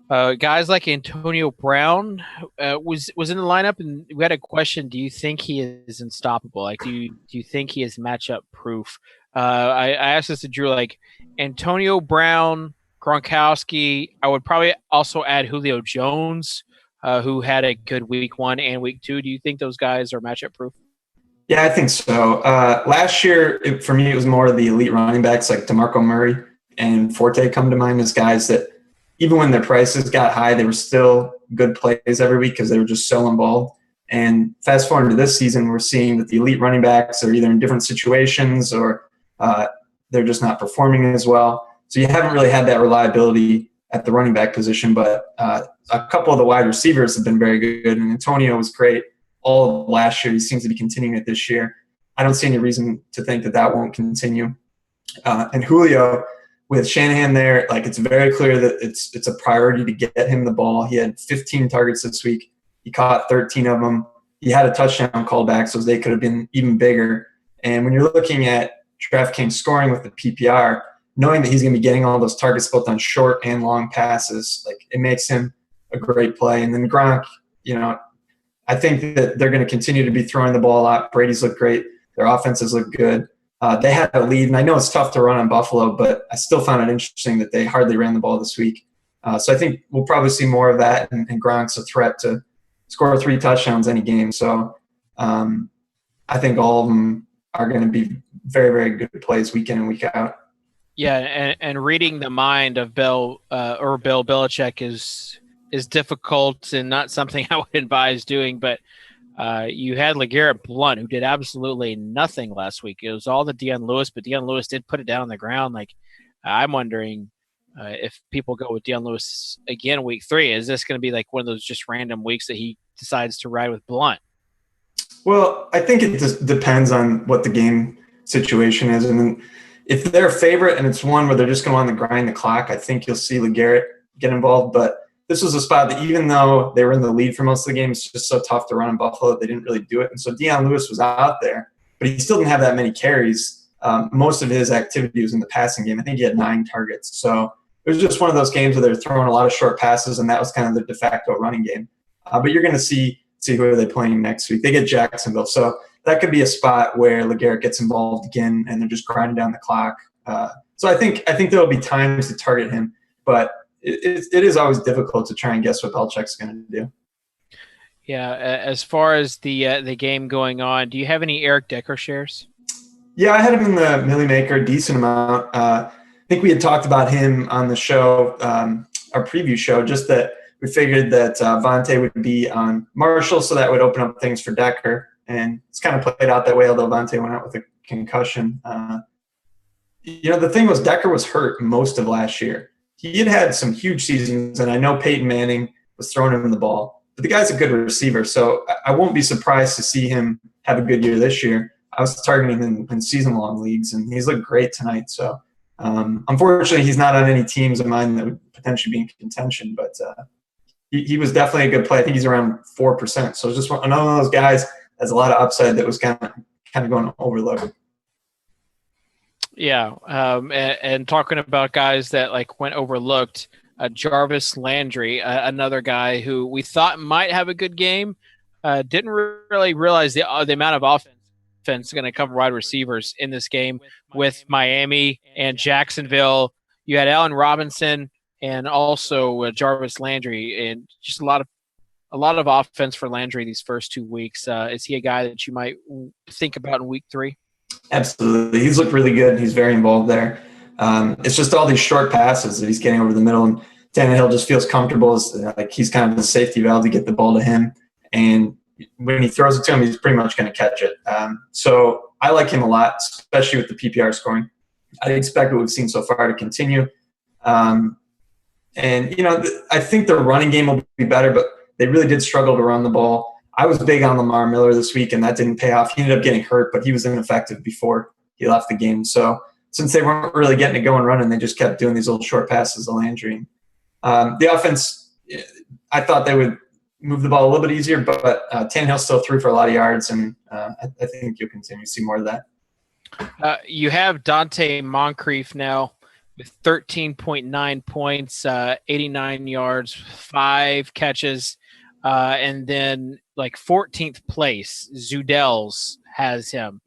guys like Antonio Brown was in the lineup, and we had a question: do you think he is unstoppable? Like, do you think he is matchup proof? I asked this to Drew, like Antonio Brown, Gronkowski. I would probably also add Julio Jones, who had a good week 1 and week 2. Do you think those guys are matchup proof? Yeah, I think so. Last year, for me, it was more of the elite running backs like DeMarco Murray and Forte come to mind as guys that, even when their prices got high, they were still good plays every week because they were just so involved. And fast forward to this season, we're seeing that the elite running backs are either in different situations or they're just not performing as well. So you haven't really had that reliability at the running back position, but a couple of the wide receivers have been very good, and Antonio was great all of last year. He seems to be continuing it this year. I don't see any reason to think that won't continue. And Julio, with Shanahan there, like it's very clear that it's a priority to get him the ball. He had 15 targets this week. He caught 13 of them. He had a touchdown call back, so they could have been even bigger. And when you're looking at DraftKings scoring with the PPR, knowing that he's going to be getting all those targets both on short and long passes, like it makes him a great play. And then Gronk, I think that they're going to continue to be throwing the ball a lot. Brady's looked great. Their offenses look good. They had a lead, and I know it's tough to run on Buffalo, but I still found it interesting that they hardly ran the ball this week. So I think we'll probably see more of that, and Gronk's a threat to score 3 touchdowns any game. So I think all of them are going to be very, very good plays week in and week out. Yeah, and reading the mind of Bill Belichick is difficult and not something I would advise doing, but you had LeGarrette Blount, who did absolutely nothing last week. It was all the Deion Lewis, but Deion Lewis did put it down on the ground. Like, I'm wondering if people go with Deion Lewis again week 3. Is this going to be like one of those just random weeks that he decides to ride with Blount? Well, I think it just depends on what the game situation is. And then if they're a favorite and it's one where they're just going to want to grind the clock, I think you'll see LeGarrette get involved. But this was a spot that even though they were in the lead for most of the game, it's just so tough to run in Buffalo. They didn't really do it. And so Deion Lewis was out there, but he still didn't have that many carries. Most of his activity was in the passing game. I think he had 9 targets. So it was just one of those games where they're throwing a lot of short passes, and that was kind of the de facto running game. But you're going to see who are they playing next week. They get Jacksonville. So that could be a spot where LeGarrette gets involved again, and they're just grinding down the clock. So I think there will be times to target him, but it is always difficult to try and guess what Belichick's going to do. Yeah, as far as the game going on, do you have any Eric Decker shares? Yeah, I had him in the Millie Maker a decent amount. I think we had talked about him on the show, our preview show, just that we figured that Vontae would be on Marshall, so that would open up things for Decker. And it's kind of played out that way, although Vontae went out with a concussion. The thing was Decker was hurt most of last year. He had some huge seasons, and I know Peyton Manning was throwing him the ball. But the guy's a good receiver, so I won't be surprised to see him have a good year this year. I was targeting him in season-long leagues, and he's looked great tonight. So, unfortunately, he's not on any teams of mine that would potentially be in contention, but he was definitely a good play. I think he's around 4%. So it's just another of those guys that has a lot of upside that was kind of going overlooked. Yeah, and talking about guys that went overlooked, Jarvis Landry, another guy who we thought might have a good game, didn't really realize the amount of offense going to cover wide receivers in this game with Miami and Jacksonville. You had Allen Robinson and also Jarvis Landry, and just a lot of offense for Landry these first 2 weeks. Is he a guy that you might think about in week 3? Absolutely. He's looked really good. He's very involved there. It's just all these short passes that he's getting over the middle, and Tannehill just feels comfortable he's kind of the safety valve to get the ball to him. And when he throws it to him, he's pretty much going to catch it. So I like him a lot, especially with the PPR scoring. I expect what we've seen so far to continue. I think their running game will be better, but they really did struggle to run the ball. I was big on Lamar Miller this week, and that didn't pay off. He ended up getting hurt, but he was ineffective before he left the game. So since they weren't really getting it going running, they just kept doing these little short passes to Landry. The offense, I thought they would move the ball a little bit easier, but Tannehill still threw for a lot of yards, and I think you'll continue to see more of that. You have Dante Moncrief now with 13.9 points, 89 yards, 5 catches, and then 14th place, Zudell's has him.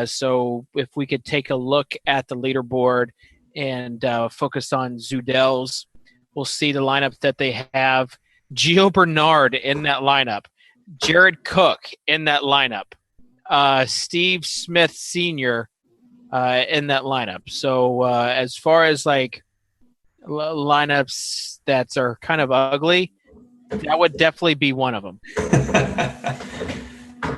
So if we could take a look at the leaderboard and focus on Zudell's, we'll see the lineup that they have. Gio Bernard in that lineup. Jared Cook in that lineup. Steve Smith Sr. In that lineup. So as far as lineups that are kind of ugly, that would definitely be one of them.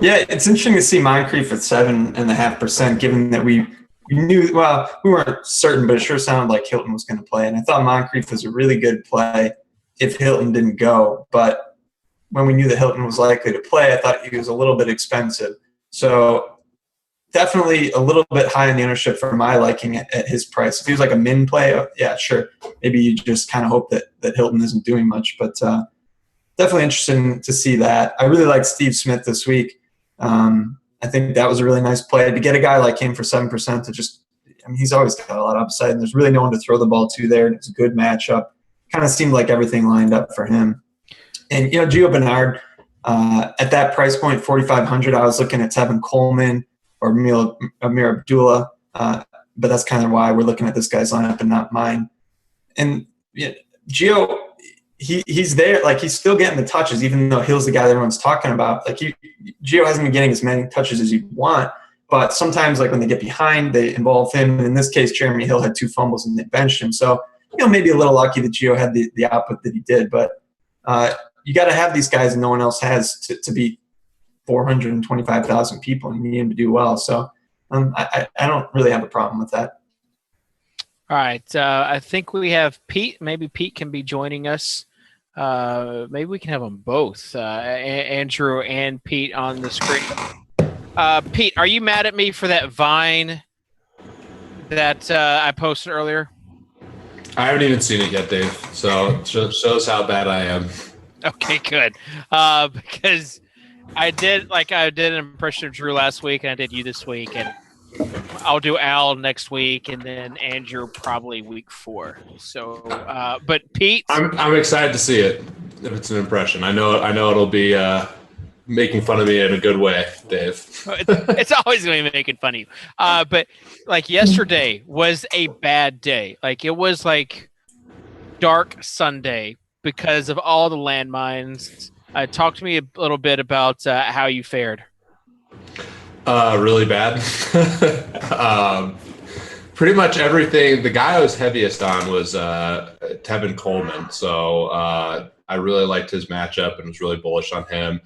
Yeah, it's interesting to see Moncrief at 7.5%, given that we knew, well, we weren't certain, but it sure sounded like Hilton was going to play. And I thought Moncrief was a really good play if Hilton didn't go. But when we knew that Hilton was likely to play, I thought he was a little bit expensive. So definitely a little bit high in the ownership for my liking at his price. If he was like a min play, yeah, sure. Maybe you just kind of hope that Hilton isn't doing much, but definitely interesting to see that. I really like Steve Smith this week. I think that was a really nice play to get a guy like him for 7% to just, I mean, he's always got a lot of upside, and there's really no one to throw the ball to there. It's a good matchup. Kind of seemed like everything lined up for him. And, Gio Bernard, at that price point, 4,500, I was looking at Tevin Coleman or Amir Abdullah, but that's kind of why we're looking at this guy's lineup and not mine. And Gio, he's there, like he's still getting the touches, even though Hill's the guy that everyone's talking about. Like Gio hasn't been getting as many touches as you want, but sometimes like when they get behind, they involve him. And in this case, Jeremy Hill had 2 fumbles and they benched him. So, maybe a little lucky that Gio had the output that he did, but you got to have these guys and no one else has to beat 425,000 people, and you need him to do well. So I don't really have a problem with that. All right. I think we have Pete. Maybe Pete can be joining us. Maybe we can have them both, Andrew and Pete, on the screen. Pete, are you mad at me for that Vine that I posted earlier? I haven't even seen it yet, Dave. So it shows how bad I am. Okay, good. Because I did an impression of Drew last week, and I did you this week, and I'll do Al next week, and then Andrew probably week 4. So, but Pete, I'm excited to see it. If it's an impression, I know it'll be making fun of me in a good way, Dave. It's always going to be making fun of you. But like yesterday was a bad day. Like it was like dark Sunday because of all the landmines. Talk to me a little bit about how you fared. Really bad. Pretty much everything. The guy I was heaviest on was Tevin Coleman. So I really liked his matchup and was really bullish on him.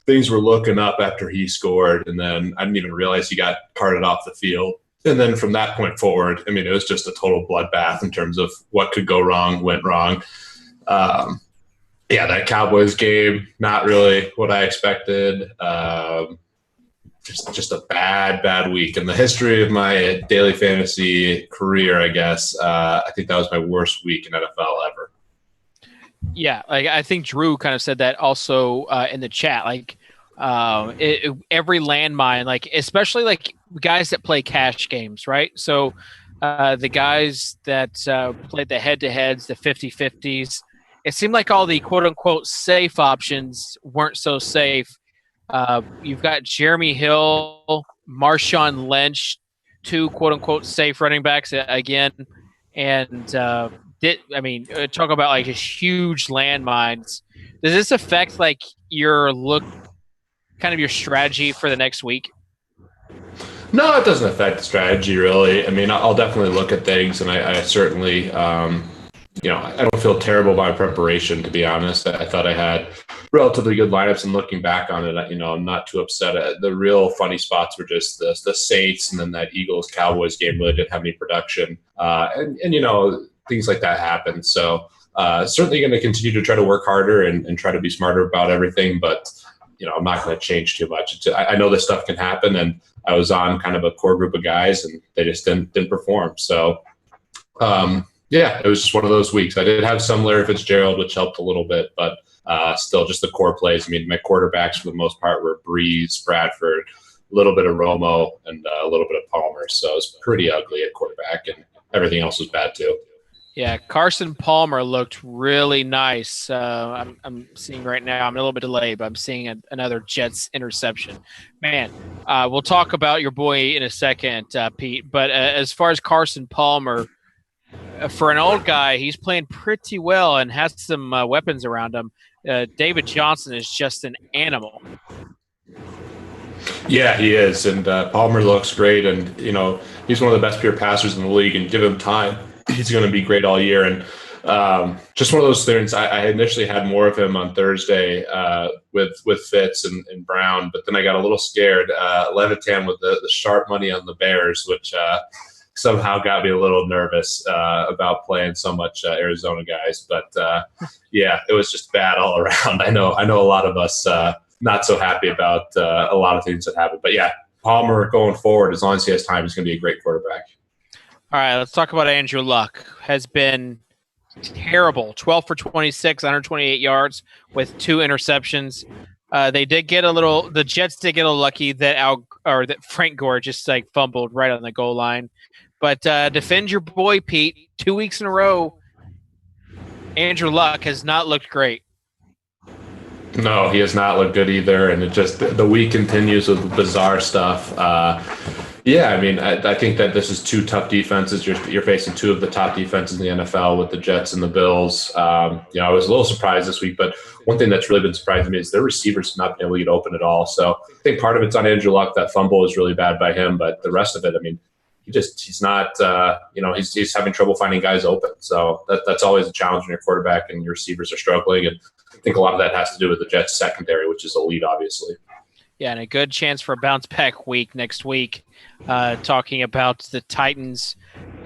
Things were looking up after he scored, and then I didn't even realize he got carted off the field. And then from that point forward, I mean, it was just a total bloodbath in terms of what could go wrong, went wrong. That Cowboys game, not really what I expected. Just a bad week. In the history of my daily fantasy career, I guess, I think that was my worst week in NFL ever. Yeah, like I think Drew kind of said that also in the chat. Like every landmine, like especially like guys that play cash games, right? So the guys that played the head-to-heads, the 50-50s, it seemed like all the quote-unquote safe options weren't so safe. You've got Jeremy Hill, Marshawn Lynch, 2 quote-unquote safe running backs again, and talk about like just huge landmines. Does this affect like your your strategy for the next week? No, it doesn't affect the strategy really. I mean, I'll definitely look at things, and I certainly, I don't feel terrible about my preparation, to be honest. I thought I had relatively good lineups, and looking back on it, I'm not too upset. The real funny spots were just the Saints, and then that Eagles-Cowboys game really didn't have any production. And things like that happen. So certainly going to continue to try to work harder and try to be smarter about everything. But, I'm not going to change too much. I know this stuff can happen, and I was on kind of a core group of guys, and they just didn't perform. So, it was just one of those weeks. I did have some Larry Fitzgerald, which helped a little bit, but still just the core plays. I mean, my quarterbacks for the most part were Breeze, Bradford, a little bit of Romo, and a little bit of Palmer. So it was pretty ugly at quarterback, and everything else was bad too. Yeah, Carson Palmer looked really nice. I'm seeing right now, I'm a little bit delayed, but I'm seeing another Jets interception. Man, we'll talk about your boy in a second, Pete. But as far as Carson Palmer, for an old guy, he's playing pretty well and has some weapons around him. David Johnson is just an animal. Yeah, he is. And Palmer looks great. And, he's one of the best pure passers in the league, and give him time, he's going to be great all year. And just one of those things. I initially had more of him on Thursday with Fitz and Brown, but then I got a little scared. Levitan with the sharp money on the Bears, which somehow got me a little nervous about playing so much Arizona guys. But it was just bad all around. I know a lot of us not so happy about a lot of things that happened. But yeah, Palmer going forward, as long as he has time, he's going to be a great quarterback. All right, let's talk about Andrew Luck. Has been terrible. 12 for 26, 128 yards with 2 interceptions. The Jets did get a little lucky that that Frank Gore just like fumbled right on the goal line. But defend your boy, Pete. 2 weeks in a row, Andrew Luck has not looked great. No, he has not looked good either, and the week continues with bizarre stuff. Yeah, I mean, I think that this is 2 tough defenses. You're facing 2 of the top defenses in the NFL with the Jets and the Bills. I was a little surprised this week, but one thing that's really been surprising me is their receivers have not been able to get open at all. So I think part of it's on Andrew Luck. That fumble is really bad by him, but the rest of it, I mean, he's not, he's having trouble finding guys open. So that's always a challenge when your quarterback and your receivers are struggling. And I think a lot of that has to do with the Jets secondary, which is elite, obviously. Yeah, and a good chance for a bounce-back week next week, talking about the Titans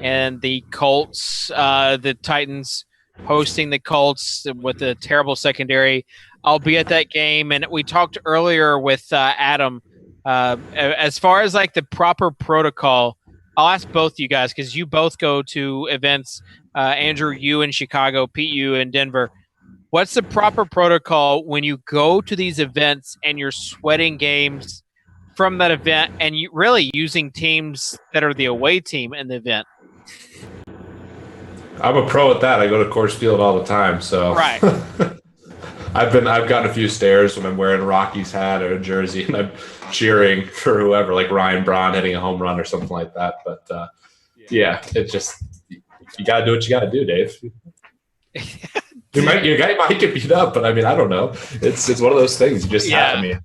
and the Colts. The Titans hosting the Colts with a terrible secondary. I'll be at that game, and we talked earlier with Adam. As far as like the proper protocol, I'll ask both you guys because you both go to events. Andrew, you in Chicago, Pete, you in Denver. What's the proper protocol when you go to these events and you're sweating games from that event and you really using teams that are the away team in the event? I'm a pro at that. I go to Coors Field all the time. So right. I've gotten a few stares when I'm wearing a Rockies hat or a jersey and I'm cheering for whoever, like Ryan Braun hitting a home run or something like that. But yeah, it just, you got to do what you got to do, Dave. Your guy might get beat up, but I mean, I don't know. It's one of those things. You just have, I mean,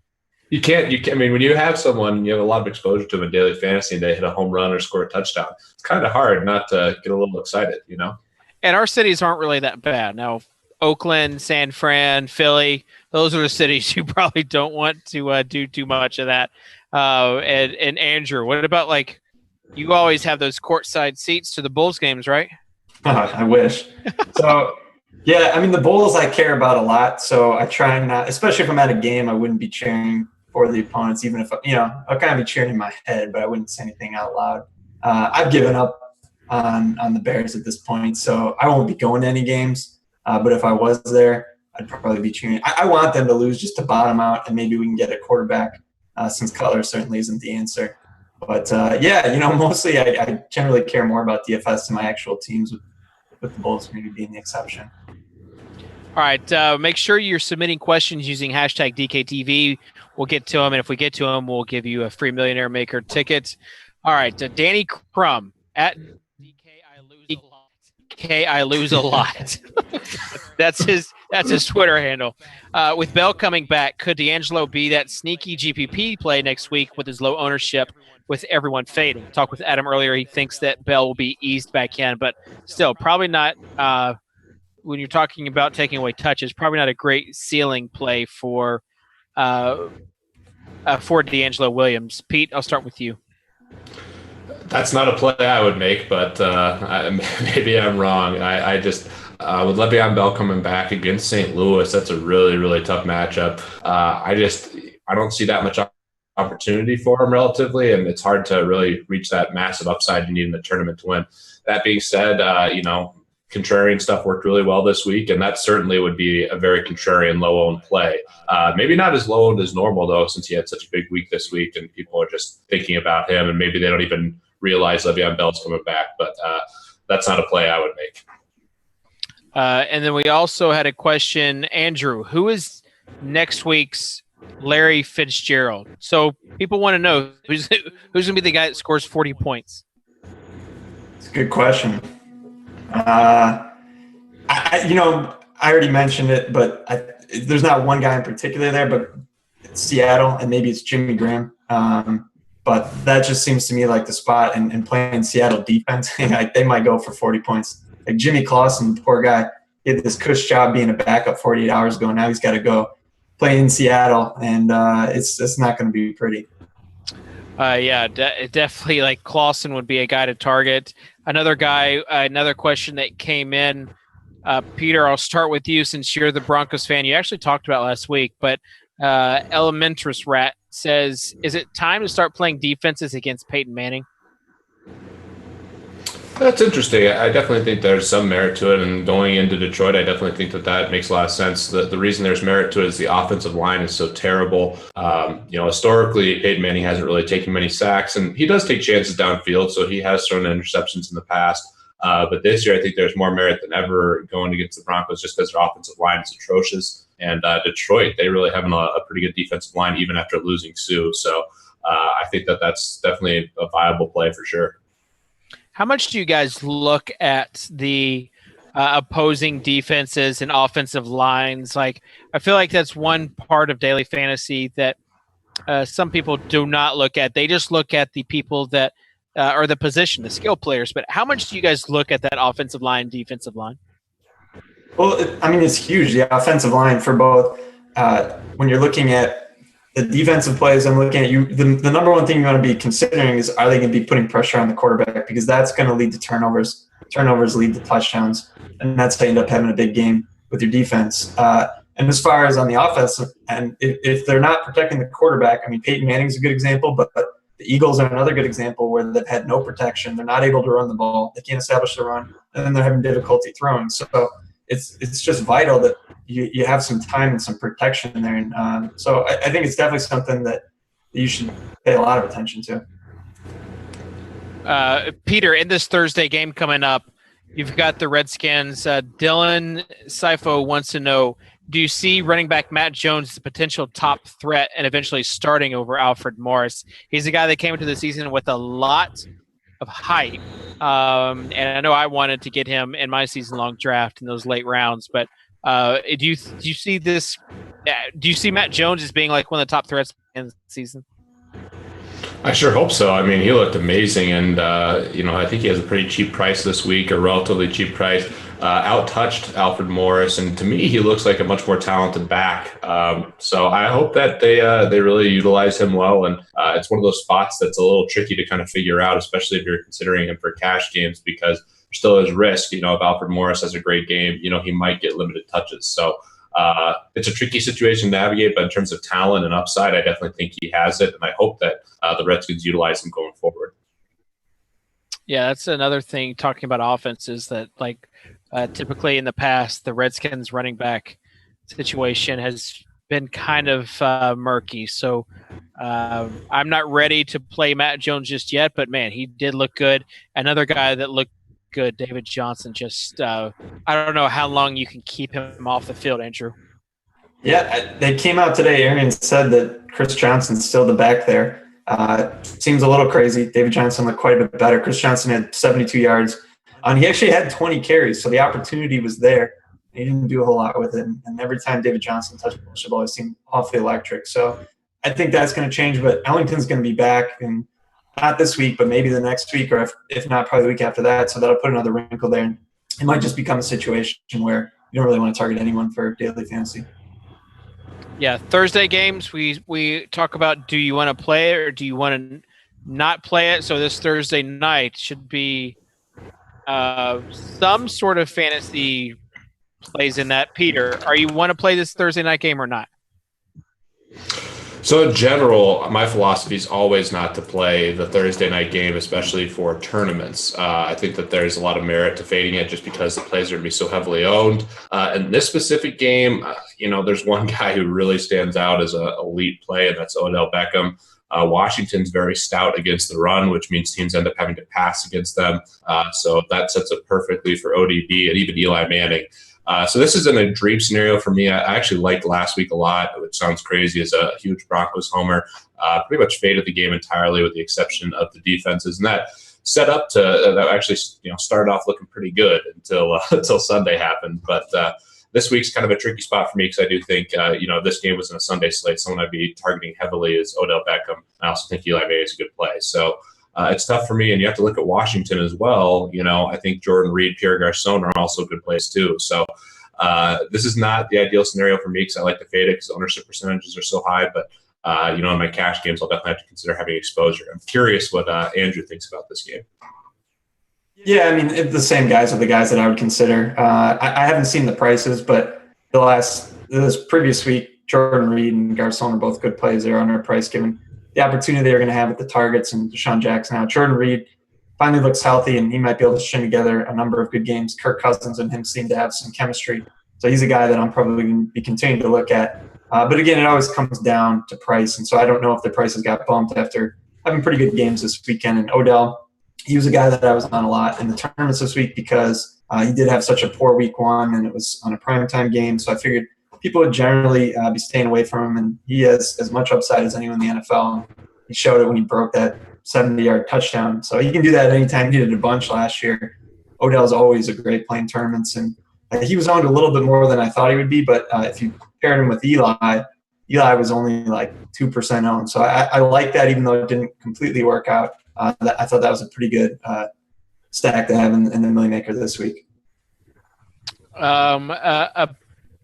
you can't, I mean, when you have someone, you have a lot of exposure to them in daily fantasy and they hit a home run or score a touchdown, it's kind of hard not to get a little excited, you know? And our cities aren't really that bad. Now, Oakland, San Fran, Philly, those are the cities you probably don't want to do too much of that. And Andrew, what about like, you always have those courtside seats to the Bulls games, right? I wish. So, yeah, I mean, the Bulls I care about a lot, so I try not, especially if I'm at a game, I wouldn't be cheering for the opponents, even if, I'll kind of be cheering in my head, but I wouldn't say anything out loud. I've given up on the Bears at this point, so I won't be going to any games, but if I was there, I'd probably be cheering. I want them to lose just to bottom out, and maybe we can get a quarterback, since Cutler certainly isn't the answer. But, mostly I generally care more about DFS than my actual teams, with the Bulls maybe being the exception. All right, make sure you're submitting questions using hashtag DKTV. We'll get to them, and if we get to them, we'll give you a free Millionaire Maker ticket. All right, Danny Crum at DK I lose a lot. That's his Twitter handle. With Bell coming back, could D'Angelo be that sneaky GPP play next week with his low ownership, with everyone fading? Talked with Adam earlier. He thinks that Bell will be eased back in, but still probably not. When you're talking about taking away touches, probably not a great ceiling play for D'Angelo Williams. Pete, I'll start with you. That's not a play I would make, but maybe I'm wrong. I just with Le'Veon Bell coming back against St. Louis, that's a really, really tough matchup. I don't see that much opportunity for him relatively, and it's hard to really reach that massive upside you need in the tournament to win. That being said, contrarian stuff worked really well this week, and that certainly would be a very contrarian low-owned play. Maybe not as low-owned as normal, though, since he had such a big week this week, and people are just thinking about him, and maybe they don't even realize Le'Veon Bell's coming back, but that's not a play I would make. And then we also had a question, Andrew, who is next week's Larry Fitzgerald? So people want to know who's going to be the guy that scores 40 points. It's a good question. I already mentioned it, but there's not one guy in particular there, but it's Seattle, and maybe it's Jimmy Graham. But that just seems to me like the spot, and playing Seattle defense, they might go for 40 points. Like Jimmy Clausen, poor guy, he had this cush job being a backup 48 hours ago. Now he's got to go play in Seattle, and it's not going to be pretty. Definitely like Clausen would be a guy to target. Another question that came in, Peter, I'll start with you since you're the Broncos fan. You actually talked about last week, but Elementrus Rat says, is it time to start playing defenses against Peyton Manning? That's interesting. I definitely think there's some merit to it. And going into Detroit, I definitely think that makes a lot of sense. The reason there's merit to it is the offensive line is so terrible. Historically, Peyton Manning hasn't really taken many sacks, and he does take chances downfield, so he has thrown interceptions in the past. But this year, I think there's more merit than ever going against the Broncos just because their offensive line is atrocious. And Detroit, they really have a pretty good defensive line even after losing Sue. So I think that's definitely a viable play for sure. How much do you guys look at the opposing defenses and offensive lines? Like, I feel like that's one part of daily fantasy that some people do not look at. They just look at the people that or the position, the skill players. But how much do you guys look at that offensive line, defensive line? Well, it's huge, the offensive line for both. When you're looking at the defensive plays, I'm looking at the number one thing you want to be considering is, are they going to be putting pressure on the quarterback? Because that's going to lead to turnovers. Turnovers lead to touchdowns. And that's how you end up having a big game with your defense. And as far as on the offense, and if they're not protecting the quarterback, Peyton Manning's a good example, but the Eagles are another good example where they've had no protection. They're not able to run the ball. They can't establish the run, and then they're having difficulty throwing. So it's just vital that you have some time and some protection there. And so I think it's definitely something that you should pay a lot of attention to. Peter, in this Thursday game coming up, you've got the Redskins. Dylan Sifo wants to know, do you see running back Matt Jones as a potential top threat and eventually starting over Alfred Morris? He's a guy that came into the season with a lot of hype. And I know I wanted to get him in my season-long draft in those late rounds, but do you see this? Do you see Matt Jones as being like one of the top threats in the season? I sure hope so. He looked amazing, and I think he has a pretty cheap price this week, a relatively cheap price. Out-touched Alfred Morris, and to me, he looks like a much more talented back. So I hope that they really utilize him well, and it's one of those spots that's a little tricky to kind of figure out, especially if you're considering him for cash games, because there still is risk. If Alfred Morris has a great game, he might get limited touches. So it's a tricky situation to navigate, but in terms of talent and upside, I definitely think he has it, and I hope that the Redskins utilize him going forward. Yeah, that's another thing talking about offense is that, typically in the past, the Redskins running back situation has been kind of murky. So I'm not ready to play Matt Jones just yet, but man, he did look good. Another guy that looked good, David Johnson, just I don't know how long you can keep him off the field, Andrew. Yeah, they came out today, Aaron, said that Chris Johnson's still the back there. Seems a little crazy. David Johnson looked quite a bit better. Chris Johnson had 72 yards. And he actually had 20 carries, so the opportunity was there. He didn't do a whole lot with it. And every time David Johnson touched the ball, it seemed awfully electric. So I think that's going to change. But Ellington's going to be back, and not this week, but maybe the next week, or if not, probably the week after that. So that'll put another wrinkle there. And it might just become a situation where you don't really want to target anyone for daily fantasy. Yeah, Thursday games, we talk about, do you want to play it or do you want to not play it? So this Thursday night should be some sort of fantasy plays in that. Peter, are you want to play this Thursday night game or not? So in general, my philosophy is always not to play the Thursday night game, especially for tournaments. I think that there's a lot of merit to fading it just because the plays are going to be so heavily owned. In this specific game, there's one guy who really stands out as an elite play, and that's Odell Beckham. Washington's very stout against the run, which means teams end up having to pass against them. So that sets up perfectly for ODB and even Eli Manning. So this isn't a dream scenario for me. I actually liked last week a lot, which sounds crazy as a huge Broncos homer. Pretty much faded the game entirely with the exception of the defenses. And that set up to that actually started off looking pretty good until Sunday happened. But this week's kind of a tricky spot for me because I do think, this game was in a Sunday slate. Someone I'd be targeting heavily is Odell Beckham. I also think Eli Manning is a good play. So it's tough for me, and you have to look at Washington as well. I think Jordan Reed, Pierre Garçon are also good plays too. So this is not the ideal scenario for me because I like to fade it because ownership percentages are so high. But, in my cash games, I'll definitely have to consider having exposure. I'm curious what Andrew thinks about this game. Yeah, the same guys are the guys that I would consider. I haven't seen the prices, but this previous week, Jordan Reed and Garcon are both good plays there under price given the opportunity they're going to have at the targets and Deshaun Jackson. Now, Jordan Reed finally looks healthy, and he might be able to string together a number of good games. Kirk Cousins and him seem to have some chemistry. So he's a guy that I'm probably going to be continuing to look at. But again, it always comes down to price. And so I don't know if the prices got bumped after having pretty good games this weekend. And Odell, he was a guy that I was on a lot in the tournaments this week because he did have such a poor week one, and it was on a primetime game. So I figured people would generally be staying away from him. And he has as much upside as anyone in the NFL. He showed it when he broke that 70-yard touchdown. So he can do that anytime. He did it a bunch last year. Odell's always a great play in tournaments. And he was owned a little bit more than I thought he would be. But if you paired him with Eli was only like 2% owned. So I like that, even though it didn't completely work out. I thought that was a pretty good stack to have in the Millie Maker this week.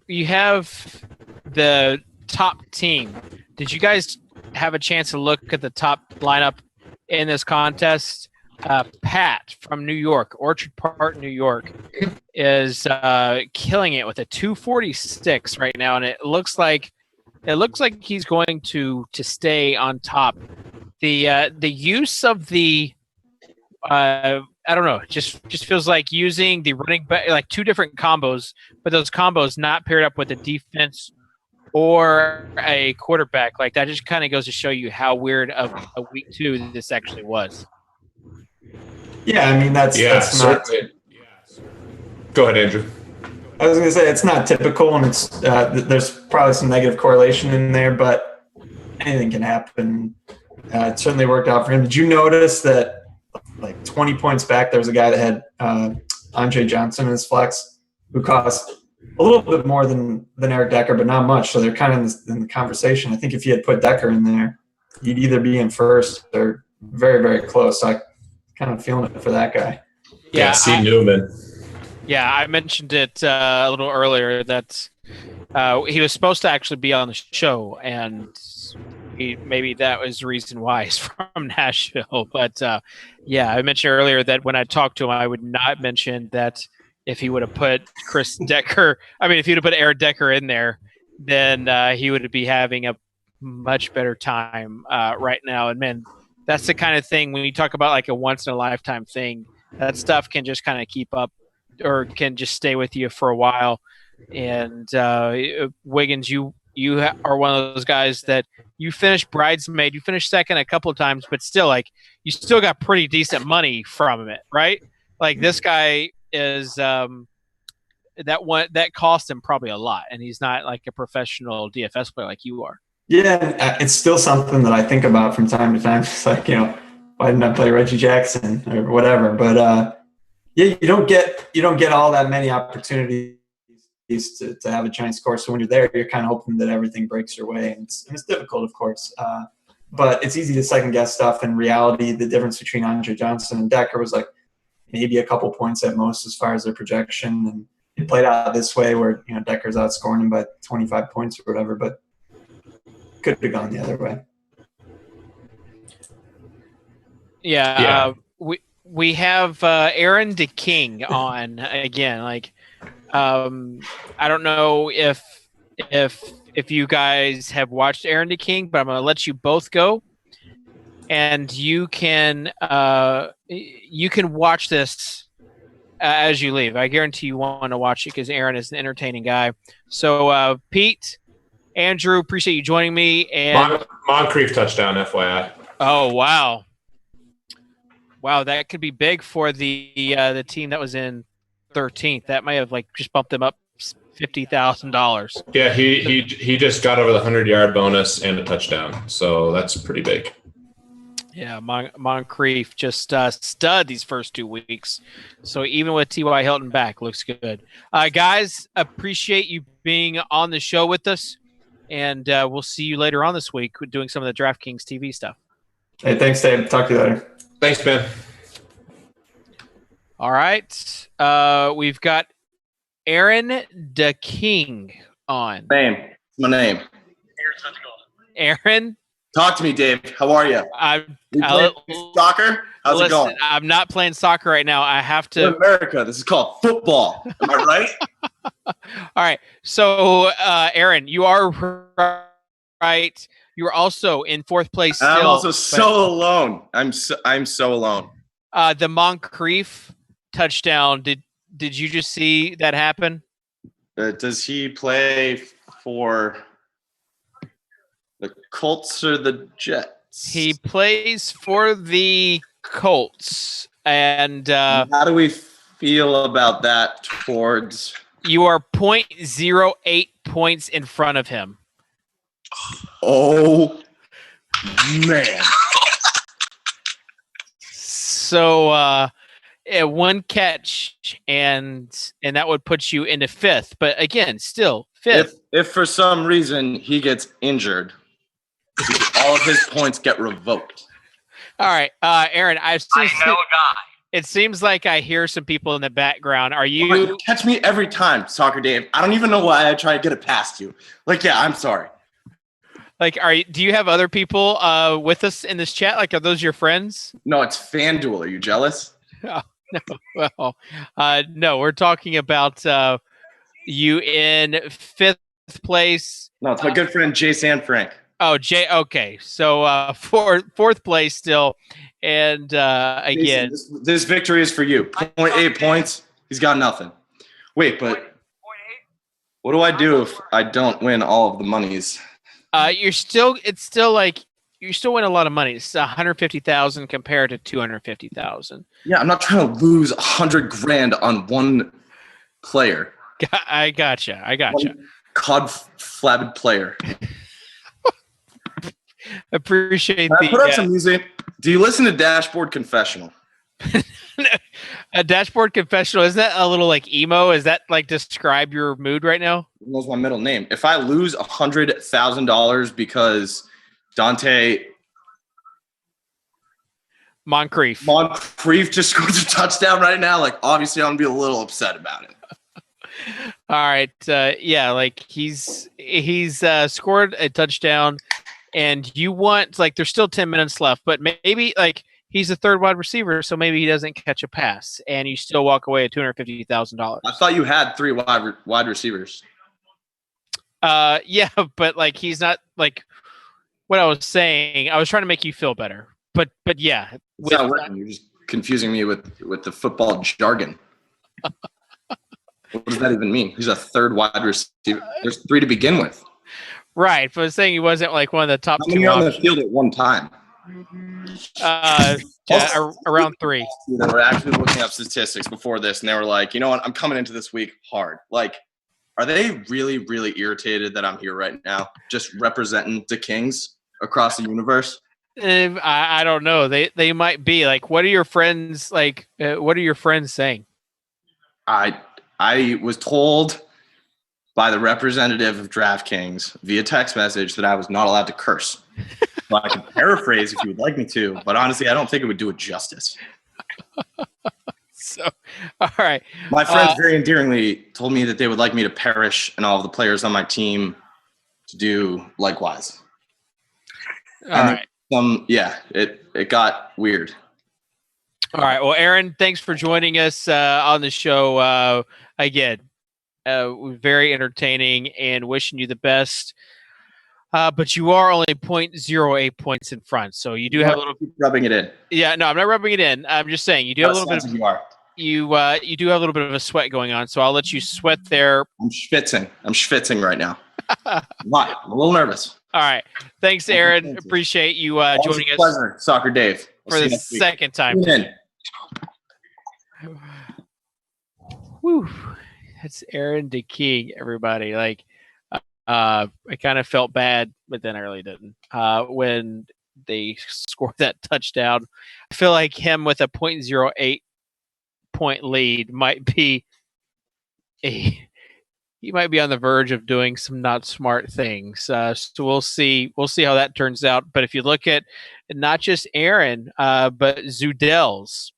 You have the top team. Did you guys have a chance to look at the top lineup in this contest? Pat from New York, Orchard Park, New York, is killing it with a 246 right now, and it looks like he's going to stay on top. The use of the I don't know, just feels like using the running back, like two different combos, but those combos not paired up with a defense or a quarterback. Like that just kind of goes to show you how weird of a week 2 this actually was. Yeah, I mean that's not. Go ahead, Andrew. I was going to say it's not typical, and it's there's probably some negative correlation in there, but anything can happen. It certainly worked out for him. Did you notice that, like 20 points back, there was a guy that had Andre Johnson in his flex, who cost a little bit more than Eric Decker, but not much. So they're kind of in the conversation. I think if you had put Decker in there, he'd either be in first or very, very close. So I kind of feeling it for that guy. Yeah, C. Newman. Yeah, I mentioned it a little earlier that he was supposed to actually be on the show, and maybe that was the reason why he's from Nashville. But yeah, I mentioned earlier that when I talked to him, I would not mention that if he would have put if he'd have put Eric Decker in there, then he would be having a much better time right now. And man, that's the kind of thing when you talk about like a once in a lifetime thing, that stuff can just kind of keep up or can just stay with you for a while. And Wiggins, you are one of those guys that you finished bridesmaid, you finished second a couple of times, but still, like, you still got pretty decent money from it, right? Like this guy is that cost him probably a lot, and he's not like a professional DFS player like you are. Yeah, it's still something that I think about from time to time. It's like, why didn't I play Reggie Jackson or whatever? But yeah, you don't get all that many opportunities to have a giant score. So when you're there, you're kind of hoping that everything breaks your way, and it's difficult, of course. But it's easy to second guess stuff. In reality, the difference between Andre Johnson and Decker was like maybe a couple points at most as far as their projection, and it played out this way where Decker's outscoring him by 25 points or whatever, but could have gone the other way. Yeah. We have Aaron DeKing on again. Like, I don't know if you guys have watched Aaron DeKing, but I'm going to let you both go, and you can watch this as you leave. I guarantee you want to watch it because Aaron is an entertaining guy. So, Pete, Andrew, appreciate you joining me. And Moncrief touchdown, FYI. Oh, wow. Wow, that could be big for the team that was in 13th. That might have just bumped them up $50,000. Yeah, he just got over the 100-yard bonus and a touchdown, so that's pretty big. Yeah, Moncrief just stud these first 2 weeks. So even with T.Y. Hilton back, looks good. Guys, appreciate you being on the show with us, and we'll see you later on this week doing some of the DraftKings TV stuff. Hey, thanks, Dave. Talk to you later. Thanks, Ben. All right. We've got Aaron DeKing on. My name. Aaron, Talk to me, Dave. How are you? You playing soccer? How's it going? I'm not playing soccer right now. I have to. In America, this is called football. Am I right? All right. So, Aaron, you are right. You are also in fourth place. Still, I'm also so alone. I'm so alone. The Moncrief touchdown. Did you just see that happen? Does he play for the Colts or the Jets? He plays for the Colts. And how do we feel about that towards? You are 0.08 points in front of him. Oh, man. So, one catch, and that would put you into fifth. But again, still fifth. If for some reason he gets injured, all of his points get revoked. All right, Aaron, I know a guy. It seems like I hear some people in the background. Are you? You catch me every time, Socrdave. I don't even know why I try to get it past you. Like, yeah, I'm sorry. Like, do you have other people with us in this chat? Like, are those your friends? No, it's FanDuel. Are you jealous? Oh, no. Well, no, we're talking about you in fifth place. No, it's my good friend Jay Sanfrank. Oh, Jay. Okay, so fourth place still, and again, this victory is for you. 0.8 points. He's got nothing. Wait, but what do I do if I don't win all of the monies? It's still like you still win a lot of money. It's 150,000 compared to 250,000. Yeah, I'm not trying to lose 100 grand on one player. I gotcha. One cod-flabbed player. Appreciate Can I put up some music. Do you listen to Dashboard Confessional? A Dashboard Confessional, is that a little like emo? Is that like describe your mood right now? That's my middle name. If I lose $100,000 because Dante Moncrief just scored a touchdown right now, like obviously I'm gonna be a little upset about it. All right, yeah, like he's scored a touchdown, and you want like there's still 10 minutes left, but maybe like he's a third wide receiver, so maybe he doesn't catch a pass, and you still walk away at $250,000. I thought you had 3 wide receivers. Yeah, but like he's not like what I was saying. I was trying to make you feel better, but yeah, it's not working. You're just confusing me with the football jargon. What does that even mean? He's a third wide receiver. There's 3 to begin with. Right, but I was saying he wasn't like one of the top How many 2 on the field at one time? Around 3. They were actually looking up statistics before this, and they were like, you know what? I'm coming into this week hard. Like, are they really, really irritated that I'm here right now, just representing the Kings across the universe? I don't know. They might be like. What are your friends like? What are your friends saying? I was told by the representative of DraftKings via text message that I was not allowed to curse. So I can paraphrase if you would like me to, but honestly, I don't think it would do it justice. So, all right. My friends very endearingly told me that they would like me to perish and all of the players on my team to do likewise. All right. It got weird. All right. Well, Aaron, thanks for joining us on the show again. Very entertaining and wishing you the best. But you are only 0.08 points in front, so you do have a little. Keep rubbing it in. Yeah, no, I'm not rubbing it in. I'm just saying you do have a little bit. You are. You do have a little bit of a sweat going on, so I'll let you sweat there. I'm schwitzing right now. Why? I'm a little nervous. All right. Thanks, Aaron. Appreciate you joining us. Pleasure, Socrdave. For the second time. Whew. That's Aaron DeKing, everybody. Like, I kind of felt bad, but then I really didn't. When they scored that touchdown, I feel like him with a 0.08 point lead might be he might be on the verge of doing some not smart things. So we'll see how that turns out. But if you look at not just Aaron, but Zudell's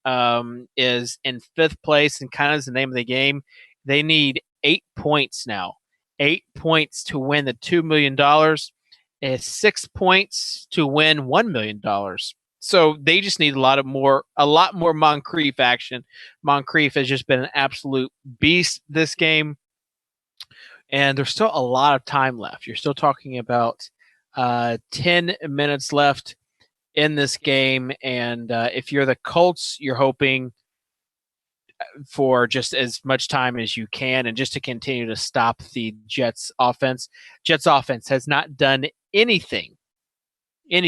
is in 5th place and kind of is the name of the game. They need 8 points now. 8 points to win the $2 million. is 6 points to win $1 million. So they just need a lot more Moncrief action. Moncrief has just been an absolute beast this game, and there's still a lot of time left. You're still talking about 10 minutes left in this game, and if you're the Colts, you're hoping for just as much time as you can and just to continue to stop the Jets offense. Jets offense has not done anything in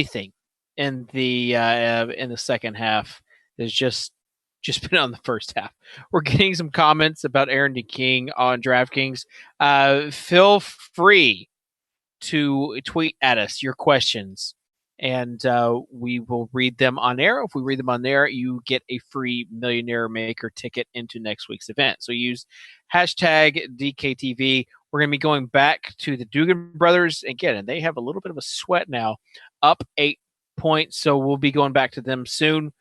the second half. There's just been on the first half. We're getting some comments about Aaron DeKing on DraftKings. Feel free to tweet at us your questions, and we will read them on air. If we read them on air, you get a free Millionaire Maker ticket into next week's event. So use hashtag DKTV. We're going to be going back to the Dugan brothers again, and they have a little bit of a sweat now, up 8 points. So we'll be going back to them soon.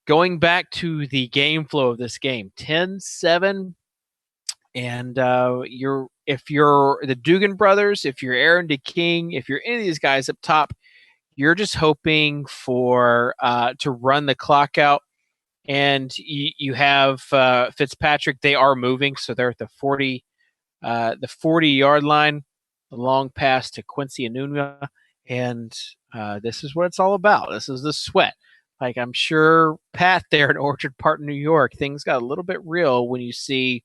Going back to the game flow of this game, 10-7. And if you're the Dugan brothers, if you're Aaron DeKing, if you're any of these guys up top, you're just hoping for to run the clock out. And you have Fitzpatrick. They are moving, so they're at the 40-yard line. The long pass to Quincy Enunwa, and this is what it's all about. This is the sweat. Like, I'm sure Pat there in Orchard Park, New York, things got a little bit real when you see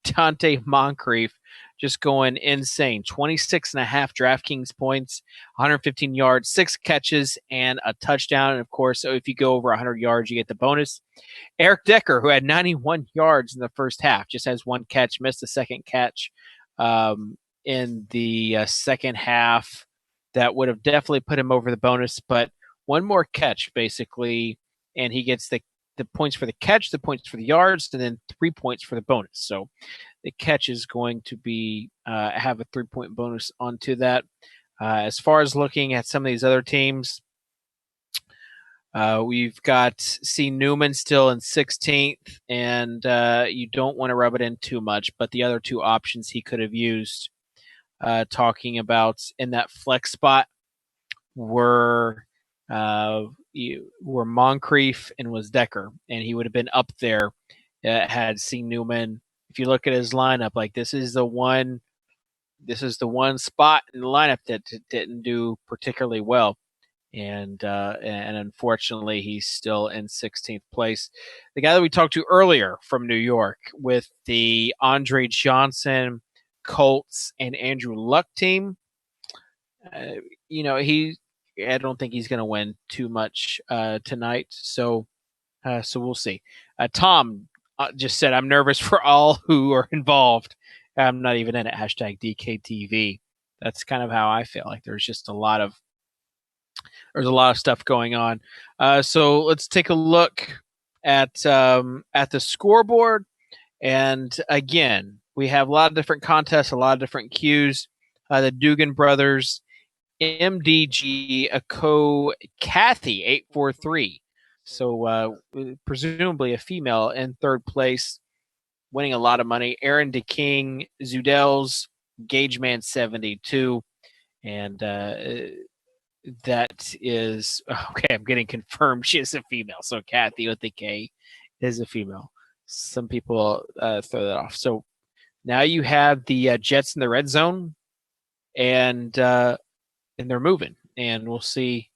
Dante Moncrief just going insane. 26.5 DraftKings points, 115 yards, 6 catches, and a touchdown. And, of course, so if you go over 100 yards, you get the bonus. Eric Decker, who had 91 yards in the first half, just has 1 catch, missed the second catch in the second half. That would have definitely put him over the bonus, but 1 more catch, basically, and he gets the points for the catch, the points for the yards, and then 3 points for the bonus. So the catch is going to be have a 3-point bonus onto that. As far as looking at some of these other teams, we've got C. Newman still in 16th, and you don't want to rub it in too much, but the other 2 options he could have used, talking about in that flex spot, were Moncrief and was Decker, and he would have been up there had C. Newman. If you look at his lineup, like this is the one spot in the lineup that didn't do particularly well, and unfortunately he's still in 16th place. The guy that we talked to earlier from New York with the Andre Johnson, Colts, and Andrew Luck team, I don't think he's going to win too much tonight. So we'll see. Tom just said, I'm nervous for all who are involved. I'm not even in it. Hashtag DKTV. That's kind of how I feel. Like there's just a lot of stuff going on. So let's take a look at the scoreboard. And again, we have a lot of different contests, a lot of different cues. The Dugan brothers, MDG Kathy 843. So presumably a female in 3rd place, winning a lot of money. Aaron DeKing, Zudels, Gageman 72, and that is okay. I'm getting confirmed she is a female. So Kathy with the K is a female. Some people throw that off. So now you have the Jets in the red zone, and they're moving, and we'll see.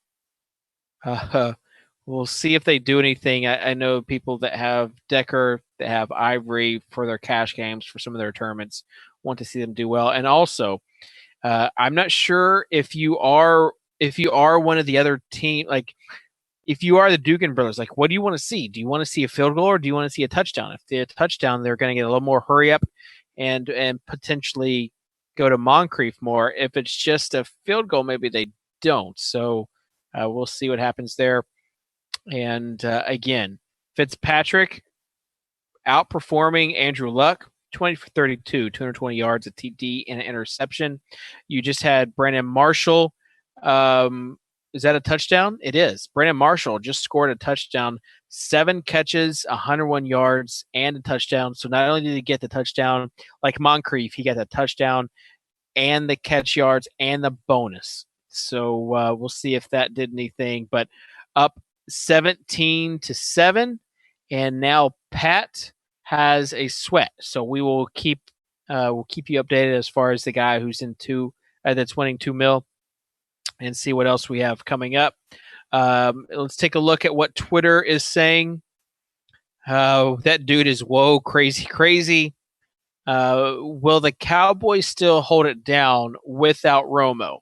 We'll see if they do anything. I know people that have Decker, that have Ivory for their cash games for some of their tournaments, want to see them do well. And also, I'm not sure if you are one of the other team, like if you are the Dugan brothers, like what do you want to see? Do you want to see a field goal or do you want to see a touchdown? If they're a touchdown, they're going to get a little more hurry up and potentially go to Moncrief more. If it's just a field goal, maybe they don't. So we'll see what happens there. And again, Fitzpatrick outperforming Andrew Luck, 20 for 32, 220 yards, a TD, and an interception. You just had Brandon Marshall. Is that a touchdown? It is. Brandon Marshall just scored a touchdown, 7 catches, 101 yards, and a touchdown. So not only did he get the touchdown, like Moncrief, he got the touchdown and the catch yards and the bonus. So we'll see if that did anything. But up 17-7, and now Pat has a sweat. So we will keep you updated as far as the guy who's in that's winning $2 million, and see what else we have coming up. Let's take a look at what Twitter is saying. That dude is crazy. Will the Cowboys still hold it down without Romo?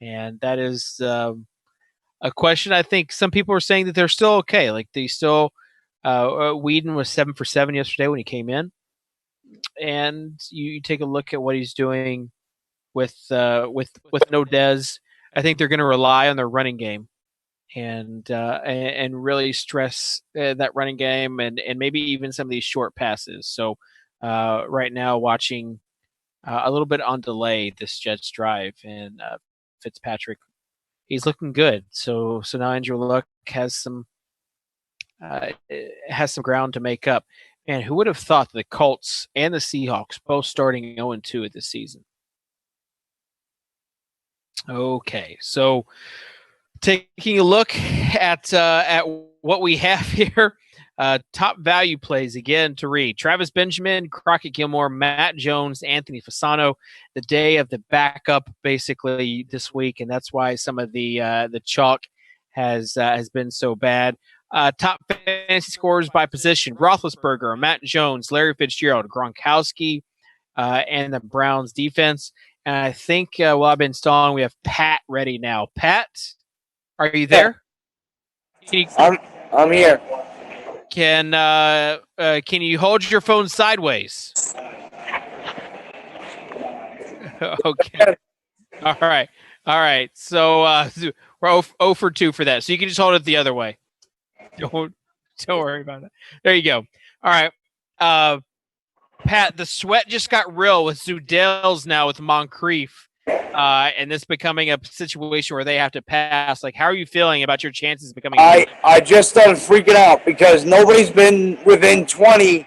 And that is a question. I think some people are saying that they're still okay. Like they still, Whedon was 7 for 7 yesterday when he came in, and you take a look at what he's doing with no Dez. I think they're going to rely on their running game and really stress that running game and maybe even some of these short passes. So right now, watching a little bit on delay this Jets drive, and Fitzpatrick, he's looking good. So now Andrew Luck has some ground to make up. And who would have thought the Colts and the Seahawks both starting 0-2 at this season? Okay, so taking a look at what we have here, top value plays again to read: Travis Benjamin, Crockett Gilmore, Matt Jones, Anthony Fasano. The day of the backup basically this week, and that's why some of the chalk has been so bad. Top fantasy scorers by position: Roethlisberger, Matt Jones, Larry Fitzgerald, Gronkowski, and the Browns defense. And I think while I've been stalling, we have Pat ready now. Pat, are you there? I'm here. Can you hold your phone sideways? Okay. All right. So we're 0 for 2 for that. So you can just hold it the other way. Don't worry about it. There you go. All right. Pat, the sweat just got real with Zudell's now with Moncrief, and this becoming a situation where they have to pass. Like, how are you feeling about your chances becoming? I just started freaking out because nobody's been within 20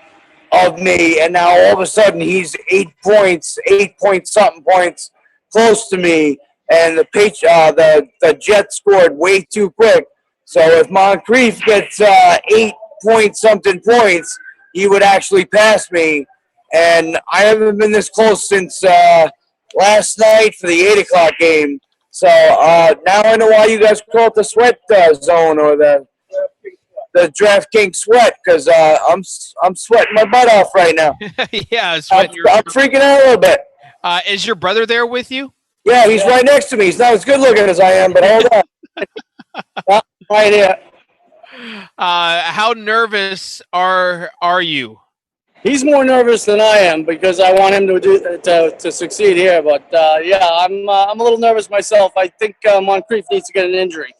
of me, and now all of a sudden he's 8 point something points close to me, and the Jets scored way too quick. So if Moncrief gets 8 point something points, he would actually pass me. And I haven't been this close since last night for the 8 o'clock game. So now I know why you guys call it the sweat zone or the DraftKings sweat, because I'm sweating my butt off right now. Yeah, I'm freaking out a little bit. Is your brother there with you? Yeah, he's right next to me. He's not as good looking as I am, but hold on. Right here. How nervous are you? He's more nervous than I am because I want him to succeed here. But yeah, I'm a little nervous myself. I think Moncrief needs to get an injury.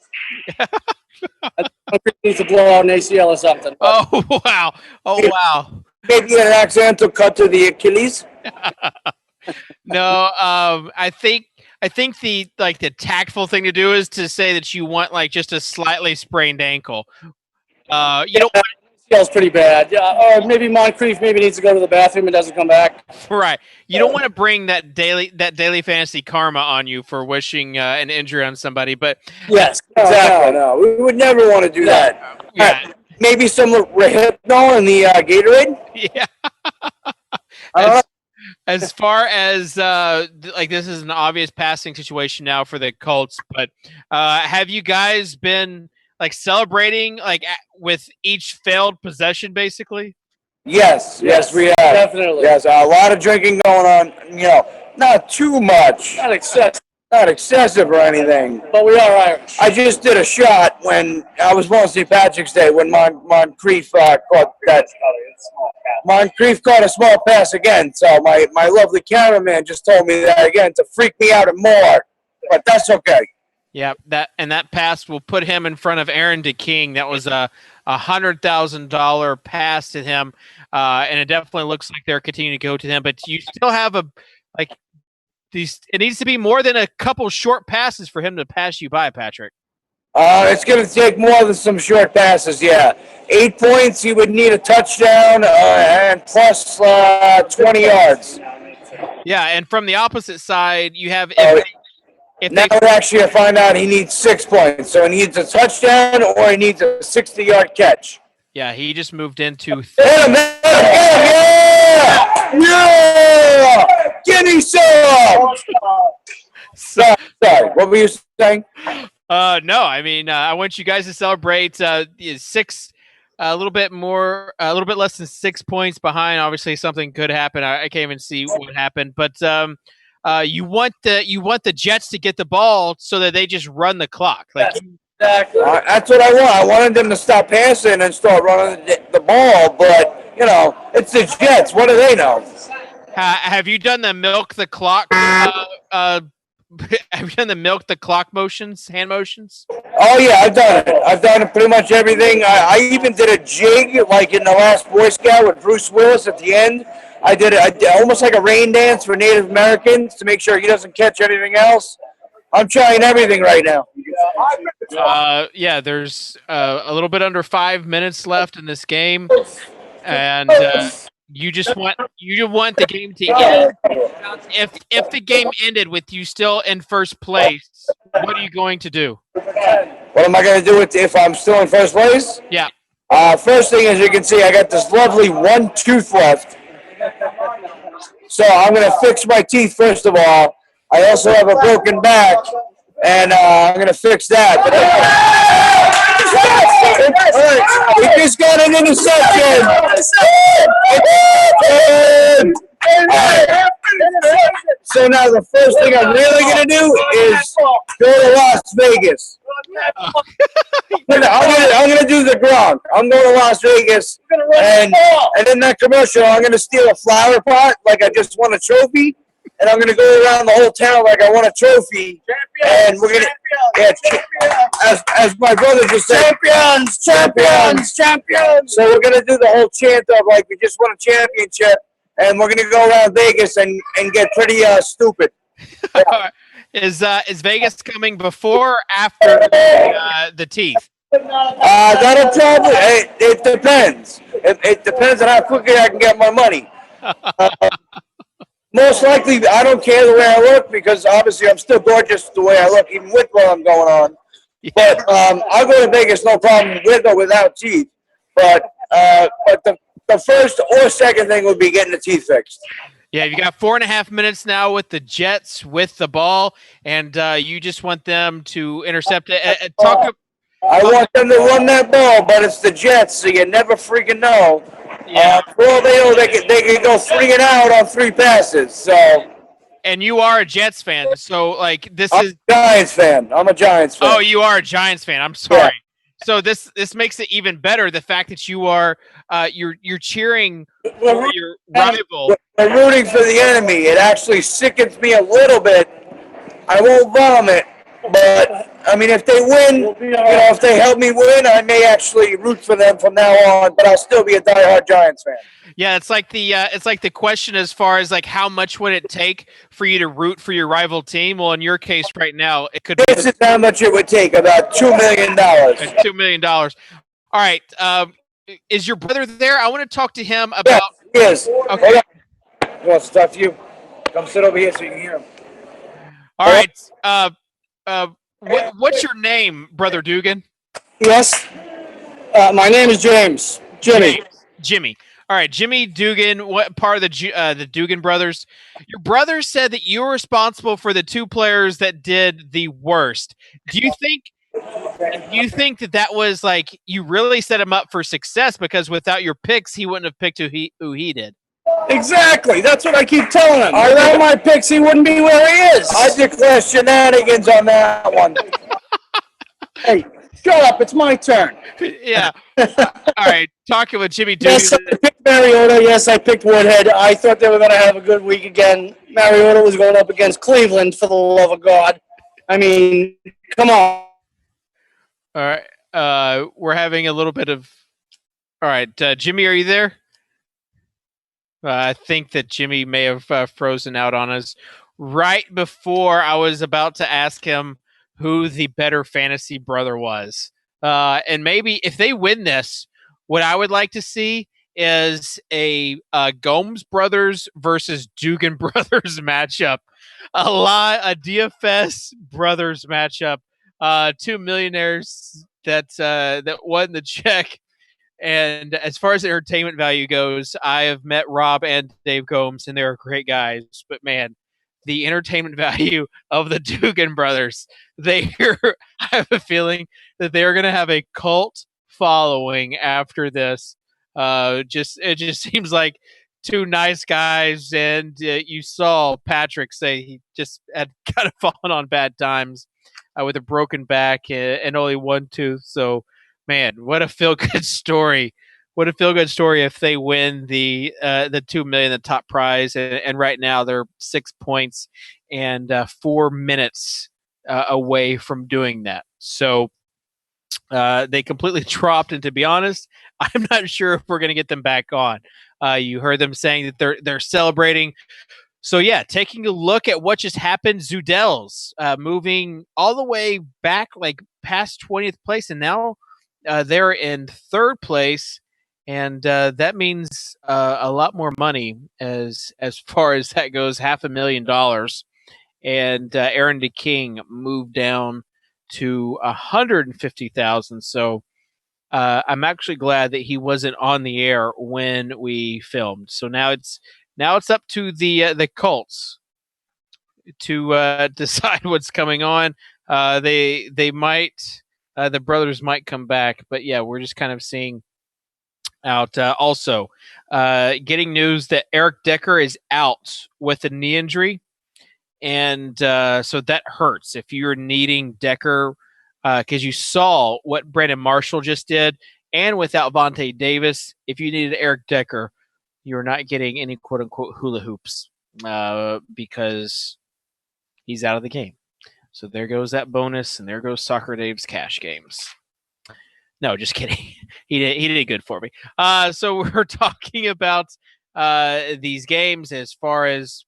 Moncrief needs to blow out an ACL or something. Oh wow! Maybe an accidental cut to the Achilles. No, I think the tactful thing to do is to say that you want just a slightly sprained ankle. You don't. Feels pretty bad. Yeah, or maybe Moncrief needs to go to the bathroom and doesn't come back. Right. You don't want to bring that daily fantasy karma on you for wishing an injury on somebody. But yes, exactly. No, we would never want to do that. Yeah. Maybe some Rehypnol in the Gatorade. Yeah. As far as this is an obvious passing situation now for the Colts, but have you guys been celebrating with each failed possession, basically? Yes, we have. Definitely. Yes, a lot of drinking going on. Not too much. Not excessive. Not excessive or anything. But we are Irish. I just did a shot when I was on St. Patrick's Day when Moncrief caught that. Moncrief caught a small pass again. So my lovely cameraman just told me that again to freak me out more. But that's okay. Yeah, that pass will put him in front of Aaron DeKing. That was a $100,000 pass to him, and it definitely looks like they're continuing to go to him. But you still have these. It needs to be more than a couple short passes for him to pass you by, Patrick. It's going to take more than some short passes. Yeah, 8 points. You would need a touchdown and plus 20 yards. Yeah, and from the opposite side, you have. Now actually I find out he needs 6 points. So he needs a touchdown or he needs a 60-yard catch. Yeah, he just moved into. Hit him, yeah! Yeah! Give me some! Sorry, what were you saying? No, I mean, I want you guys to celebrate 6, a little bit less than 6 points behind. Obviously, something could happen. I can't even see what happened, but you want the Jets to get the ball so that they just run the clock. Like Exactly. That's what I want. I wanted them to stop passing and start running the ball, but it's the Jets. What do they know? Have you done the milk the clock? Have you done the milk the clock motions, hand motions? Oh yeah, I've done it. I've done pretty much everything. I even did a jig like in the last Boy Scout with Bruce Willis at the end. I did almost like a rain dance for Native Americans to make sure he doesn't catch anything else. I'm trying everything right now. Yeah, there's a little bit under 5 minutes left in this game, and you want the game to end. If the game ended with you still in first place, what are you going to do? What am I going to do if I'm still in first place? Yeah. First thing, as you can see, I got this lovely one tooth left. So I'm going to fix my teeth first of all. I also have a broken back, and I'm going to fix that. We just got an interception. So now the first thing I'm really going to do is go to Las Vegas. I'm going to do the Gronk. I'm going to Las Vegas, and in that commercial, I'm going to steal a flower pot like I just won a trophy. And I'm going to go around the whole town like I won a trophy. And we're going to, as my brother just said, champions. So we're going to do the whole chant of like we just won a championship. And we're going to go around Vegas and get pretty stupid. Is Vegas coming before or after the teeth? That'll probably, it depends. It depends on how quickly I can get my money. Most likely, I don't care the way I look because obviously I'm still gorgeous the way I look, even with what I'm going on. Yeah. But I'll go to Vegas, no problem, with or without teeth. But the first or second thing would be getting the teeth fixed. Yeah, you got 4.5 minutes now with the Jets with the ball, and you just want them to intercept it. I want them to run that ball, but it's the Jets, so you never freaking know. Yeah. For all they know, they can go 3 and out on 3 passes. So. And you are a Jets fan, so like this I'm is a Giants fan. I'm a Giants fan. Oh, you are a Giants fan. I'm sorry. Yeah. So this makes it even better. The fact that you are you're cheering for your rival. We're rooting for the enemy. It actually sickens me a little bit. I won't vomit, but I mean, if they win, if they help me win, I may actually root for them from now on. But I'll still be a diehard Giants fan. Yeah, it's like the question as far as like how much would it take for you to root for your rival team? Well, in your case right now, it could. This is how much it would take. About $2 million. $2 million. All right. Is your brother there? I want to talk to him about. Yes. Okay. He wants to talk to you. Come sit over here so you can hear him. All right. What's your name, Brother Dugan? Yes. My name is James. Jimmy. All right, Jimmy Dugan. What part of the Dugan brothers? Your brother said that you were responsible for the 2 players that did the worst. Do you think that was like you really set him up for success because without your picks, he wouldn't have picked who he did? Exactly. That's what I keep telling him. Without my picks, he wouldn't be where he is. I declare shenanigans on that one. Hey, shut up. It's my turn. Yeah. All right. Talking with Jimmy Dugan. Yes, I picked Mariota. Yes, I picked Woodhead. I thought they were going to have a good week again. Mariota was going up against Cleveland, for the love of God. I mean, come on. All right. We're having a little bit of. All right, Jimmy, are you there? I think that Jimmy may have frozen out on us right before I was about to ask him who the better fantasy brother was. And maybe if they win this, what I would like to see is a Gomes brothers versus Dugan brothers matchup. A DFS brothers matchup. Two millionaires that won the check. And as far as entertainment value goes, I have met Rob and Dave Gomes, and they're great guys. But man, the entertainment value of the Dugan brothers, I have a feeling that they're going to have a cult following after this. It just seems like two nice guys, and you saw Patrick say he just had kind of fallen on bad times with a broken back and only one tooth. So, man, what a feel-good story! What a feel-good story if they win the $2 million, the top prize, and right now they're 6 points and 4 minutes away from doing that. So they completely dropped, and to be honest, I'm not sure if we're going to get them back on. You heard them saying that they're celebrating. So yeah, taking a look at what just happened, Zudell's moving all the way back, like past 20th place, and now they're in third place, and that means a lot more money as far as that goes, $500,000. And Aaron DeKing moved down to 150,000. So I'm actually glad that he wasn't on the air when we filmed. So now it's up to the Colts to decide what's coming on. They might the brothers might come back, but yeah, we're just kind of seeing out. Also, getting news that Eric Decker is out with a knee injury. And so that hurts if you're needing Decker, because you saw what Brandon Marshall just did. And without Vontae Davis, if you needed Eric Decker, you're not getting any quote-unquote hula hoops because he's out of the game. So there goes that bonus, and there goes Socrdave's cash games. No, just kidding. He did good for me. So we're talking about these games as far as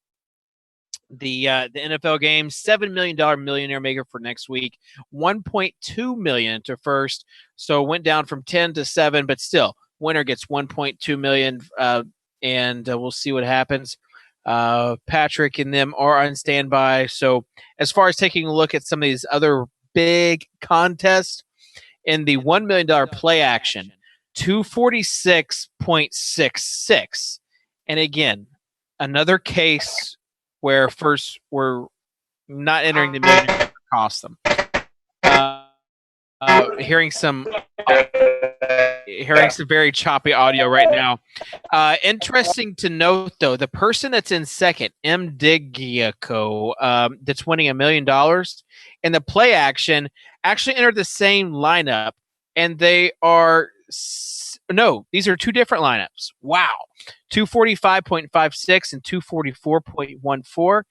the NFL games. $7 million millionaire maker for next week. $1.2 million to first. So it went down from 10 to 7, but still, winner gets $1.2 million, and we'll see what happens. Patrick and them are on standby. So as far as taking a look at some of these other big contests, in the $1 million play action, 246.66. And again, another case where first we're not entering the million cost them. Hearing some very choppy audio right now. Interesting to note, though, the person that's in second, M. Digiaco, that's winning $1 million in the play action, actually entered the same lineup, and they are these are two different lineups. Wow, 245.56 and 244.14.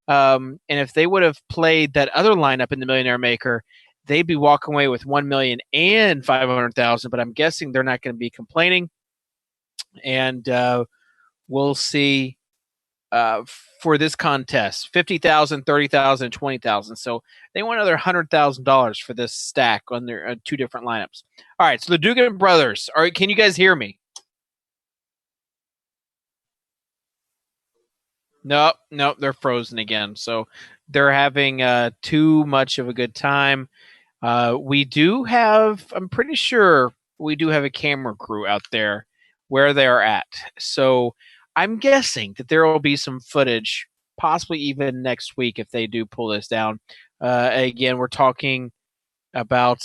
And if they would have played that other lineup in the Millionaire Maker, they'd be walking away with $1,500,000. But I'm guessing they're not going to be complaining, and we'll see. For this contest, 50,000, 30,000, 20,000. So they want another $100,000 for this stack on their two different lineups. All right, so the Dugan brothers. All right, can you guys hear me? Nope, they're frozen again. So they're having too much of a good time. We do have, I'm pretty sure we do have a camera crew out there where they're at. So I'm guessing that there will be some footage, possibly even next week if they do pull this down. Again, we're talking about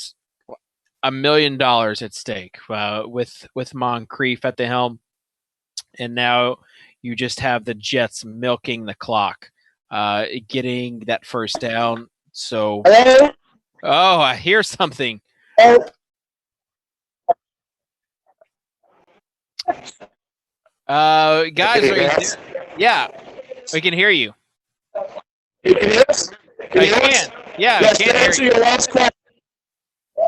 $1 million at stake with Moncrief at the helm, and now you just have the Jets milking the clock, getting that first down. So, oh, I hear something. Guys, are you there? Yeah, we can hear you. You can hear us? I can. Yeah, yes, I can to answer your last question,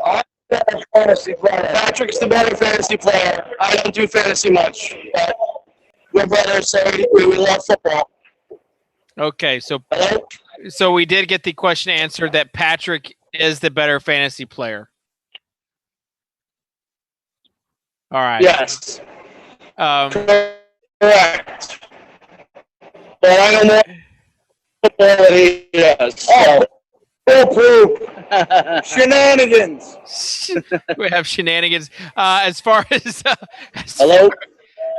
I'm the better fantasy player. Patrick's the better fantasy player. I don't do fantasy much, but we're brothers, so we love football. Okay, so we did get the question answered that Patrick is the better fantasy player. All right. Yes. Correct. But I know more football than he does. So, foolproof. Shenanigans. We have shenanigans. As far as hello.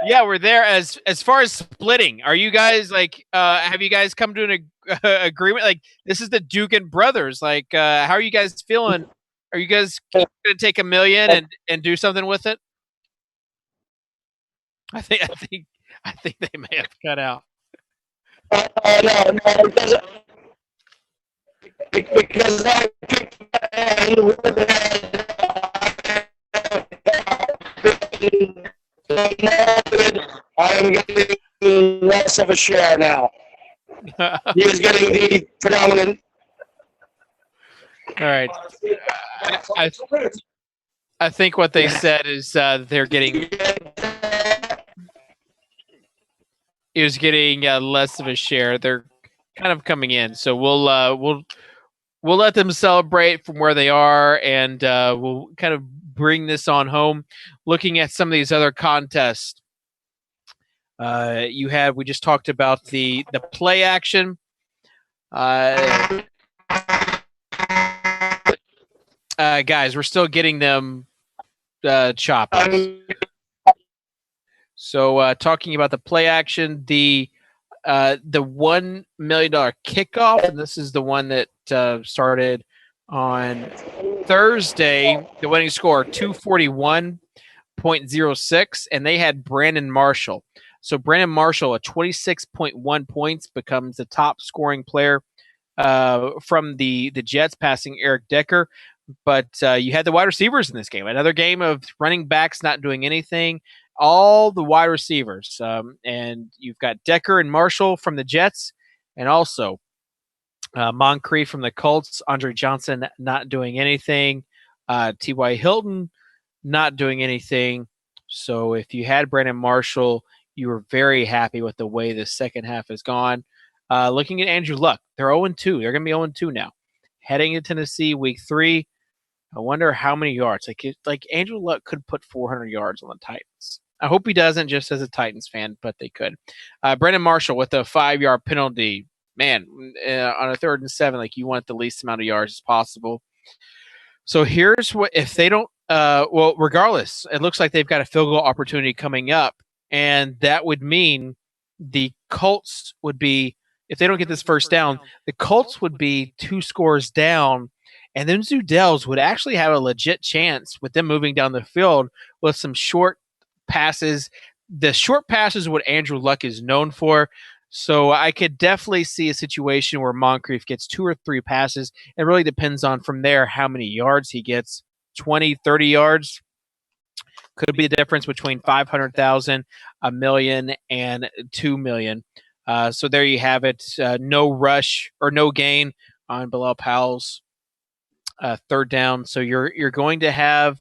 Yeah, we're there. As far as splitting, are you guys like? Have you guys come to an agreement? Like, this is the Dugan brothers. Like, how are you guys feeling? Are you guys going to take $1 million and do something with it? I think they may have cut out. No, because I picked I'm getting less of a share now. He was getting the predominant. All right. I think what they said is they're getting. He was getting less of a share. They're kind of coming in, so we'll let them celebrate from where they are, and we'll kind of bring this on home. Looking at some of these other contests, we just talked about the play action. Guys, we're still getting them chopped. So talking about the play action, the $1 million kickoff, and this is the one that started on Thursday. The winning score 241.06, and they had Brandon Marshall. So Brandon Marshall at 26.1 points becomes the top scoring player from the Jets, passing Eric Decker. But you had the wide receivers in this game. Another game of running backs not doing anything. All the wide receivers. And you've got Decker and Marshall from the Jets, and also Moncrief from the Colts. Andre Johnson not doing anything. T.Y. Hilton not doing anything. So if you had Brandon Marshall, you were very happy with the way the second half has gone. Looking at Andrew Luck, they're 0-2. They're going to be 0-2 now. Heading to Tennessee week 3. I wonder how many yards. Like Andrew Luck could put 400 yards on the Titans. I hope he doesn't, just as a Titans fan, but they could. Brandon Marshall with a 5-yard penalty. Man, on a 3rd and 7, like, you want the least amount of yards as possible. So here's what, if they don't, regardless, it looks like they've got a field goal opportunity coming up, and that would mean the Colts would be, if they don't get this first down, the Colts would be 2 scores down, and then Zudels would actually have a legit chance with them moving down the field with some short passes. The short passes what Andrew Luck is known for. So I could definitely see a situation where Moncrief gets 2 or 3 passes. It really depends on from there how many yards he gets. 20, 30 yards could be the difference between 500,000, $1 million, and $2 million. So there you have it. No rush or no gain on Bilal Powell's 3rd down. So you're going to have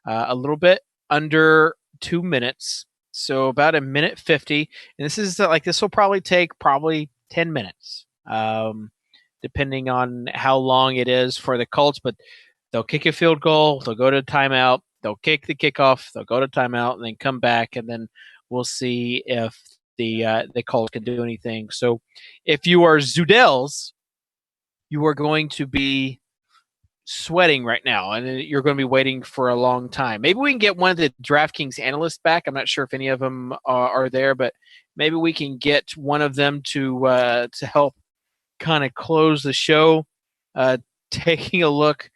a little bit under 2 minutes. So about 1:50, and this will probably take 10 minutes, depending on how long it is for the Colts. But they'll kick a field goal, they'll go to timeout, they'll kick the kickoff, they'll go to timeout, and then come back, and then we'll see if the Colts can do anything. So if you are Zudels, you are going to be sweating right now, and you're going to be waiting for a long time. Maybe we can get one of the DraftKings analysts back. I'm not sure if any of them are there, but maybe we can get one of them to help kind of close the show. Taking a look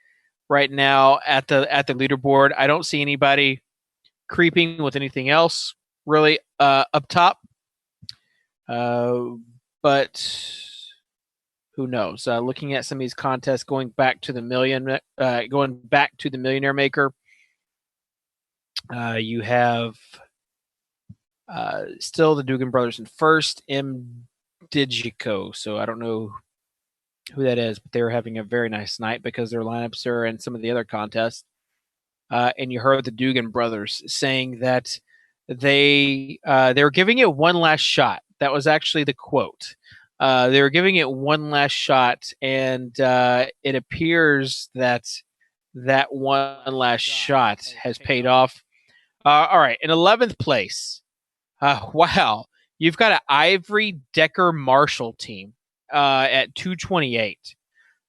right now at the leaderboard, I don't see anybody creeping with anything else really up top, but who knows? Looking at some of these contests, going back to the millionaire maker, you have still the Dugan brothers in first, M. Digico. So I don't know who that is, but they're having a very nice night because their lineups are in some of the other contests. And you heard the Dugan brothers saying that they're giving it one last shot. That was actually the quote. They were giving it one last shot, and it appears that one last shot has paid off. All right, in 11th place, Wow. You've got an Ivory Decker Marshall team at 228.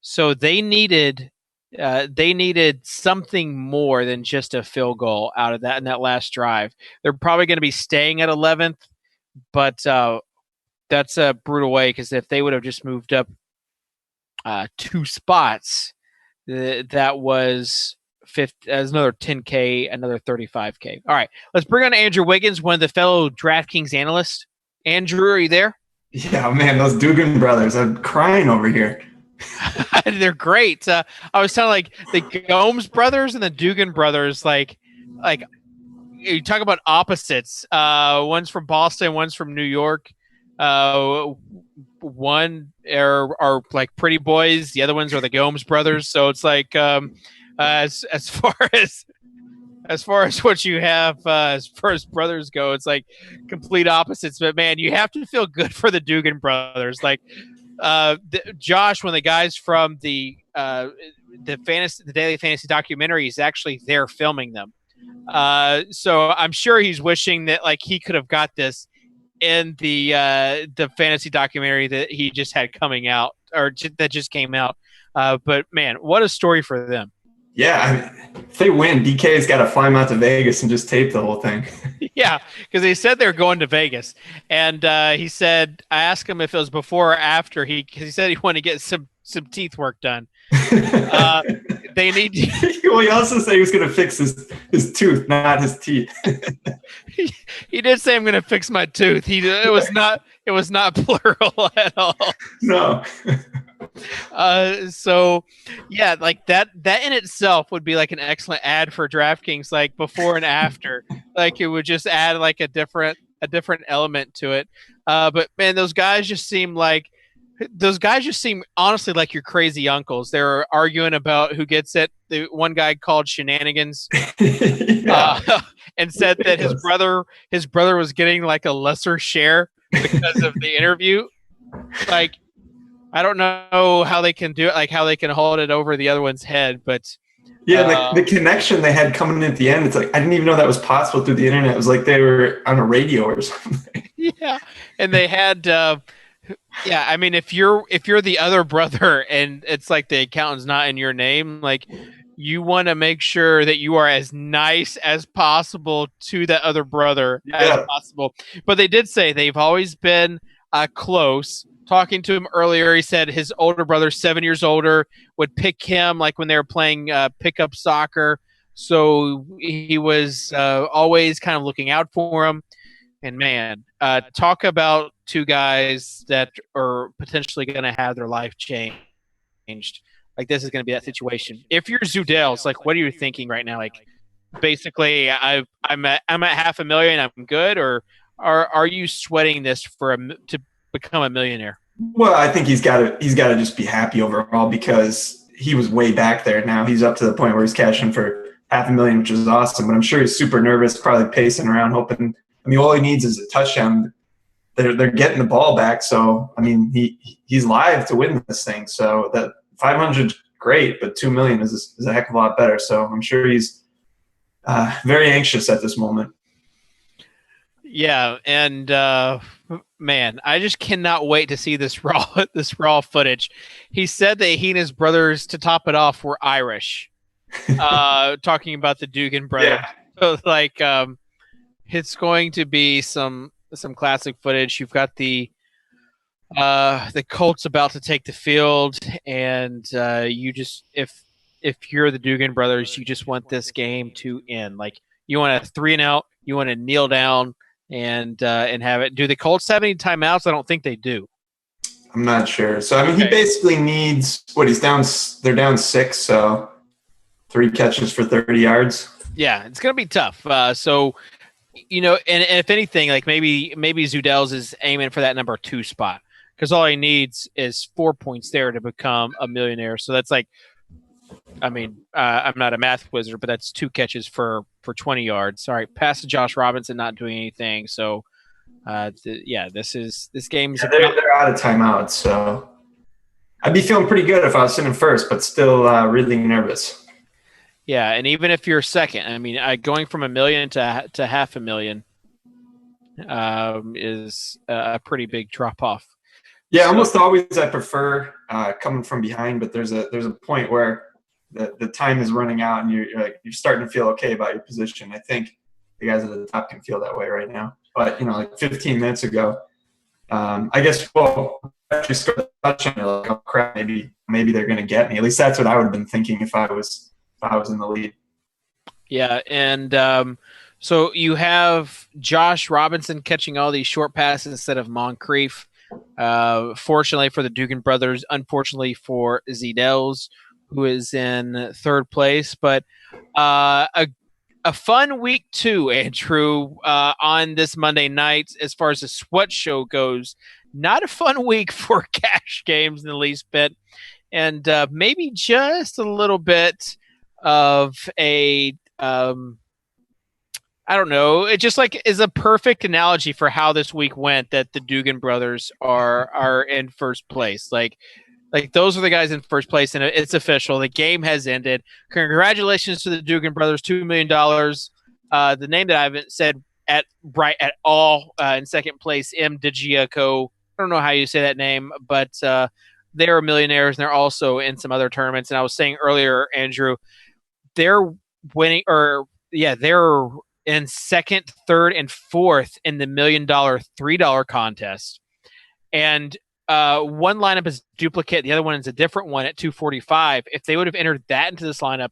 So they needed something more than just a field goal out of that in that last drive. They're probably going to be staying at 11th, but that's a brutal way because if they would have just moved up 2 spots, that was as another 10K, another 35K. All right, let's bring on Andrew Wiggins, one of the fellow DraftKings analysts. Andrew, are you there? Yeah, man, those Dugan brothers. I'm crying over here. They're great. I was telling like the Gomes brothers and the Dugan brothers, like you talk about opposites. One's from Boston, one's from New York. One are like pretty boys. The other ones are the Gomes brothers. So it's like as far as what you have as far as brothers go, it's like complete opposites. But man, you have to feel good for the Dugan brothers. Like Josh, one of the guys from the Daily Fantasy documentary, is actually there filming them. So I'm sure he's wishing that like he could have got this in the fantasy documentary that he just had coming out or that just came out. But man, what a story for them. Yeah, I mean, if they win, DK's got to fly him out to Vegas and just tape the whole thing. Yeah, because they said they're going to Vegas, and he said I asked him if it was before or after because he said he wanted to get some teeth work done. They need. Well, he also said he was going to fix his tooth, not his teeth. He did say I'm going to fix my tooth. It was not plural at all. No. So yeah, like that in itself would be like an excellent ad for DraftKings, like before and after. Like it would just add like a different element to it. But man, those guys just seem honestly like your crazy uncles. They were arguing about who gets it. The one guy called shenanigans and said that his brother was getting like a lesser share because of the interview. Like, I don't know how they can do it, like how they can hold it over the other one's head, but yeah, the connection they had coming in at the end, it's like I didn't even know that was possible through the internet. It was like they were on a radio or something. Yeah, and they had yeah, I mean if you're the other brother and it's like the accountant's not in your name, like you want to make sure that you are as nice as possible to that other brother as possible. But they did say they've always been close. Talking to him earlier, he said his older brother, 7 years older, would pick him like when they were playing pickup soccer. So he was always kind of looking out for him. And man, talk about two guys that are potentially going to have their life changed. Like this is going to be that situation. If you're Zudels, like what are you thinking right now? Like basically, I'm at $500,000, I'm good, or are you sweating this to become a millionaire? Well, I think he's got to just be happy overall because he was way back there. Now he's up to the point where he's cashing for $500,000, which is awesome. But I'm sure he's super nervous, probably pacing around, hoping. I mean, all he needs is a touchdown. They're getting the ball back, so I mean, he's live to win this thing. So that 500 great, but 2 million is a heck of a lot better. So I'm sure he's very anxious at this moment. Yeah, and man, I just cannot wait to see this raw footage. He said that he and his brothers, to top it off, were Irish. Talking about the Dugan brothers. Yeah. So like it's going to be some classic footage. You've got the Colts about to take the field, and you just if you're the Dugan brothers, you just want this game to end. Like you want a 3-and-out, you want to kneel down and have it. Do the Colts have any timeouts? I don't think they do. I'm not sure. So I mean, he basically needs he's down. They're down 6, so 3 catches for 30 yards. Yeah, it's gonna be tough. So you know, and if anything, like maybe Zudels is aiming for that number 2 spot because all he needs is 4 points there to become a millionaire. So that's like, I mean, I'm not a math wizard, but that's 2 catches for 20 yards. All right, pass to Josh Robinson, not doing anything. So, this game's they're out of timeouts. So I'd be feeling pretty good if I was sitting first, but still really nervous. Yeah, and even if you're second, I mean, going from $1 million to $500,000, is a pretty big drop off. Yeah, almost always I prefer coming from behind, but there's a point where the time is running out and you're starting to feel okay about your position. I think the guys at the top can feel that way right now. But like 15 minutes ago, I guess after you score the touchdown, you're like, oh crap, maybe they're going to get me. At least that's what I would have been thinking if I was in the lead. Yeah, and so you have Josh Robinson catching all these short passes instead of Moncrief. Fortunately for the Dugan brothers, unfortunately for Zedels, who is in third place. But a fun week too, Andrew, on this Monday night as far as the sweat show goes. Not a fun week for cash games in the least bit, and maybe just a little bit of a I don't know. It just is a perfect analogy for how this week went, that the Dugan brothers are in first place. Like those are the guys in first place, and it's official. The game has ended. Congratulations to the Dugan brothers, $2 million. The name that I haven't said at all in second place, M. DiGiaco. I don't know how you say that name, but they are millionaires, and they're also in some other tournaments. And I was saying earlier, Andrew, they're winning, they're in second, third, and fourth in the $1 million $3 contest. And one lineup is duplicate. The other one is a different one at 245. If they would have entered that into this lineup,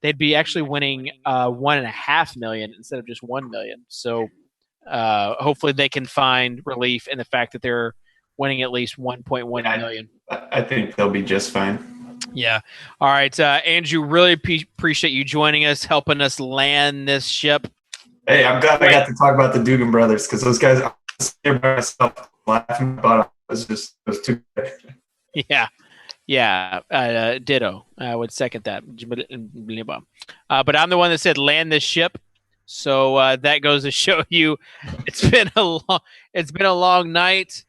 they'd be actually winning $1.5 million instead of just $1 million. So hopefully they can find relief in the fact that they're winning at least $1.1 million. I think they'll be just fine. Yeah. All right. Andrew, really appreciate you joining us, helping us land this ship. Hey, I'm glad I got to talk about the Dugan brothers, because those guys, I was here by myself laughing about it. It was too good. Yeah. Ditto. I would second that. But I'm the one that said land this ship. So that goes to show you it's been a long night.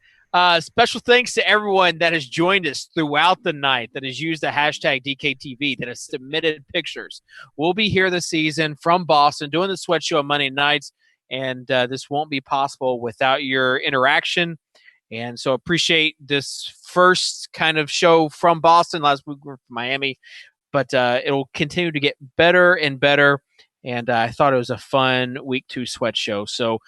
Special thanks to everyone that has joined us throughout the night, that has used the hashtag DKTV, that has submitted pictures. We'll be here this season from Boston doing the Sweat Show on Monday nights, and this won't be possible without your interaction. And so appreciate this first kind of show from Boston. Last week we were from Miami, but it'll continue to get better and better. And I thought it was a fun week 2 Sweat Show. So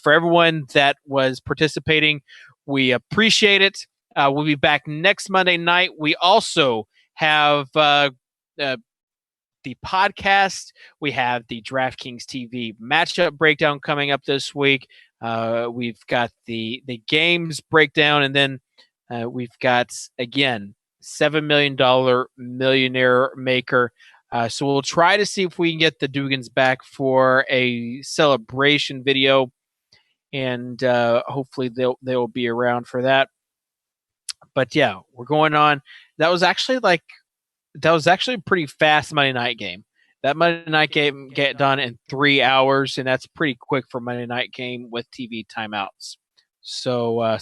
for everyone that was participating, we appreciate it. We'll be back next Monday night. We also have the podcast. We have the DraftKings TV matchup breakdown coming up this week. We've got the games breakdown, and then we've got, again, $7 million millionaire maker. So we'll try to see if we can get the Dugans back for a celebration video, and hopefully they'll be around for that. But yeah, we're going on. That was actually a pretty fast Monday night game. That Monday night game get done in 3 hours, and that's pretty quick for Monday night game with TV timeouts. So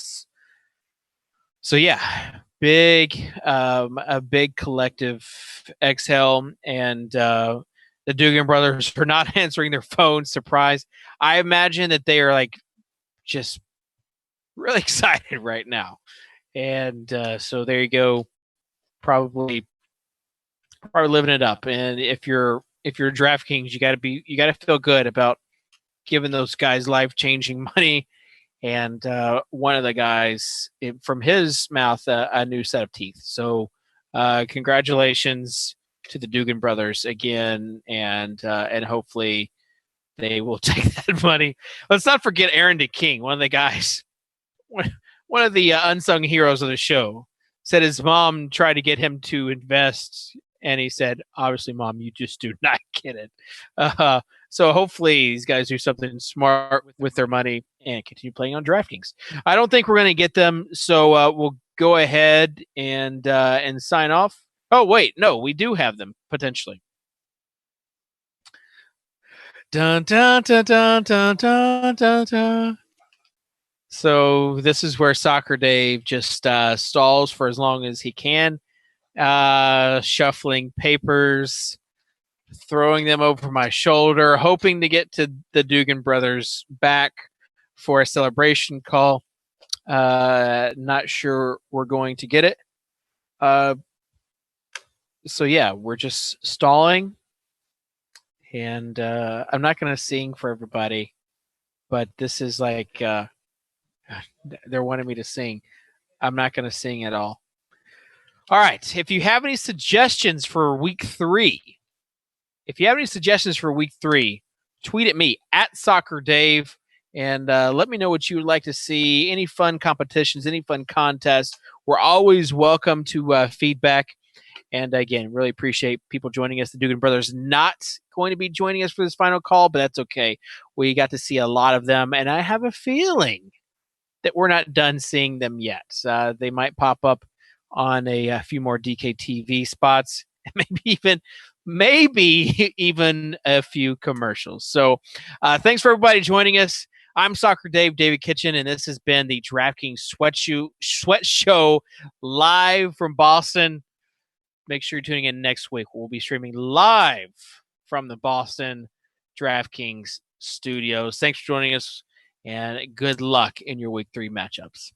yeah, a big collective exhale, and the Dugan brothers are not answering their phones. Surprise! I imagine that they are just really excited right now, and so there you go. Probably living it up. And if you're DraftKings, you got to feel good about giving those guys life-changing money. And one of the guys, from his mouth, a new set of teeth. So congratulations to the Dugan brothers again, and hopefully they will take that money. Let's not forget Aaron DeKing, one of the guys, one of the unsung heroes of the show, said his mom tried to get him to invest, and he said, obviously, Mom, you just do not get it. So hopefully these guys do something smart with their money and continue playing on DraftKings. I don't think we're going to get them, so we'll go ahead and sign off. Oh, wait, no, we do have them, potentially. Dun, dun, dun, dun, dun, dun, dun, dun. So this is where Socrdave just stalls for as long as he can, shuffling papers, throwing them over my shoulder, hoping to get to the Dugan brothers back for a celebration call. Not sure we're going to get it. So yeah, we're just stalling. And I'm not going to sing for everybody, but this is like they're wanting me to sing. I'm not going to sing at all. All right. If you have any suggestions for week 3, tweet at me at Socrdave and let me know what you would like to see. Any fun competitions, any fun contests. We're always welcome to feedback. And again, really appreciate people joining us. The Dugan brothers not going to be joining us for this final call, but that's okay. We got to see a lot of them, and I have a feeling that we're not done seeing them yet. They might pop up on a few more DKTV spots, maybe even a few commercials. So thanks for everybody joining us. I'm Socrdave, David Kitchen, and this has been the DraftKings Sweat Show live from Boston. Make sure you're tuning in next week. We'll be streaming live from the Boston DraftKings studios. Thanks for joining us, and good luck in your Week 3 matchups.